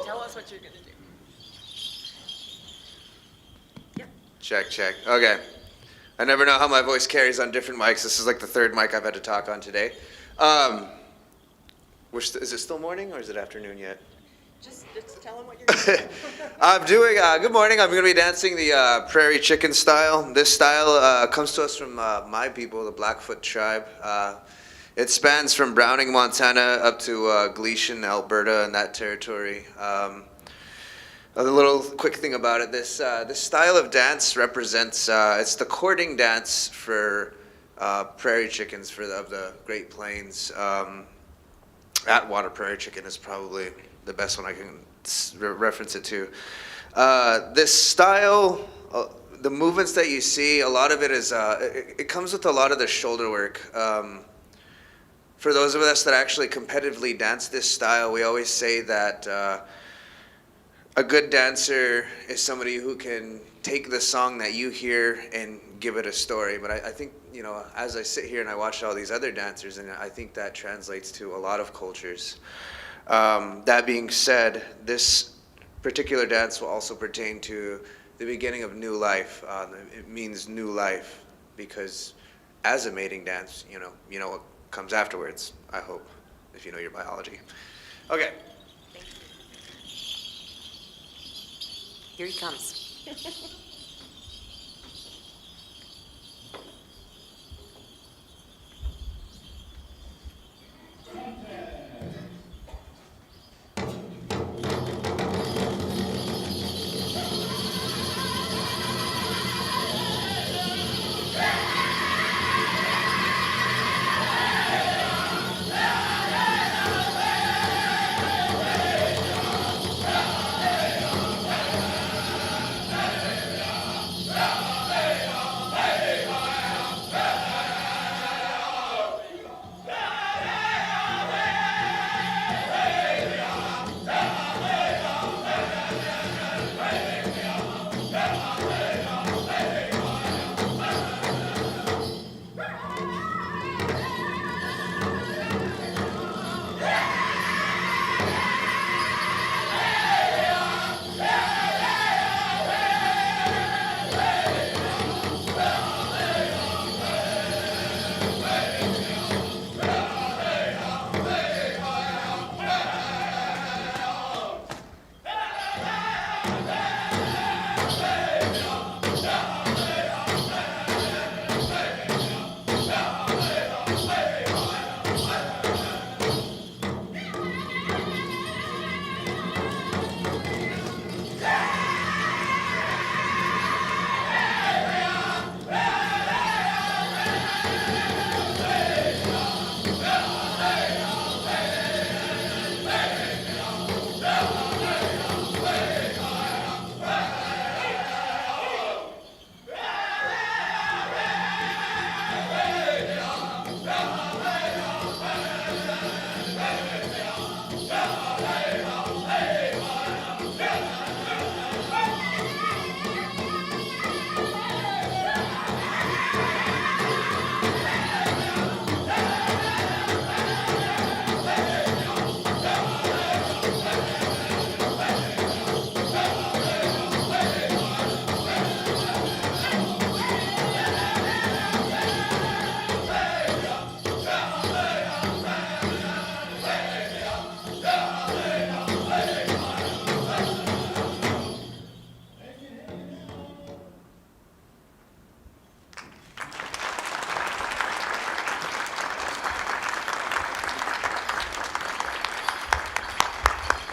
Tell us what you're going to do. Check, check. Okay. I never know how my voice carries on different mics. This is like the third mic I've had to talk on today. Is it still morning or is it afternoon yet? Just tell them what you're going to do. I'm doing, good morning. I'm going to be dancing the prairie chicken style. This style comes to us from my people, the Blackfoot tribe. It spans from Browning, Montana up to Gleason, Alberta, and that territory. A little quick thing about it, this style of dance represents, it's the courting dance for prairie chickens of the Great Plains. Atwater prairie chicken is probably the best one I can reference it to. This style, the movements that you see, a lot of it is, it comes with a lot of the shoulder work. For those of us that actually competitively dance this style, we always say that a good dancer is somebody who can take the song that you hear and give it a story. But I think, you know, as I sit here and I watch all these other dancers, and I think that translates to a lot of cultures. That being said, this particular dance will also pertain to the beginning of new life. It means new life because as a mating dance, you know what comes afterwards, I hope, if you know your biology. Okay. Here he comes.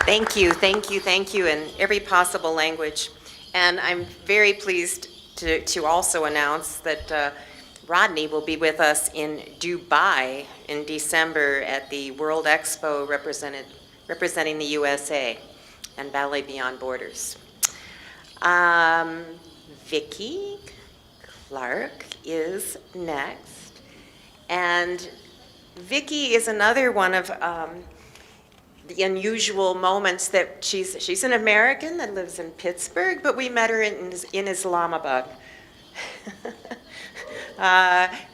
Thank you, thank you, thank you in every possible language. And I'm very pleased to also announce that Rodney will be with us in Dubai in December at the World Expo representing the USA and Ballet Beyond Borders. Vicki Clark is next. And Vicki is another one of the unusual moments that she's an American that lives in Pittsburgh, but we met her in Islamabad.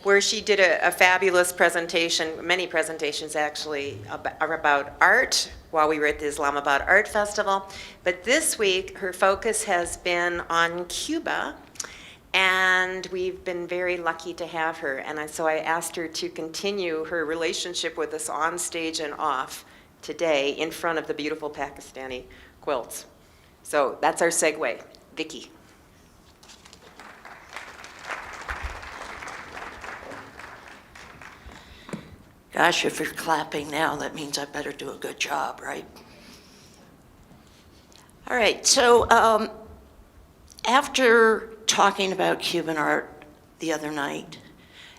where she did a fabulous presentation, many presentations actually, about art while we were at the Islamabad Art Festival. But this week, her focus has been on Cuba, and we've been very lucky to have her. And so I asked her to continue her relationship with us on stage and off today in front of the beautiful Pakistani quilts. So that's our segue. Vicky. Gosh, if you're clapping now, that means I better do a good job, right? All right, so after talking about Cuban art the other night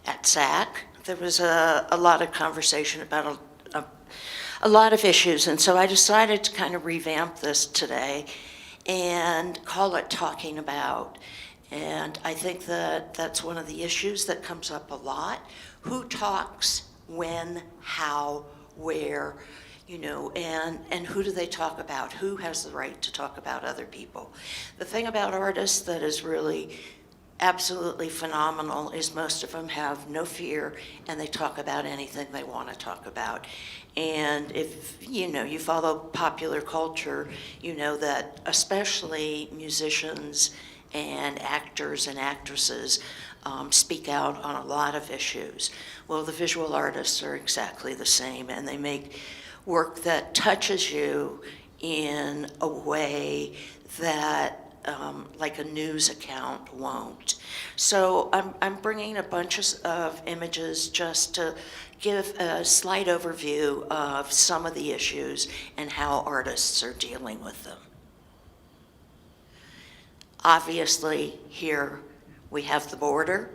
at SAC, there was a lot of conversation about a lot of issues, and so I decided to kind of revamp this today and call it Talking About. And I think that that's one of the issues that comes up a lot. Who talks, when, how, where, you know, and who do they talk about? Who has the right to talk about other people? The thing about artists that is really absolutely phenomenal is most of them have no fear, and they talk about anything they want to talk about. And if, you know, you follow popular culture, you know that especially musicians and actors and actresses speak out on a lot of issues. Well, the visual artists are exactly the same, and they make work that touches you in a way that like a news account won't. So I'm bringing a bunch of images just to give a slight overview of some of the issues and how artists are dealing with them. Obviously, here we have the border,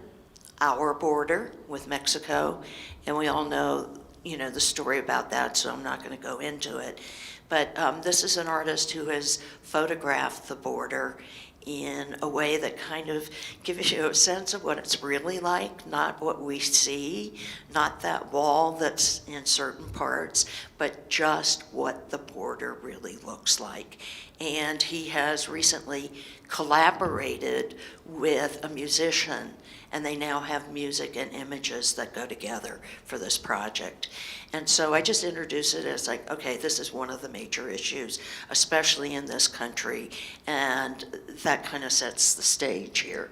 our border with Mexico, and we all know, you know, the story about that, so I'm not going to go into it. But this is an artist who has photographed the border in a way that kind of gives you a sense of what it's really like, not what we see, not that wall that's in certain parts, but just what the border really looks like. And he has recently collaborated with a musician, and they now have music and images that go together for this project. And so I just introduce it as like, okay, this is one of the major issues, especially in this country, and that kind of sets the stage here.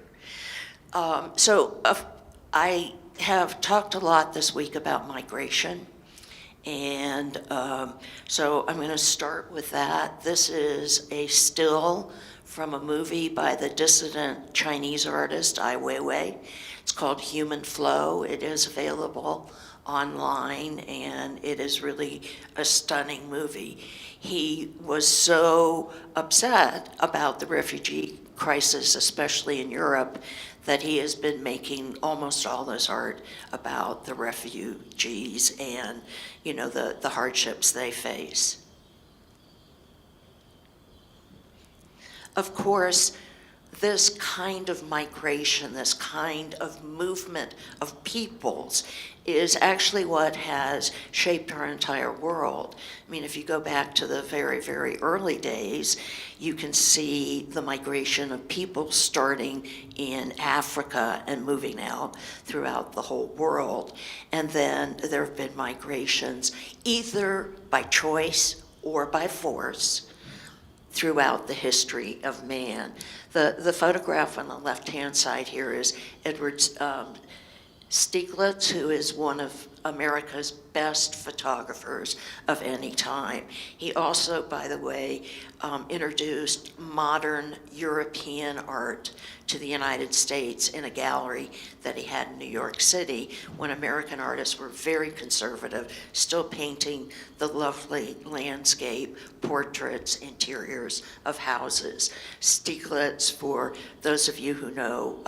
I have talked a lot this week about migration, and so I'm going to start with that. This is a still from a movie by the dissident Chinese artist Ai Weiwei. It's called Human Flow. It is available online, and it is really a stunning movie. He was so upset about the refugee crisis, especially in Europe, that he has been making almost all this art about the refugees and, you know, the hardships they face. Of course, this kind of migration, this kind of movement of peoples is actually what has shaped our entire world. I mean, if you go back to the very, very early days, you can see the migration of people starting in Africa and moving out throughout the whole world. And then there have been migrations either by choice or by force throughout the history of man. The photograph on the left-hand side here is Edward Stieglitz, who is one of America's best photographers of any time. He also, by the way, introduced modern European art to the United States in a gallery that he had in New York City when American artists were very conservative, still painting the lovely landscape, portraits, interiors of houses. Stieglitz, for those of you who know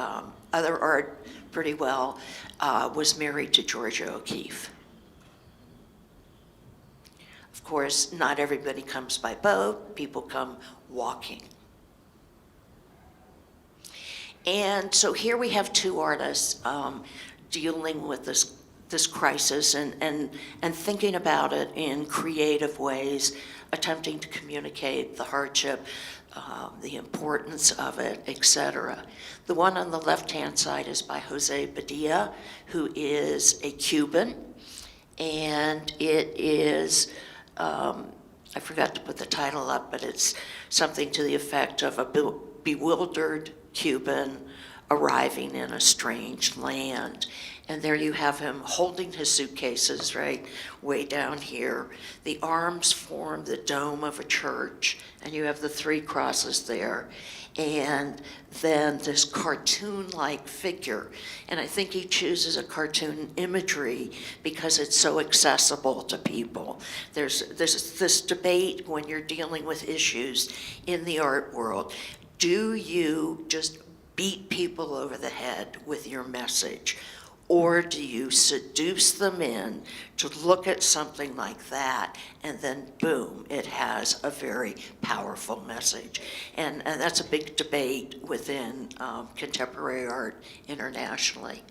other art pretty well, was married to Georgia O'Keeffe. Of course, not everybody comes by boat, people come walking. And so here we have two artists dealing with this crisis and thinking about it in creative ways, attempting to communicate the hardship, the importance of it, etc. The one on the left-hand side is by Jose Padilla, who is a Cuban, and it is, I forgot to put the title up, but it's something to the effect of a bewildered Cuban arriving in a strange land. And there you have him holding his suitcases, right, way down here. The arms form the dome of a church, and you have the 3 crosses there. And then this cartoon-like figure. And I think he chooses a cartoon imagery because it's so accessible to people. There's this debate when you're dealing with issues in the art world. Do you just beat people over the head with your message? Or do you seduce them in to look at something like that, and then boom, it has a very powerful message? And that's a big debate within contemporary art internationally.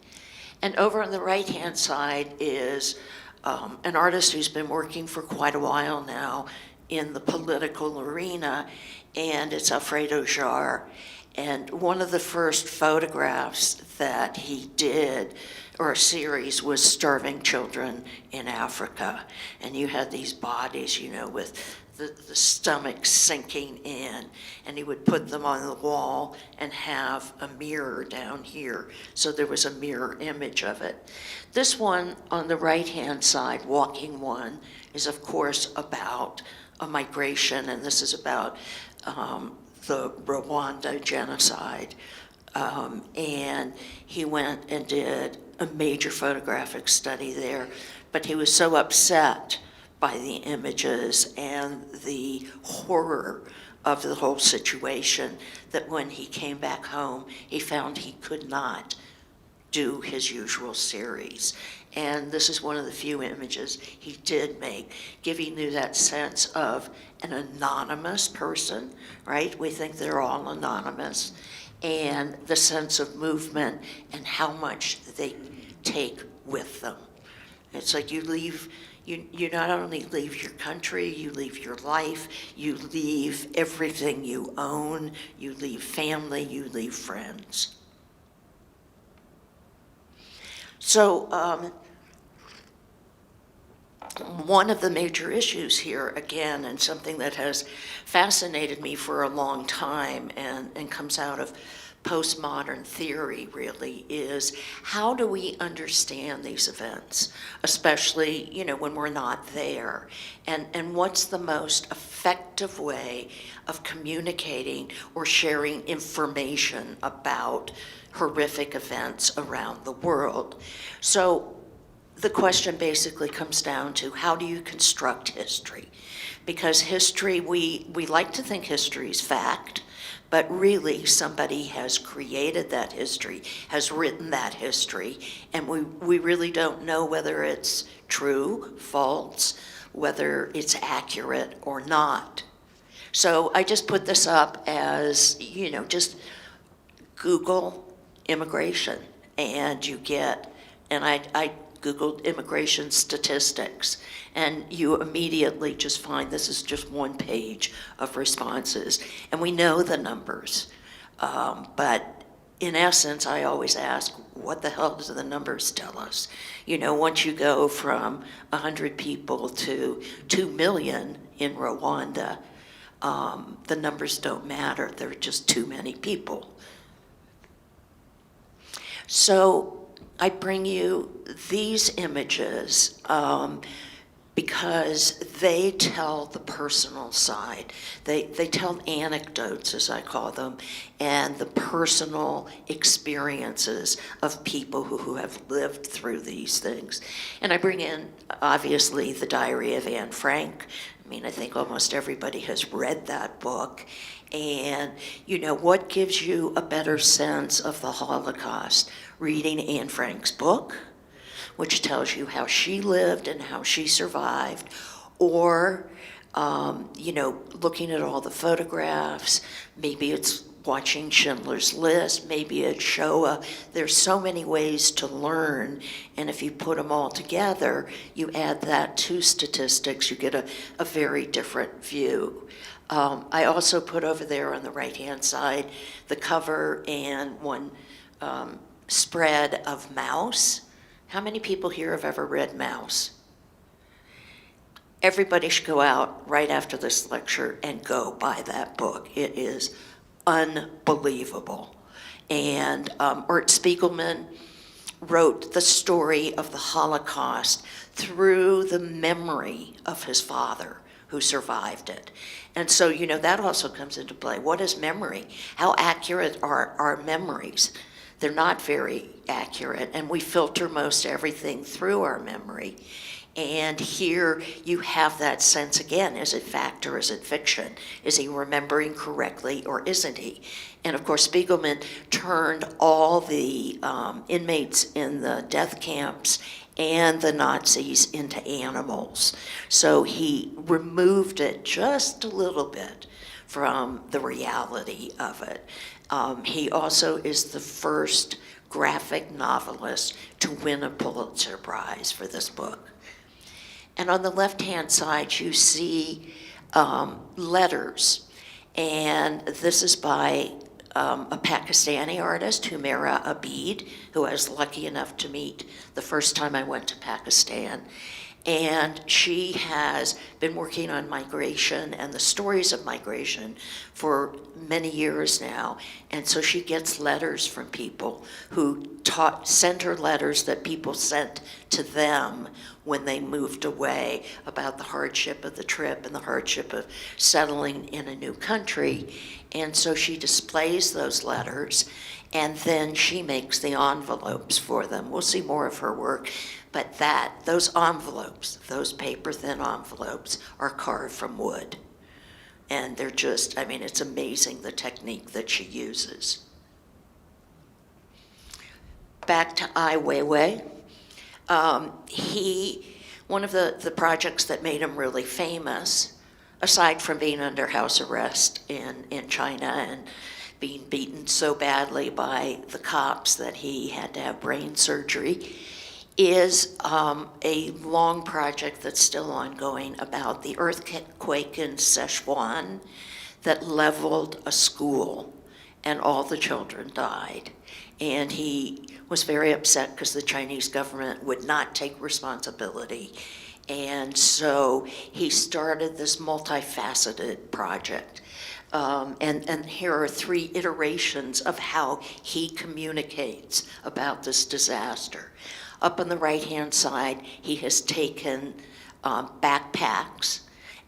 And over on the right-hand side is an artist who's been working for quite a while now in the political arena, and it's Alfredo Jarre. And one of the first photographs that he did, or a series, was starving children in Africa. And you had these bodies, you know, with the stomach sinking in, and he would put them on the wall and have a mirror down here. So there was a mirror image of it. This one on the right-hand side, Walking One, is of course about a migration, and this is about the Rwanda genocide. And he went and did a major photographic study there, but he was so upset by the images and the horror of the whole situation that when he came back home, he found he could not do his usual series. And this is one of the few images he did make, giving you that sense of an anonymous person, right? We think they're all anonymous. And the sense of movement and how much they take with them. It's like you leave, you not only leave your country, you leave your life, you leave everything you own, you leave family, you leave friends. So one of the major issues here, again, and something that has fascinated me for a long time and comes out of postmodern theory, really, is how do we understand these events, especially, you know, when we're not there? And what's the most effective way of communicating or sharing information about horrific events around the world? So the question basically comes down to, how do you construct history? Because history, we like to think history is fact, but really somebody has created that history, has written that history, and we really don't know whether it's true, false, whether it's accurate or not. So I just put this up as, you know, just Google immigration, and you get, and I Googled immigration statistics, and you immediately just find this is just one page of responses. And we know the numbers, but in essence, I always ask, what the hell do the numbers tell us? You know, once you go from 100 people to 2 million in Rwanda, the numbers don't matter. There are just too many people. So I bring you these images because they tell the personal side. They tell anecdotes, as I call them, and the personal experiences of people who have lived through these things. And I bring in, obviously, The Diary of Anne Frank. I mean, I think almost everybody has read that book. And, you know, what gives you a better sense of the Holocaust? Reading Anne Frank's book, which tells you how she lived and how she survived, or, you know, looking at all the photographs. Maybe it's watching Schindler's List, maybe at Shoah. There's so many ways to learn, and if you put them all together, you add that to statistics, you get a very different view. I also put over there on the right-hand side the cover and one spread of Maus. How many people here have ever read Maus? Everybody should go out right after this lecture and go buy that book. It is unbelievable. And Art Spiegelman wrote the story of the Holocaust through the memory of his father who survived it. And so, you know, that also comes into play. What is memory? How accurate are our memories? They're not very accurate, and we filter most everything through our memory. And here you have that sense again. Is it fact or is it fiction? Is he remembering correctly or isn't he? And of course, Spiegelman turned all the inmates in the death camps and the Nazis into animals. So he removed it just a little bit from the reality of it. He also is the first graphic novelist to win a Pulitzer Prize for this book. And on the left-hand side, you see letters. And this is by a Pakistani artist, Humaira Abid, who I was lucky enough to meet the first time I went to Pakistan. And she has been working on migration and the stories of migration for many years now. And so she gets letters from people who sent her letters that people sent to them when they moved away about the hardship of the trip and the hardship of settling in a new country. And so she displays those letters, and then she makes the envelopes for them. We'll see more of her work. But those envelopes, those paper-thin envelopes, are carved from wood. And they're just, I mean, it's amazing the technique that she uses. Back to Ai Weiwei. One of the projects that made him really famous, aside from being under house arrest in China and being beaten so badly by the cops that he had to have brain surgery, is a long project that's still ongoing about the earthquake in Sichuan that leveled a school and all the children died. And he was very upset because the Chinese government would not take responsibility. And so he started this multifaceted project. And here are 3 iterations of how he communicates about this disaster. Up on the right-hand side, he has taken backpacks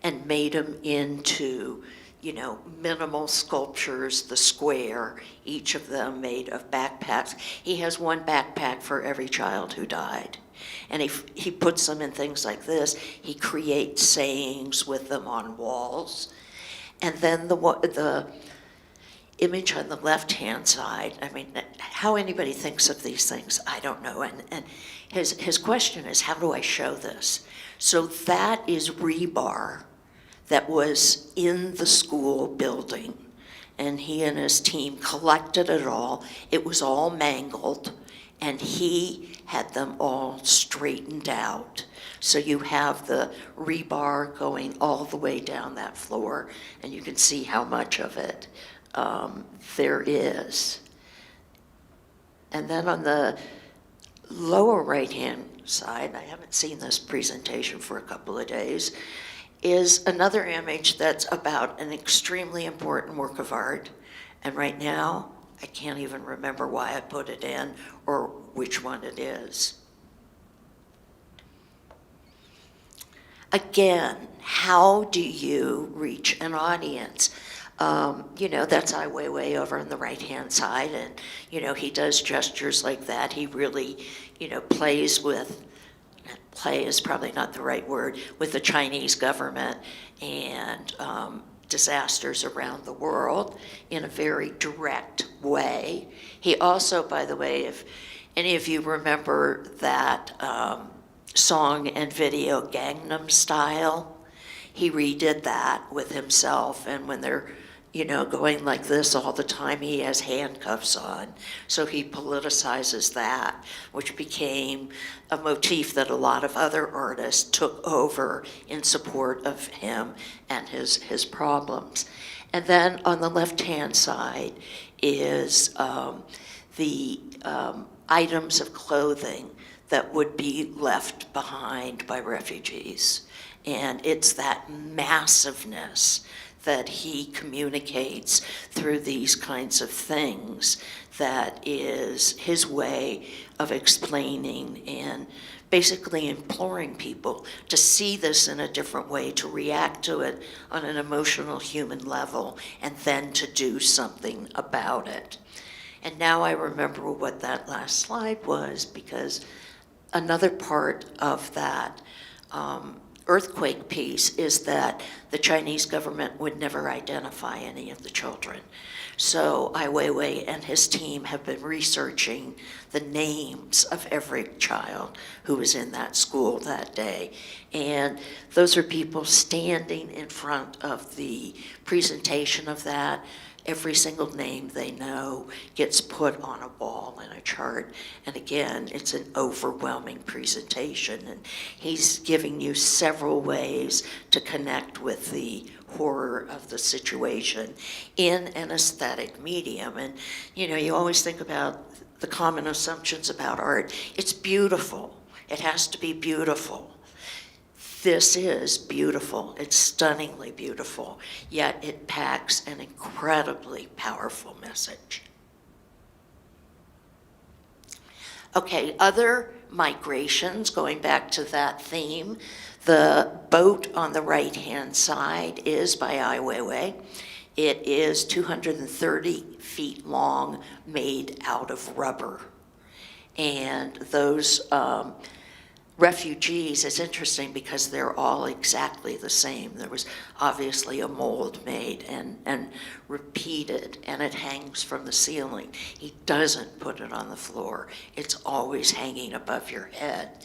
and made them into, you know, minimal sculptures, the square, each of them made of backpacks. He has one backpack for every child who died. And he puts them in things like this. He creates sayings with them on walls. And then the image on the left-hand side, I mean, how anybody thinks of these things, I don't know. And his question is, how do I show this? So that is rebar that was in the school building. And he and his team collected it all. It was all mangled, and he had them all straightened out. So you have the rebar going all the way down that floor, and you can see how much of it there is. And then on the lower right-hand side, I haven't seen this presentation for a couple of days, is another image that's about an extremely important work of art. And right now, I can't even remember why I put it in or which one it is. Again, how do you reach an audience? You know, that's Ai Weiwei over on the right-hand side, and, you know, he does gestures like that. He really, you know, plays with, play is probably not the right word, with the Chinese government and disasters around the world in a very direct way. He also, by the way, if any of you remember that song and video Gangnam Style, he redid that with himself, and when they're you know, going like this all the time. He has handcuffs on, so he politicizes that, which became a motif that a lot of other artists took over in support of him and his problems. And then on the left-hand side is the items of clothing that would be left behind by refugees. And it's that massiveness that he communicates through these kinds of things that is his way of explaining and basically imploring people to see this in a different way, to react to it on an emotional human level, and then to do something about it. And now I remember what that last slide was, because another part of that earthquake piece is that the Chinese government would never identify any of the children. So Ai Weiwei and his team have been researching the names of every child who was in that school that day. And those are people standing in front of the presentation of that. Every single name they know gets put on a wall in a chart. And again, it's an overwhelming presentation. And he's giving you several ways to connect with the horror of the situation in an aesthetic medium. And, you know, you always think about the common assumptions about art. It's beautiful. It has to be beautiful. This is beautiful. It's stunningly beautiful, yet it packs an incredibly powerful message. Okay, other migrations, going back to that theme, the boat on the right-hand side is by Ai Weiwei. It is 230 feet long, made out of rubber. And those refugees, it's interesting because they're all exactly the same. There was obviously a mold made and repeated, and it hangs from the ceiling. He doesn't put it on the floor. It's always hanging above your head.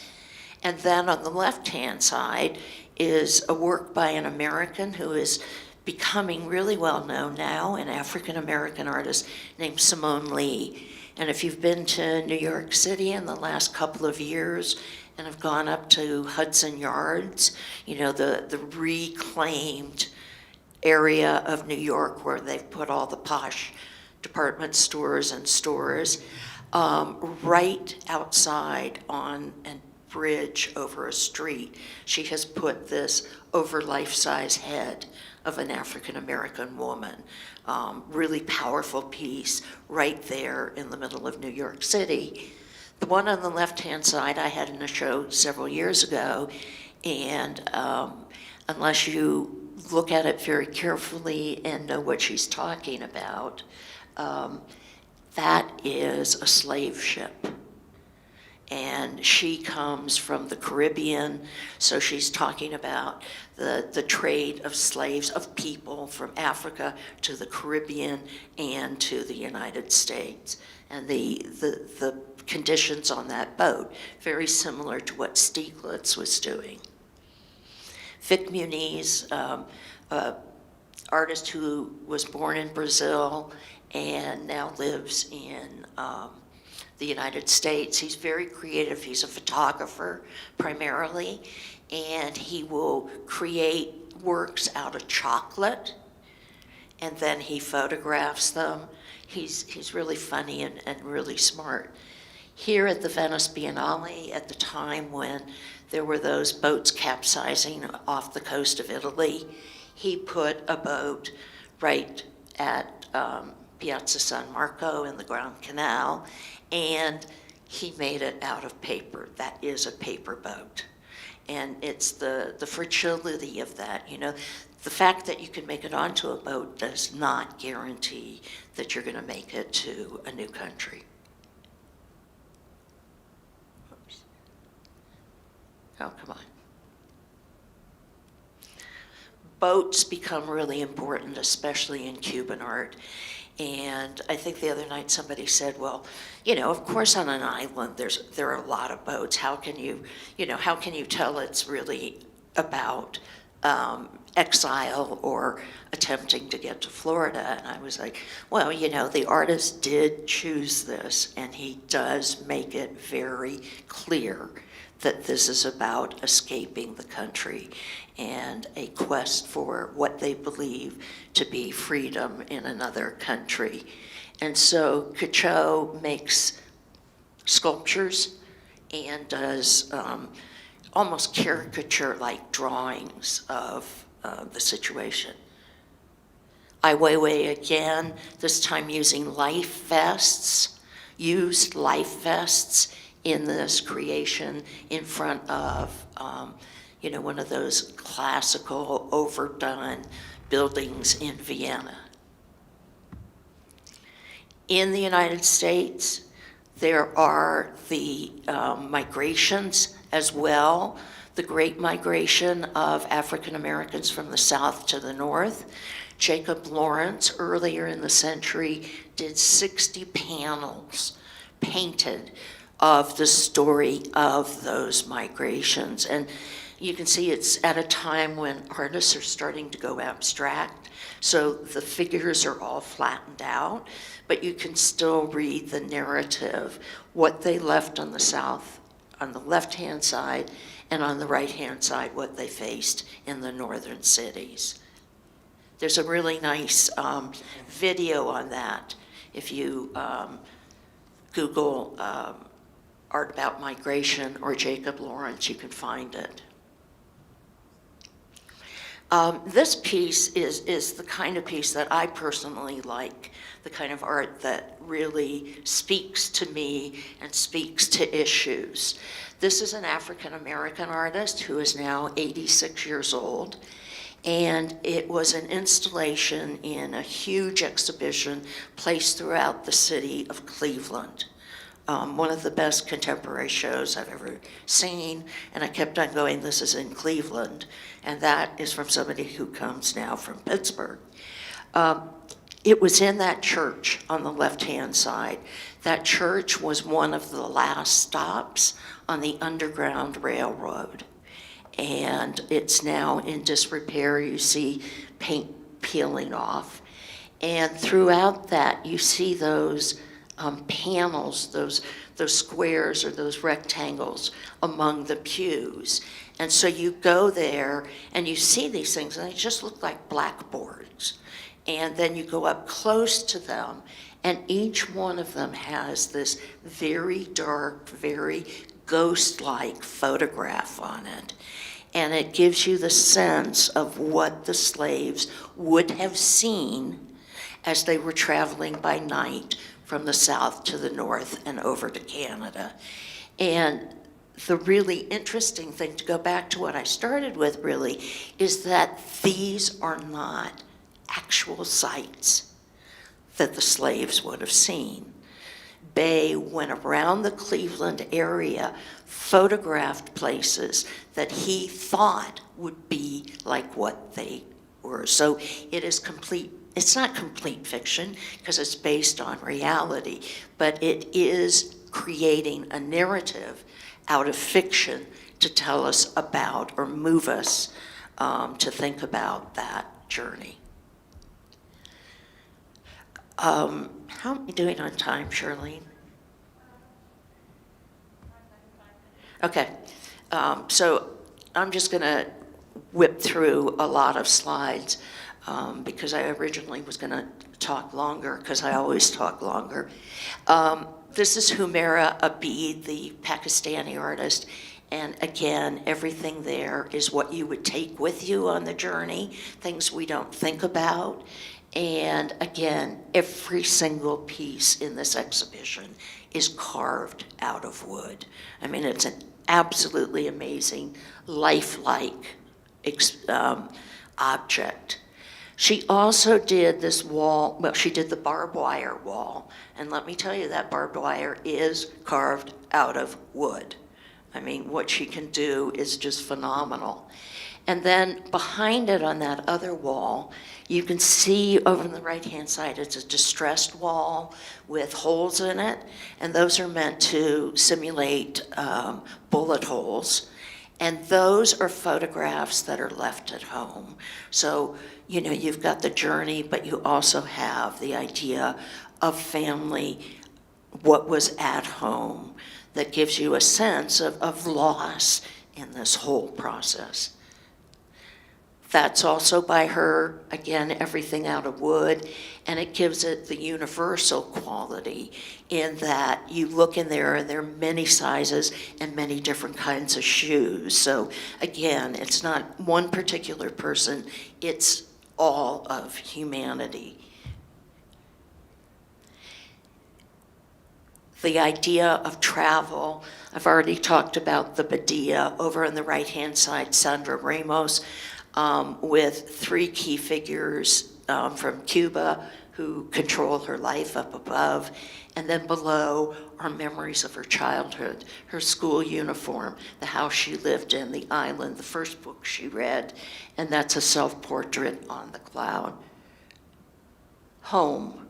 And then on the left-hand side is a work by an American who is becoming really well known now, an African-American artist named Simone Lee. And if you've been to New York City in the last couple of years and have gone up to Hudson Yards, you know, the reclaimed area of New York where they've put all the posh department stores and stores, right outside on a bridge over a street, she has put this over life-size head of an African-American woman. Really powerful piece right there in the middle of New York City. The one on the left-hand side I had in a show several years ago, and unless you look at it very carefully and know what she's talking about, that is a slave ship. And she comes from the Caribbean, so she's talking about the trade of slaves, of people from Africa to the Caribbean and to the United States. And the conditions on that boat, very similar to what Stieglitz was doing. Vic Muniz, artist who was born in Brazil and now lives in the United States. He's very creative. He's a photographer primarily, and he will create works out of chocolate, and then he photographs them. He's really funny and really smart. Here at the Venice Biennale, at the time when there were those boats capsizing off the coast of Italy, he put a boat right at Piazza San Marco in the Grand Canal, and he made it out of paper. That is a paper boat. And it's the fragility of that, you know. The fact that you can make it onto a boat does not guarantee that you're going to make it to a new country. Oops. Oh, come on. Boats become really important, especially in Cuban art. And I think the other night somebody said, well, you know, of course on an island there are a lot of boats. How can you tell it's really about exile or attempting to get to Florida. And I was like, well, you know, the artist did choose this, and he does make it very clear that this is about escaping the country and a quest for what they believe to be freedom in another country. And so Cacho makes sculptures and does almost caricature-like drawings of the situation. Ai Weiwei again, this time using life vests, used life vests in this creation in front of, you know, one of those classical overdone buildings in Vienna. In the United States, there are the migrations as well, the Great Migration of African Americans from the South to the North. Jacob Lawrence, earlier in the century, did 60 panels painted of the story of those migrations. And you can see it's at a time when artists are starting to go abstract, so the figures are all flattened out, but you can still read the narrative, what they left on the South, on the left-hand side, and on the right-hand side, what they faced in the northern cities. There's a really nice video on that. If you Google art about migration or Jacob Lawrence, you can find it. This piece is the kind of piece that I personally like, the kind of art that really speaks to me and speaks to issues. This is an African American artist who is now 86 years old, and it was an installation in a huge exhibition placed throughout the city of Cleveland. One of the best contemporary shows I've ever seen, and I kept on going, this is in Cleveland, and that is from somebody who comes now from Pittsburgh. It was in that church on the left-hand side. That church was one of the last stops on the Underground Railroad, and it's now in disrepair. You see paint peeling off, and throughout that you see those panels, those squares or those rectangles among the pews. And so you go there and you see these things and they just look like blackboards. And then you go up close to them and each one of them has this very dark, very ghost-like photograph on it. And it gives you the sense of what the slaves would have seen as they were traveling by night from the South to the North and over to Canada. And the really interesting thing, to go back to what I started with really, is that these are not actual sites that the slaves would have seen. Bay went around the Cleveland area, photographed places that he thought would be like what they were. So it is complete. It's not complete fiction because it's based on reality, but it is creating a narrative out of fiction to tell us about or move us to think about that journey. How am I doing on time, Charlene? Okay, so I'm just gonna whip through a lot of slides because I originally was gonna talk longer because I always talk longer. This is Humaira Abid, the Pakistani artist. And again, everything there is what you would take with you on the journey, things we don't think about. And again, every single piece in this exhibition is carved out of wood. I mean, it's an absolutely amazing, lifelike object. She also did this wall, well, she did the barbed wire wall. And let me tell you, that barbed wire is carved out of wood. I mean, what she can do is just phenomenal. And then behind it on that other wall, you can see over on the right-hand side, it's a distressed wall with holes in it, and those are meant to simulate bullet holes. And those are photographs that are left at home. So, you know, you've got the journey, but you also have the idea of family, what was at home, that gives you a sense of loss in this whole process. That's also by her, again, everything out of wood, and it gives it the universal quality in that you look in there and there are many sizes and many different kinds of shoes. So again, it's not one particular person, it's all of humanity. The idea of travel, I've already talked about the Badia. Over on the right-hand side, Sandra Ramos, with three key figures from Cuba who control her life up above. And then below are memories of her childhood, her school uniform, the house she lived in, the island, the first book she read, and that's a self-portrait on the cloud. Home.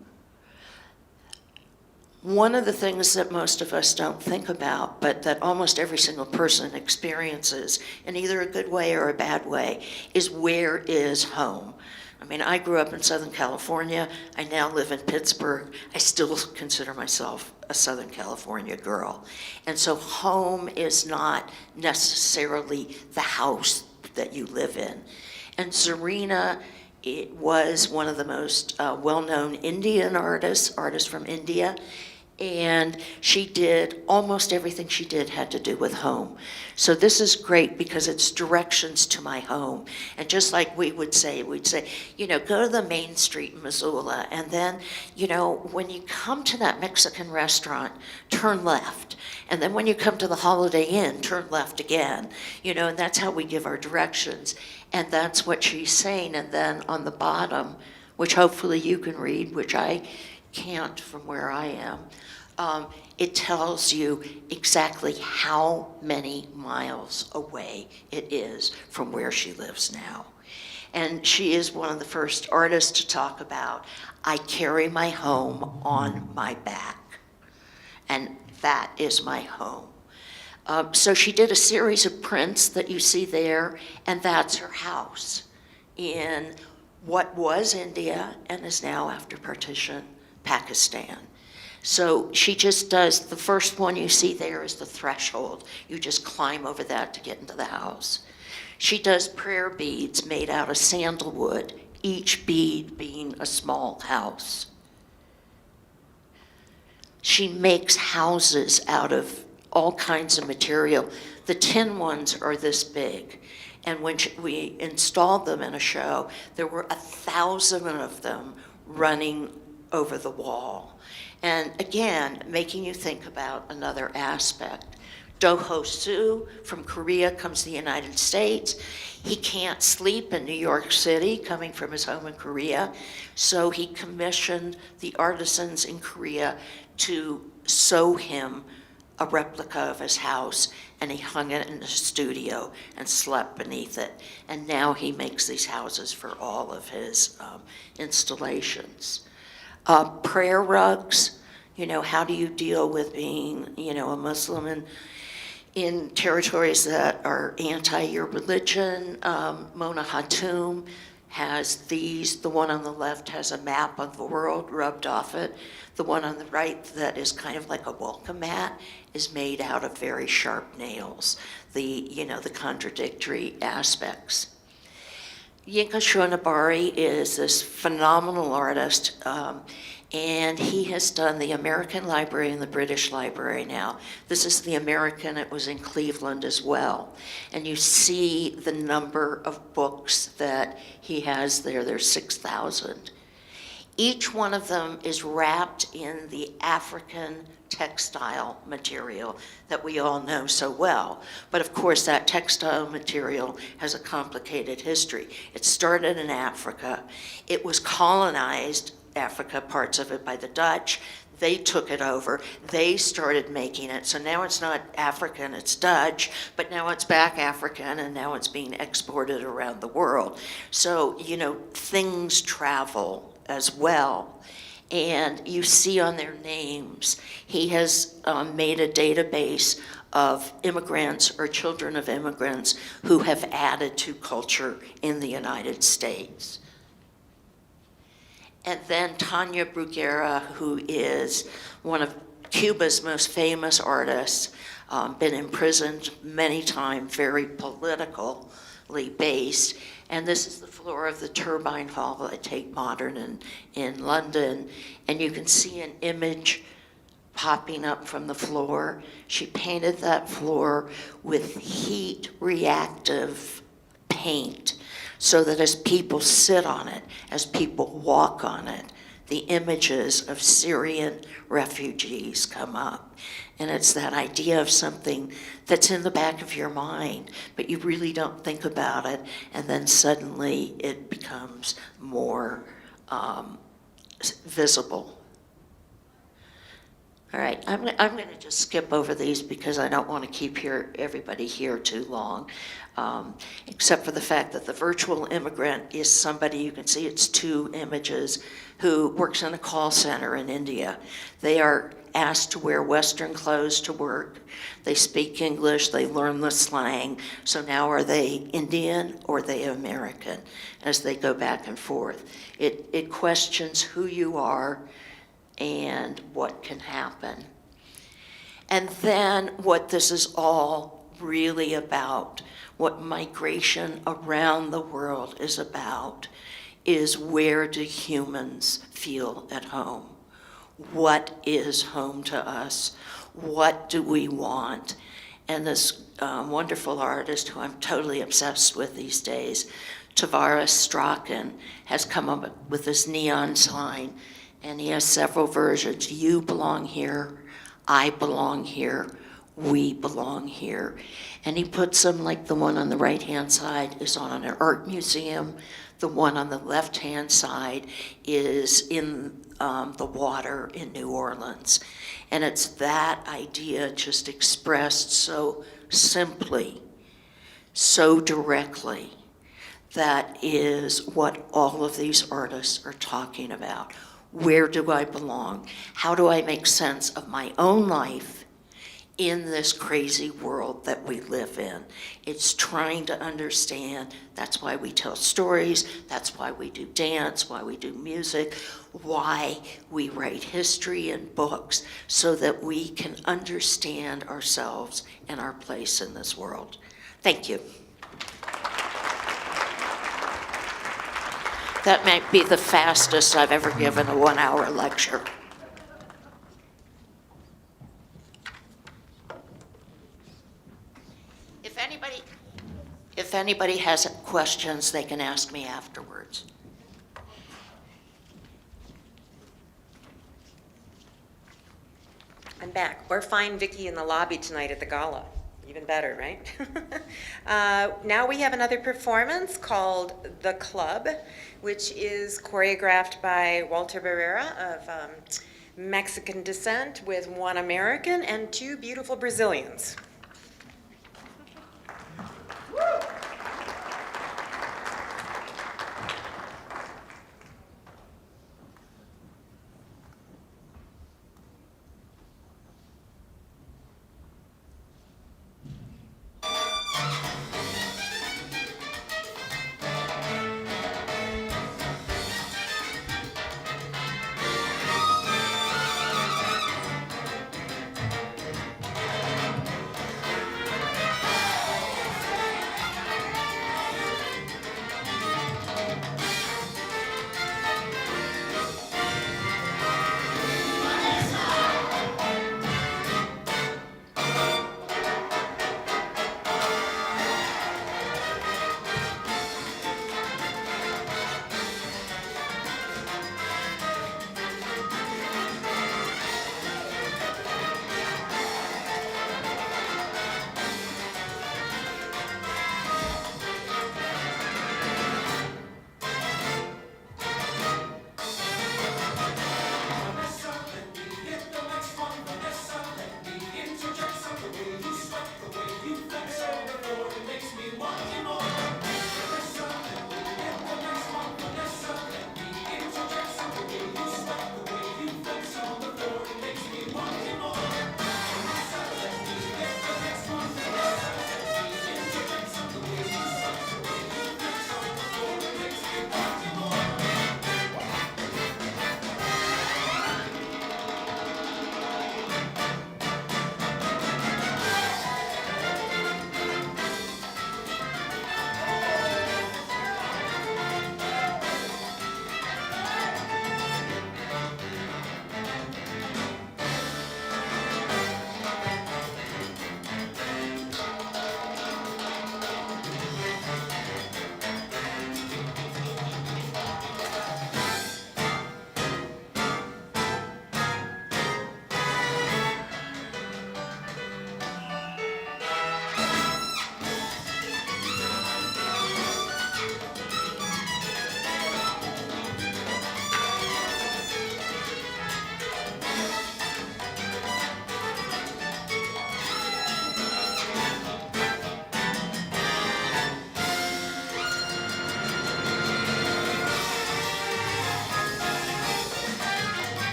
One of the things that most of us don't think about, but that almost every single person experiences in either a good way or a bad way, is where is home? I mean, I grew up in Southern California. I now live in Pittsburgh. I still consider myself a Southern California girl. And so home is not necessarily the house that you live in. And Zarina, it was one of the most well-known Indian artists from India. And she did, almost everything she did had to do with home. So this is great because it's directions to my home. And just like we'd say, you know, go to the main street in Missoula, and then, you know, when you come to that Mexican restaurant, turn left. And then when you come to the Holiday Inn, turn left again. You know, and that's how we give our directions. And that's what she's saying. And then on the bottom, which hopefully you can read, which I can't from where I am, it tells you exactly how many miles away it is from where she lives now. And she is one of the first artists to talk about, I carry my home on my back. And that is my home. So she did a series of prints that you see there, and that's her house in what was India and is now, after partition, Pakistan. So she just does, the first one you see there is the threshold. You just climb over that to get into the house. She does prayer beads made out of sandalwood, each bead being a small house. She makes houses out of all kinds of material. The tin ones are this big. And when we installed them in a show, there were 1,000 of them running over the wall. And again, making you think about another aspect. Do-Ho Soo from Korea comes to the United States. He can't sleep in New York City, coming from his home in Korea. So he commissioned the artisans in Korea to sew him a replica of his house, and he hung it in the studio and slept beneath it. And now he makes these houses for all of his installations. Prayer rugs, you know, how do you deal with being, you know, a Muslim in territories that are anti your religion? Mona Hatoum has these. The one on the left has a map of the world rubbed off it. The one on the right that is kind of like a welcome mat is made out of very sharp nails, the contradictory aspects. Yinka Shonabari is this phenomenal artist, and he has done the American Library and the British Library now. This is the American, it was in Cleveland as well. And you see the number of books that he has there, there's 6,000. Each one of them is wrapped in the African textile material that we all know so well. But of course, that textile material has a complicated history. It started in Africa. It was colonized, Africa, parts of it, by the Dutch. They took it over. They started making it. So now it's not African, it's Dutch, but now it's back African, and now it's being exported around the world. So, you know, things travel as well. And you see on their names, he has made a database of immigrants or children of immigrants who have added to culture in the United States. And then Tania Bruguera, who is one of Cuba's most famous artists, been imprisoned many times, very politically based. And this is the floor of the Turbine Hall at Tate Modern in London. And you can see an image popping up from the floor. She painted that floor with heat reactive paint so that as people sit on it, as people walk on it, the images of Syrian refugees come up. And it's that idea of something that's in the back of your mind, but you really don't think about it, and then suddenly it becomes more visible. All right, I'm going to just skip over these because I don't want to keep everybody here too long, except for the fact that the virtual immigrant is somebody, you can see it's two images, who works in a call center in India. They are asked to wear Western clothes to work. They speak English, they learn the slang. So now are they Indian or are they American as they go back and forth? It questions who you are and what can happen. And then what this is all really about, what migration around the world is about, is where do humans feel at home? What is home to us? What do we want? And this wonderful artist who I'm totally obsessed with these days, Tavares Strachan, has come up with this neon sign, and he has several versions. You belong here, I belong here, we belong here. And he puts them, like the one on the right-hand side is on an art museum. The one on the left-hand side is in the water in New Orleans. And it's that idea just expressed so simply, so directly, that is what all of these artists are talking about. Where do I belong? How do I make sense of my own life in this crazy world that we live in? It's trying to understand. That's why we tell stories. That's why we do dance, why we do music, why we write history and books, so that we can understand ourselves and our place in this world. Thank you. That might be the fastest I've ever given a 1-hour lecture. If anybody has questions, they can ask me afterwards. I'm back. We're fine, Vicky, in the lobby tonight at the gala. Even better, right? Now we have another performance called The Club, which is choreographed by Walter Barrera of Mexican descent with one American and two beautiful Brazilians.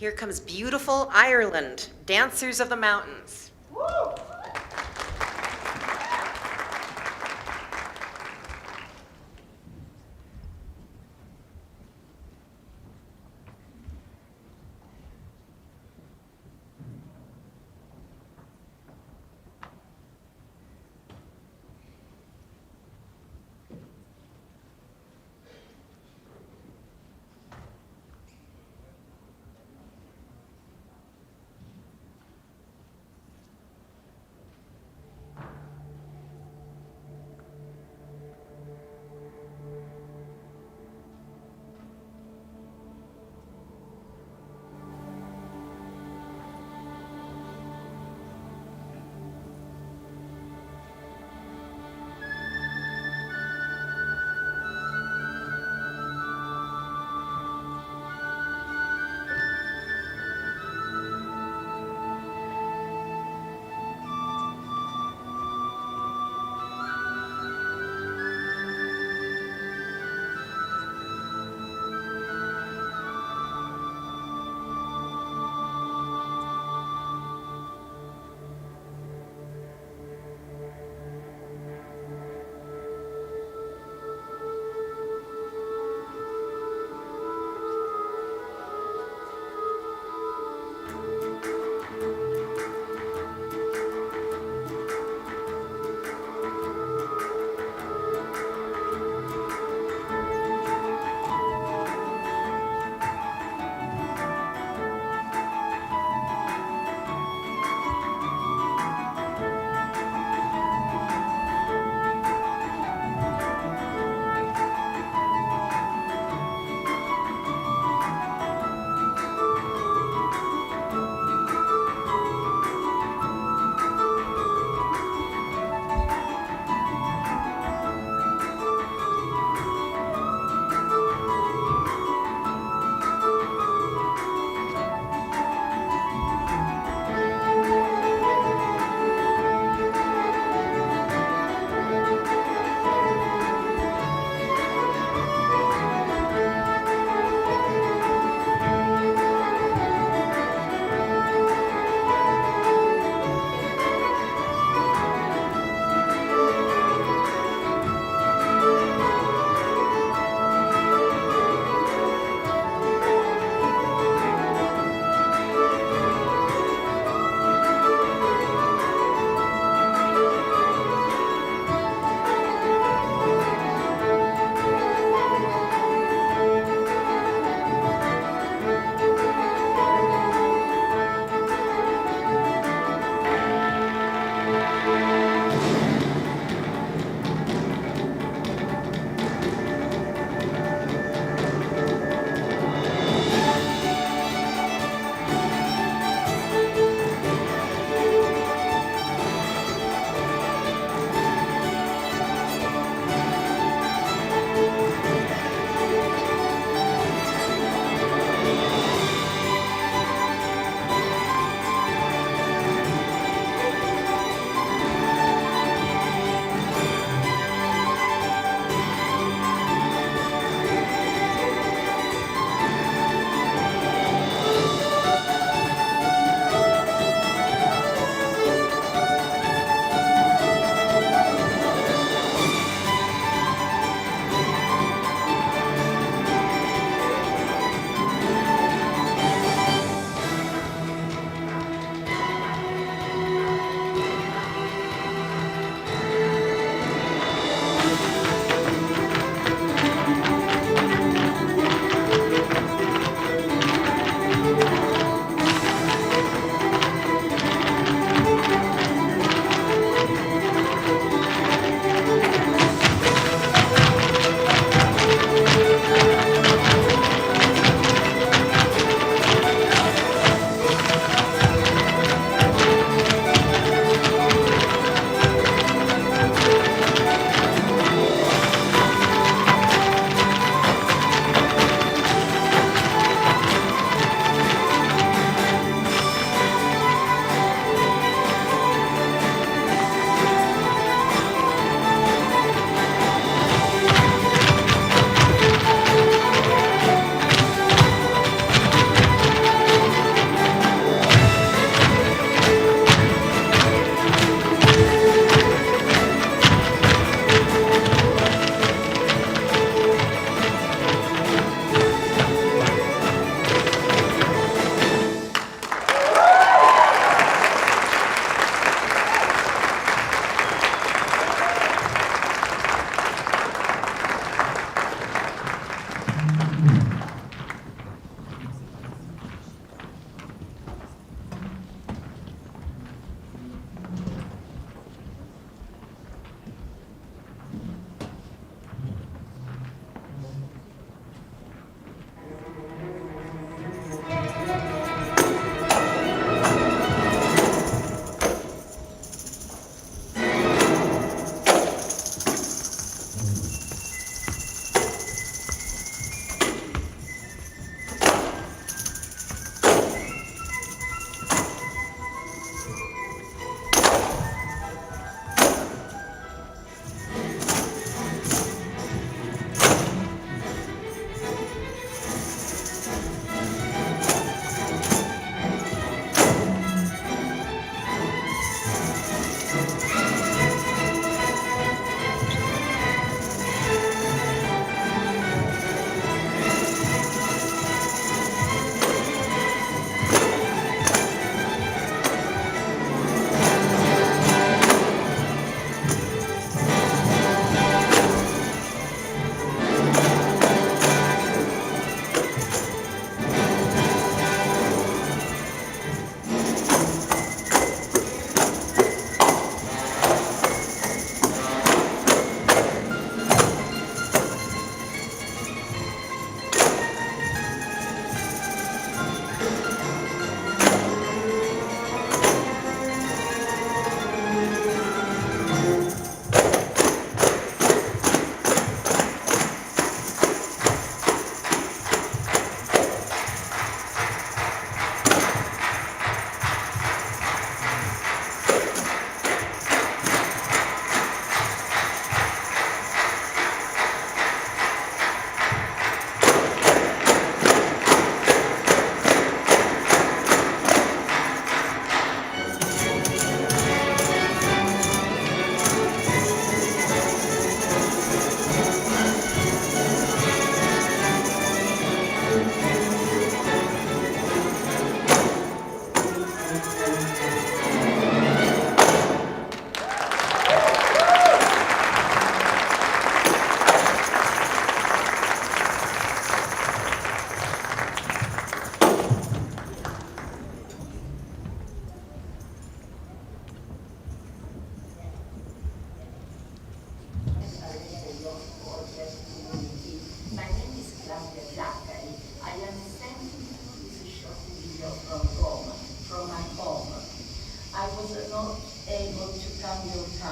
Here comes beautiful Ireland, Dancers of the Mountains.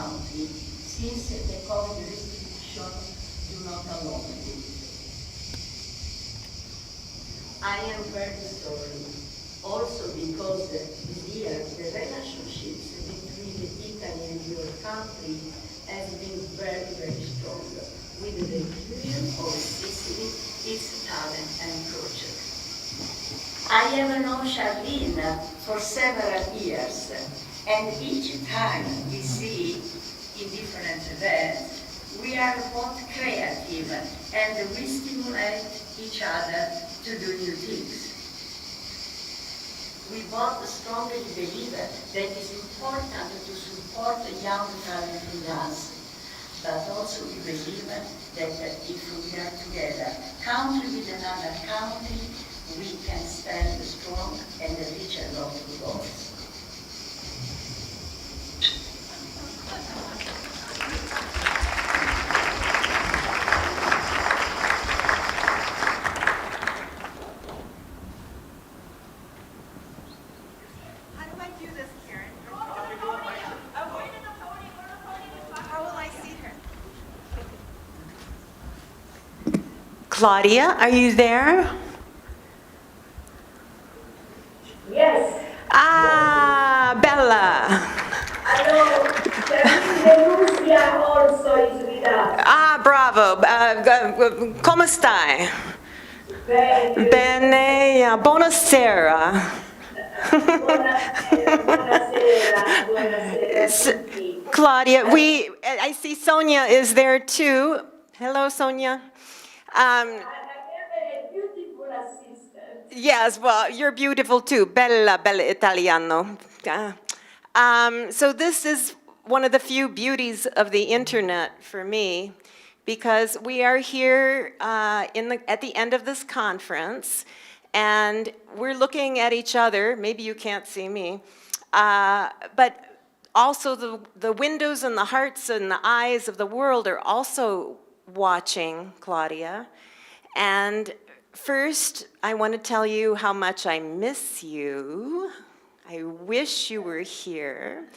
country since the COVID restrictions do not allow it. I am very sorry, also because this year the relationships between Italy and your country has been very, very strong, with the inclusion of Sicily, its talent and project. I have known Charlene for several years, and each time we see in different events, we are both creative and we stimulate each other to do new things. We both strongly believe that it is important to support young talent in dance, but also we believe that if we are together, country with another country, we can stand strong and reach a lot of goals. How do I do this, Karen? Oh, wait in the podium. How will I see her? Claudia, are you there? Yes. Ah, Bella. Hello. Charlene Lucia also is with us. Ah, bravo. Come stai? Bene, buonasera. Claudia, I see Sonia is there too. Hello, Sonia. I have a beautiful assistant. Yes, well, you're beautiful too. Bella, bella Italiano. So this is one of the few beauties of the internet for me, because we are here at the end of this conference, and we're looking at each other. Maybe you can't see me, but also the windows and the hearts and the eyes of the world are also watching Claudia. And first, I want to tell you how much I miss you. I wish you were here.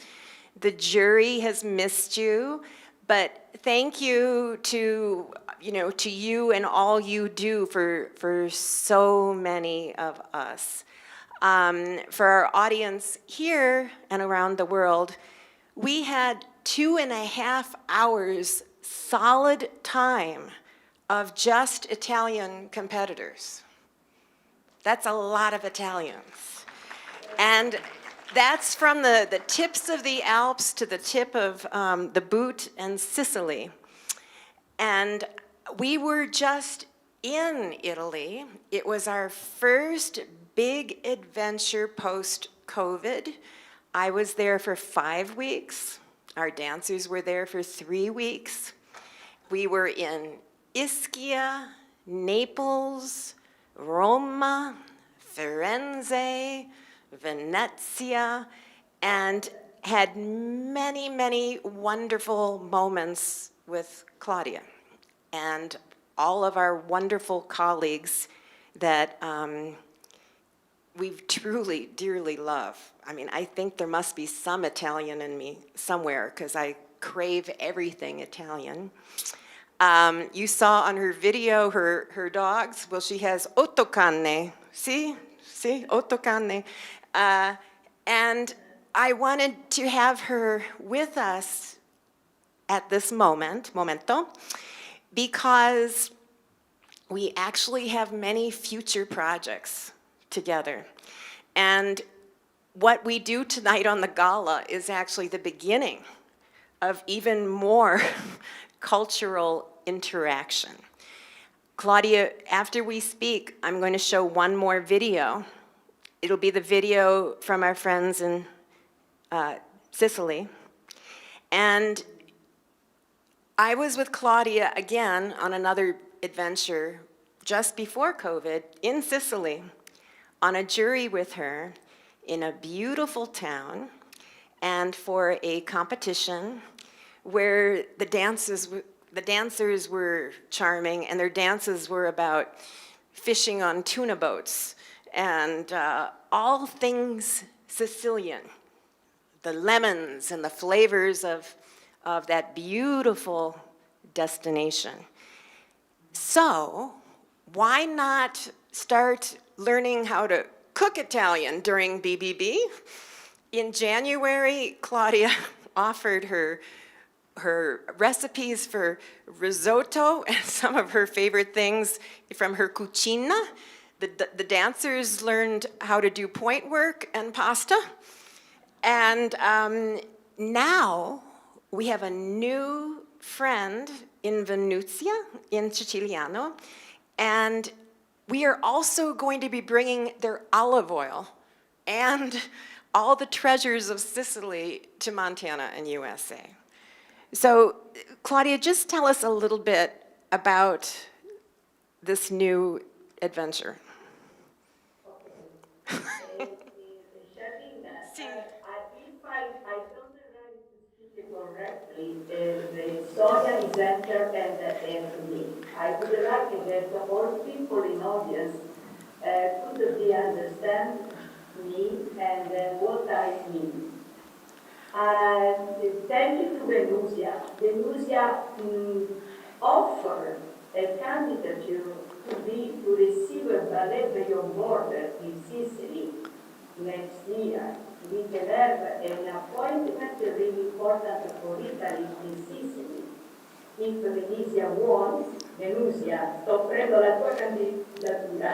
The jury has missed you, but thank you to you and all you do for so many of us. For our audience here and around the world, we had 2.5 hours solid time of just Italian competitors. That's a lot of Italians. And that's from the tips of the Alps to the tip of the boot and Sicily. And we were just in Italy. It was our first big adventure post-COVID. I was there for 5 weeks. Our dancers were there for 3 weeks. We were in Ischia, Naples, Roma, Firenze, Venezia, and had many, many wonderful moments with Claudia and all of our wonderful colleagues that we truly, dearly love. I mean, I think there must be some Italian in me somewhere, because I crave everything Italian. You saw on her video her dogs. Well, she has 8 canne. See, 8 canne. And I wanted to have her with us at this momento, because we actually have many future projects together. And what we do tonight on the gala is actually the beginning of even more cultural interaction. Claudia, after we speak, I'm going to show one more video. It'll be the video from our friends in Sicily. And I was with Claudia again on another adventure just before COVID in Sicily, on a jury with her in a beautiful town, and for a competition where the dancers were charming, and their dances were about fishing on tuna boats and all things Sicilian, the lemons and the flavors of of that beautiful destination. So, why not start learning how to cook Italian during BBB? In January, Claudia offered her recipes for risotto and some of her favorite things from her cucina. The dancers learned how to do point work and pasta. And now we have a new friend in Venezia, in Siciliano, and we are also going to be bringing their olive oil and all the treasures of Sicily to Montana and USA. So, Claudia, just tell us a little bit about this new adventure. If I don't arrive to speak it correctly, the Sonia is enter and me. I would like that all people in audience could be understand me and what I mean. Thank you to Venusia. Venusia offered a candidature to receive a ballet on board in Sicily next year. We can have an appointment really important for Italy in Sicily. If Venezia wants, Venusia, sto prendo la tua candidatura.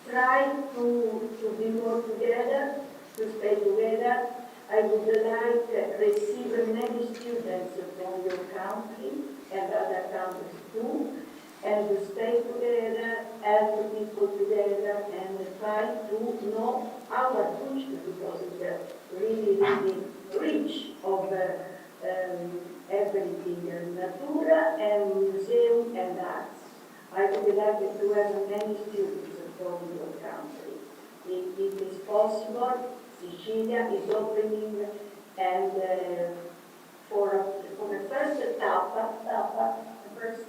Try to be more together, to stay together. I would like to receive many students from your country and other countries too, and to stay together, help people together, and try to know our culture, because it's really, really rich of everything, natura and museum and arts. I would like to have many students from your country. If it is possible, Sicilia is opening, and for the first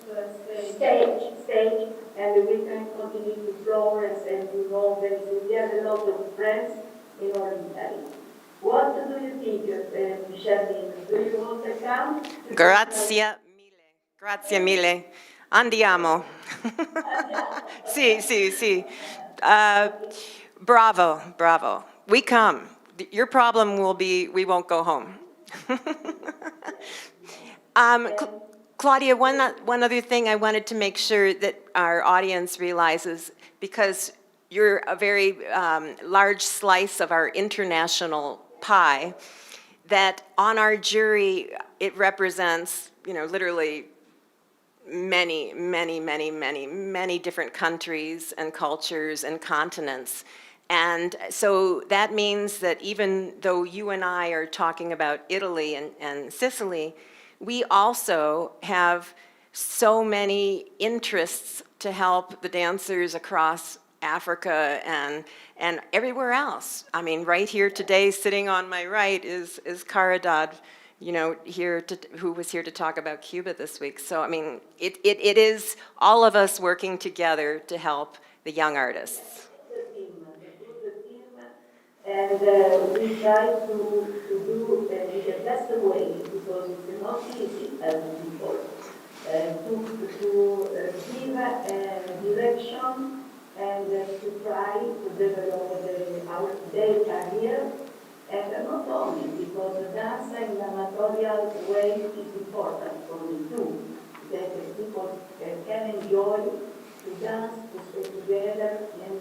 stage, and we can continue to Florence and to Rome. We have a lot of friends in all Italy. What do you think, Charlene? Do you want to come? Grazie mille. Grazie mille. Andiamo. Sì, sì, sì. Bravo, bravo. We come. Your problem will be we won't go home. Claudia, one other thing I wanted to make sure that our audience realizes, because you're a very large slice of our international pie, that on our jury it represents, literally many, many, many, many, many different countries and cultures and continents. And so that means that even though you and I are talking about Italy and Sicily, we also have so many interests to help the dancers across Africa and everywhere else. I mean, right here today, sitting on my right, is Caridad, who was here to talk about Cuba this week. So, I mean, it is all of us working together to help the young artists. And we try to do the best way, because it's not easy as people to give a direction and to try to develop their career. And not only because dance in a material way is important for me too, that people can enjoy to dance, to stay together, and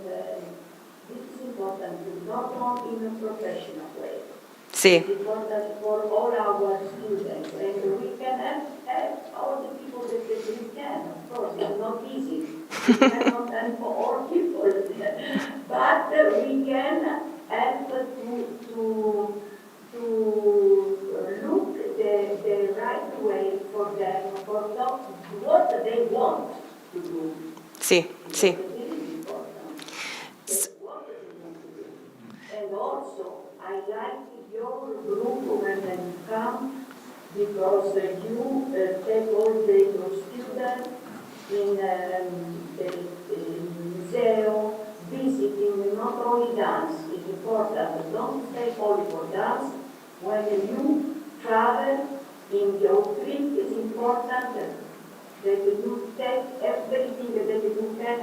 this is important too, not only in a professional way. Sí. It's important for all our students, and we can have all the people that we can. Of course, it's not easy. We cannot help all people, but we can help to look the right way for them, for what they want to do. Sí, sí. And also, I like your group when you come, because you take all your students in the museum, visiting not only dance, is important. Don't stay only for dance. When you travel in your trip, it's important that you take everything that you can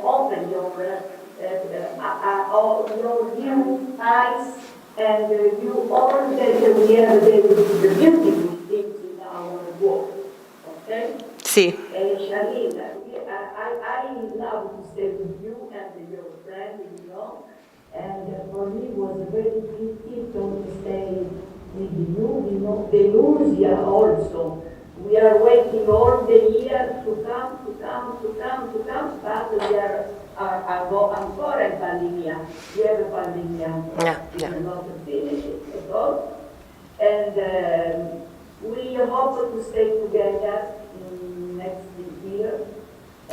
open your new eyes and you all that we have the beautiful things in our world. Okay? Sì. Charlene, I love to stay with you and your friend, and for me it was very difficult to stay with you, Venusia also. We are waiting all the year to come, but we are ancora in pandemia. We have a pandemia. Yeah. It's not finished at all. And we hope to stay together in next year.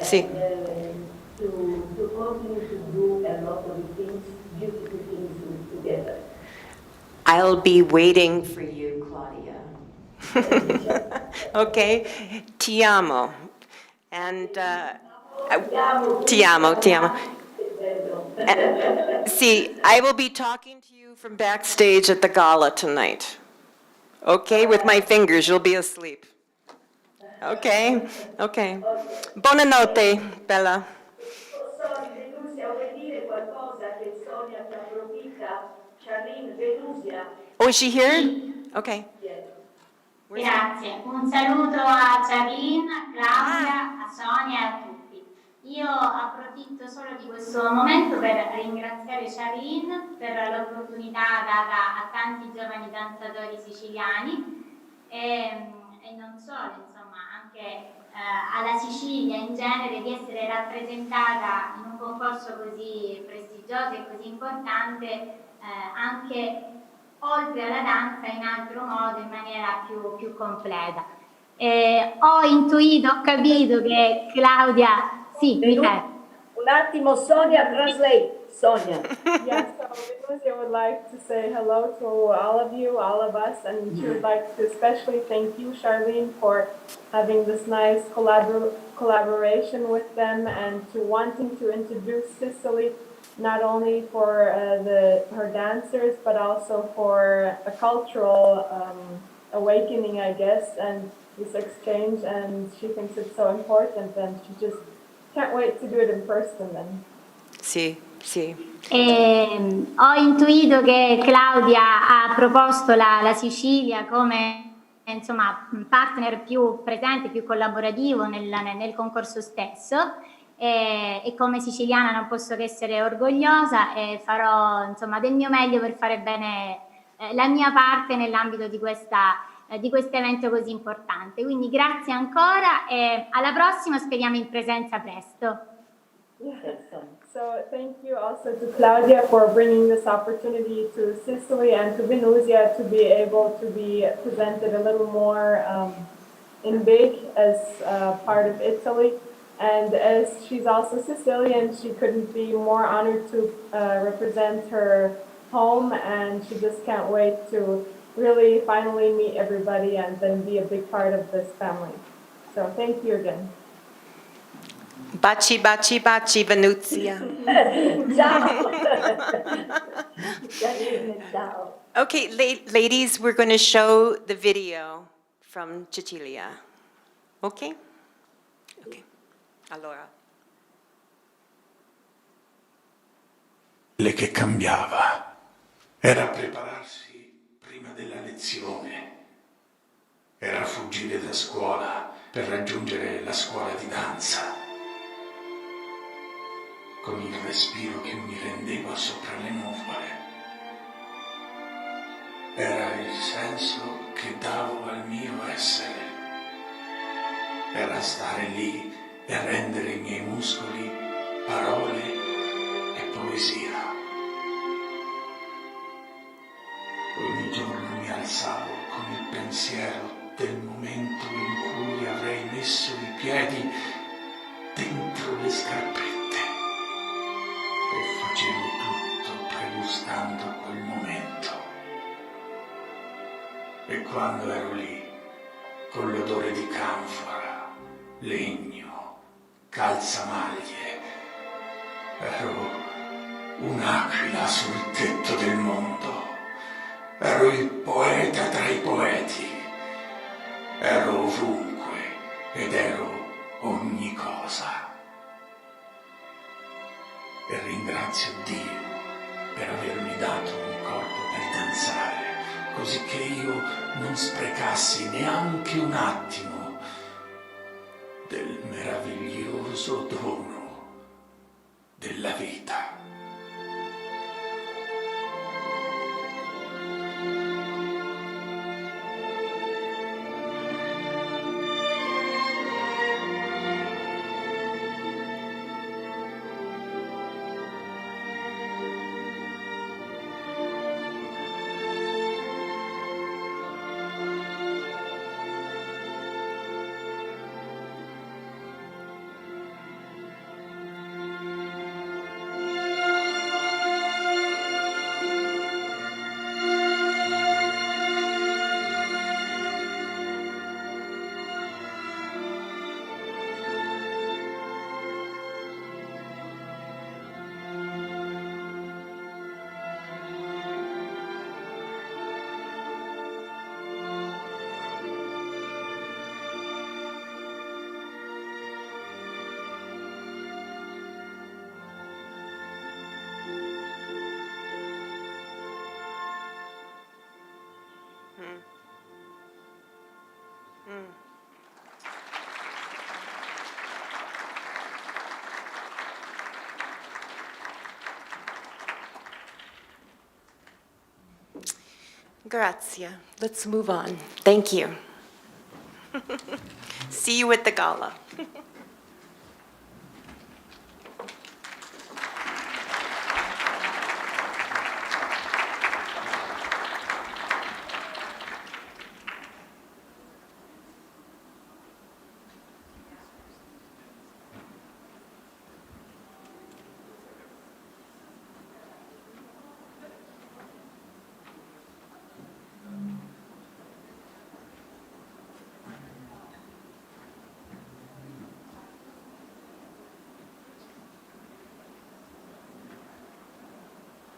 Sì. And to continue to do a lot of things, beautiful things together. I'll be waiting for you, Claudia. Okay? Ti amo. And ti amo, ti amo. See, I will be talking to you from backstage at the gala tonight. Okay, with my fingers, you'll be asleep. Okay, okay. Buonanotte, Bella. Venusia, vuoi dire qualcosa che Sonia ti approfitta? Charlene, Venusia. Oh, is she here? Okay. Grazie, un saluto a Charlene, a Claudia, a Sonia e a tutti. Io approfitto solo di questo momento per ringraziare Charlene per l'opportunità data a tanti giovani danzatori siciliani e non solo, insomma, anche alla Sicilia in genere di essere rappresentata in un concorso così prestigioso e così importante anche oltre alla danza in altro modo, in maniera più completa. Ho intuito, ho capito che Claudia... Sì, un attimo, Sonia, translate. Sonia. Yes, so Venusia would like to say hello to all of you, all of us, and she would like to especially thank you, Charlene, for having this nice collaboration with them and to wanting to introduce Sicily not only for her dancers, but also for a cultural awakening, I guess, and this exchange. And she thinks it's so important, and she just can't wait to do it in person then. Sì, sì. Ho intuito che Claudia ha proposto la Sicilia come insomma, partner più presente, più collaborativo nel concorso stesso. E come siciliana non posso che essere orgogliosa e farò insomma del mio meglio per fare bene la mia parte nell'ambito di questo evento così importante. Quindi grazie ancora e alla prossima, speriamo in presenza presto. So thank you also to Claudia for bringing this opportunity to Sicily and to Venusia to be able to be presented a little more in big as part of Italy. And as she's also Sicilian, she couldn't be more honored to represent her home, and she just can't wait to really finally meet everybody and then be a big part of this family. So thank you again. Baci, baci, baci, Venuzia. Ciao. Okay, ladies, we're going to show the video from Cecilia. Okay? Okay. Allora. Le che cambiava era prepararsi prima della lezione, era fuggire da scuola per raggiungere la scuola di danza, con il respiro che mi rendeva sopra le nuvole. Era il senso che davo al mio essere, era stare lì e rendere i miei muscoli parole e poesia. Ogni giorno mi alzavo con il pensiero del momento in cui avrei messo i piedi dentro le scarpette e facevo tutto pregustando quel momento. E quando ero lì, con l'odore di canfora, legno, calzamaglie, un'aquila sul tetto del mondo. Ero il poeta tra i poeti. Ero ovunque ed ero ogni cosa. E ringrazio Dio per avermi dato un corpo per danzare, così che io non sprecassi neanche un attimo del meraviglioso dono della vita. Grazie. Let's move on. Thank you. See you at the gala.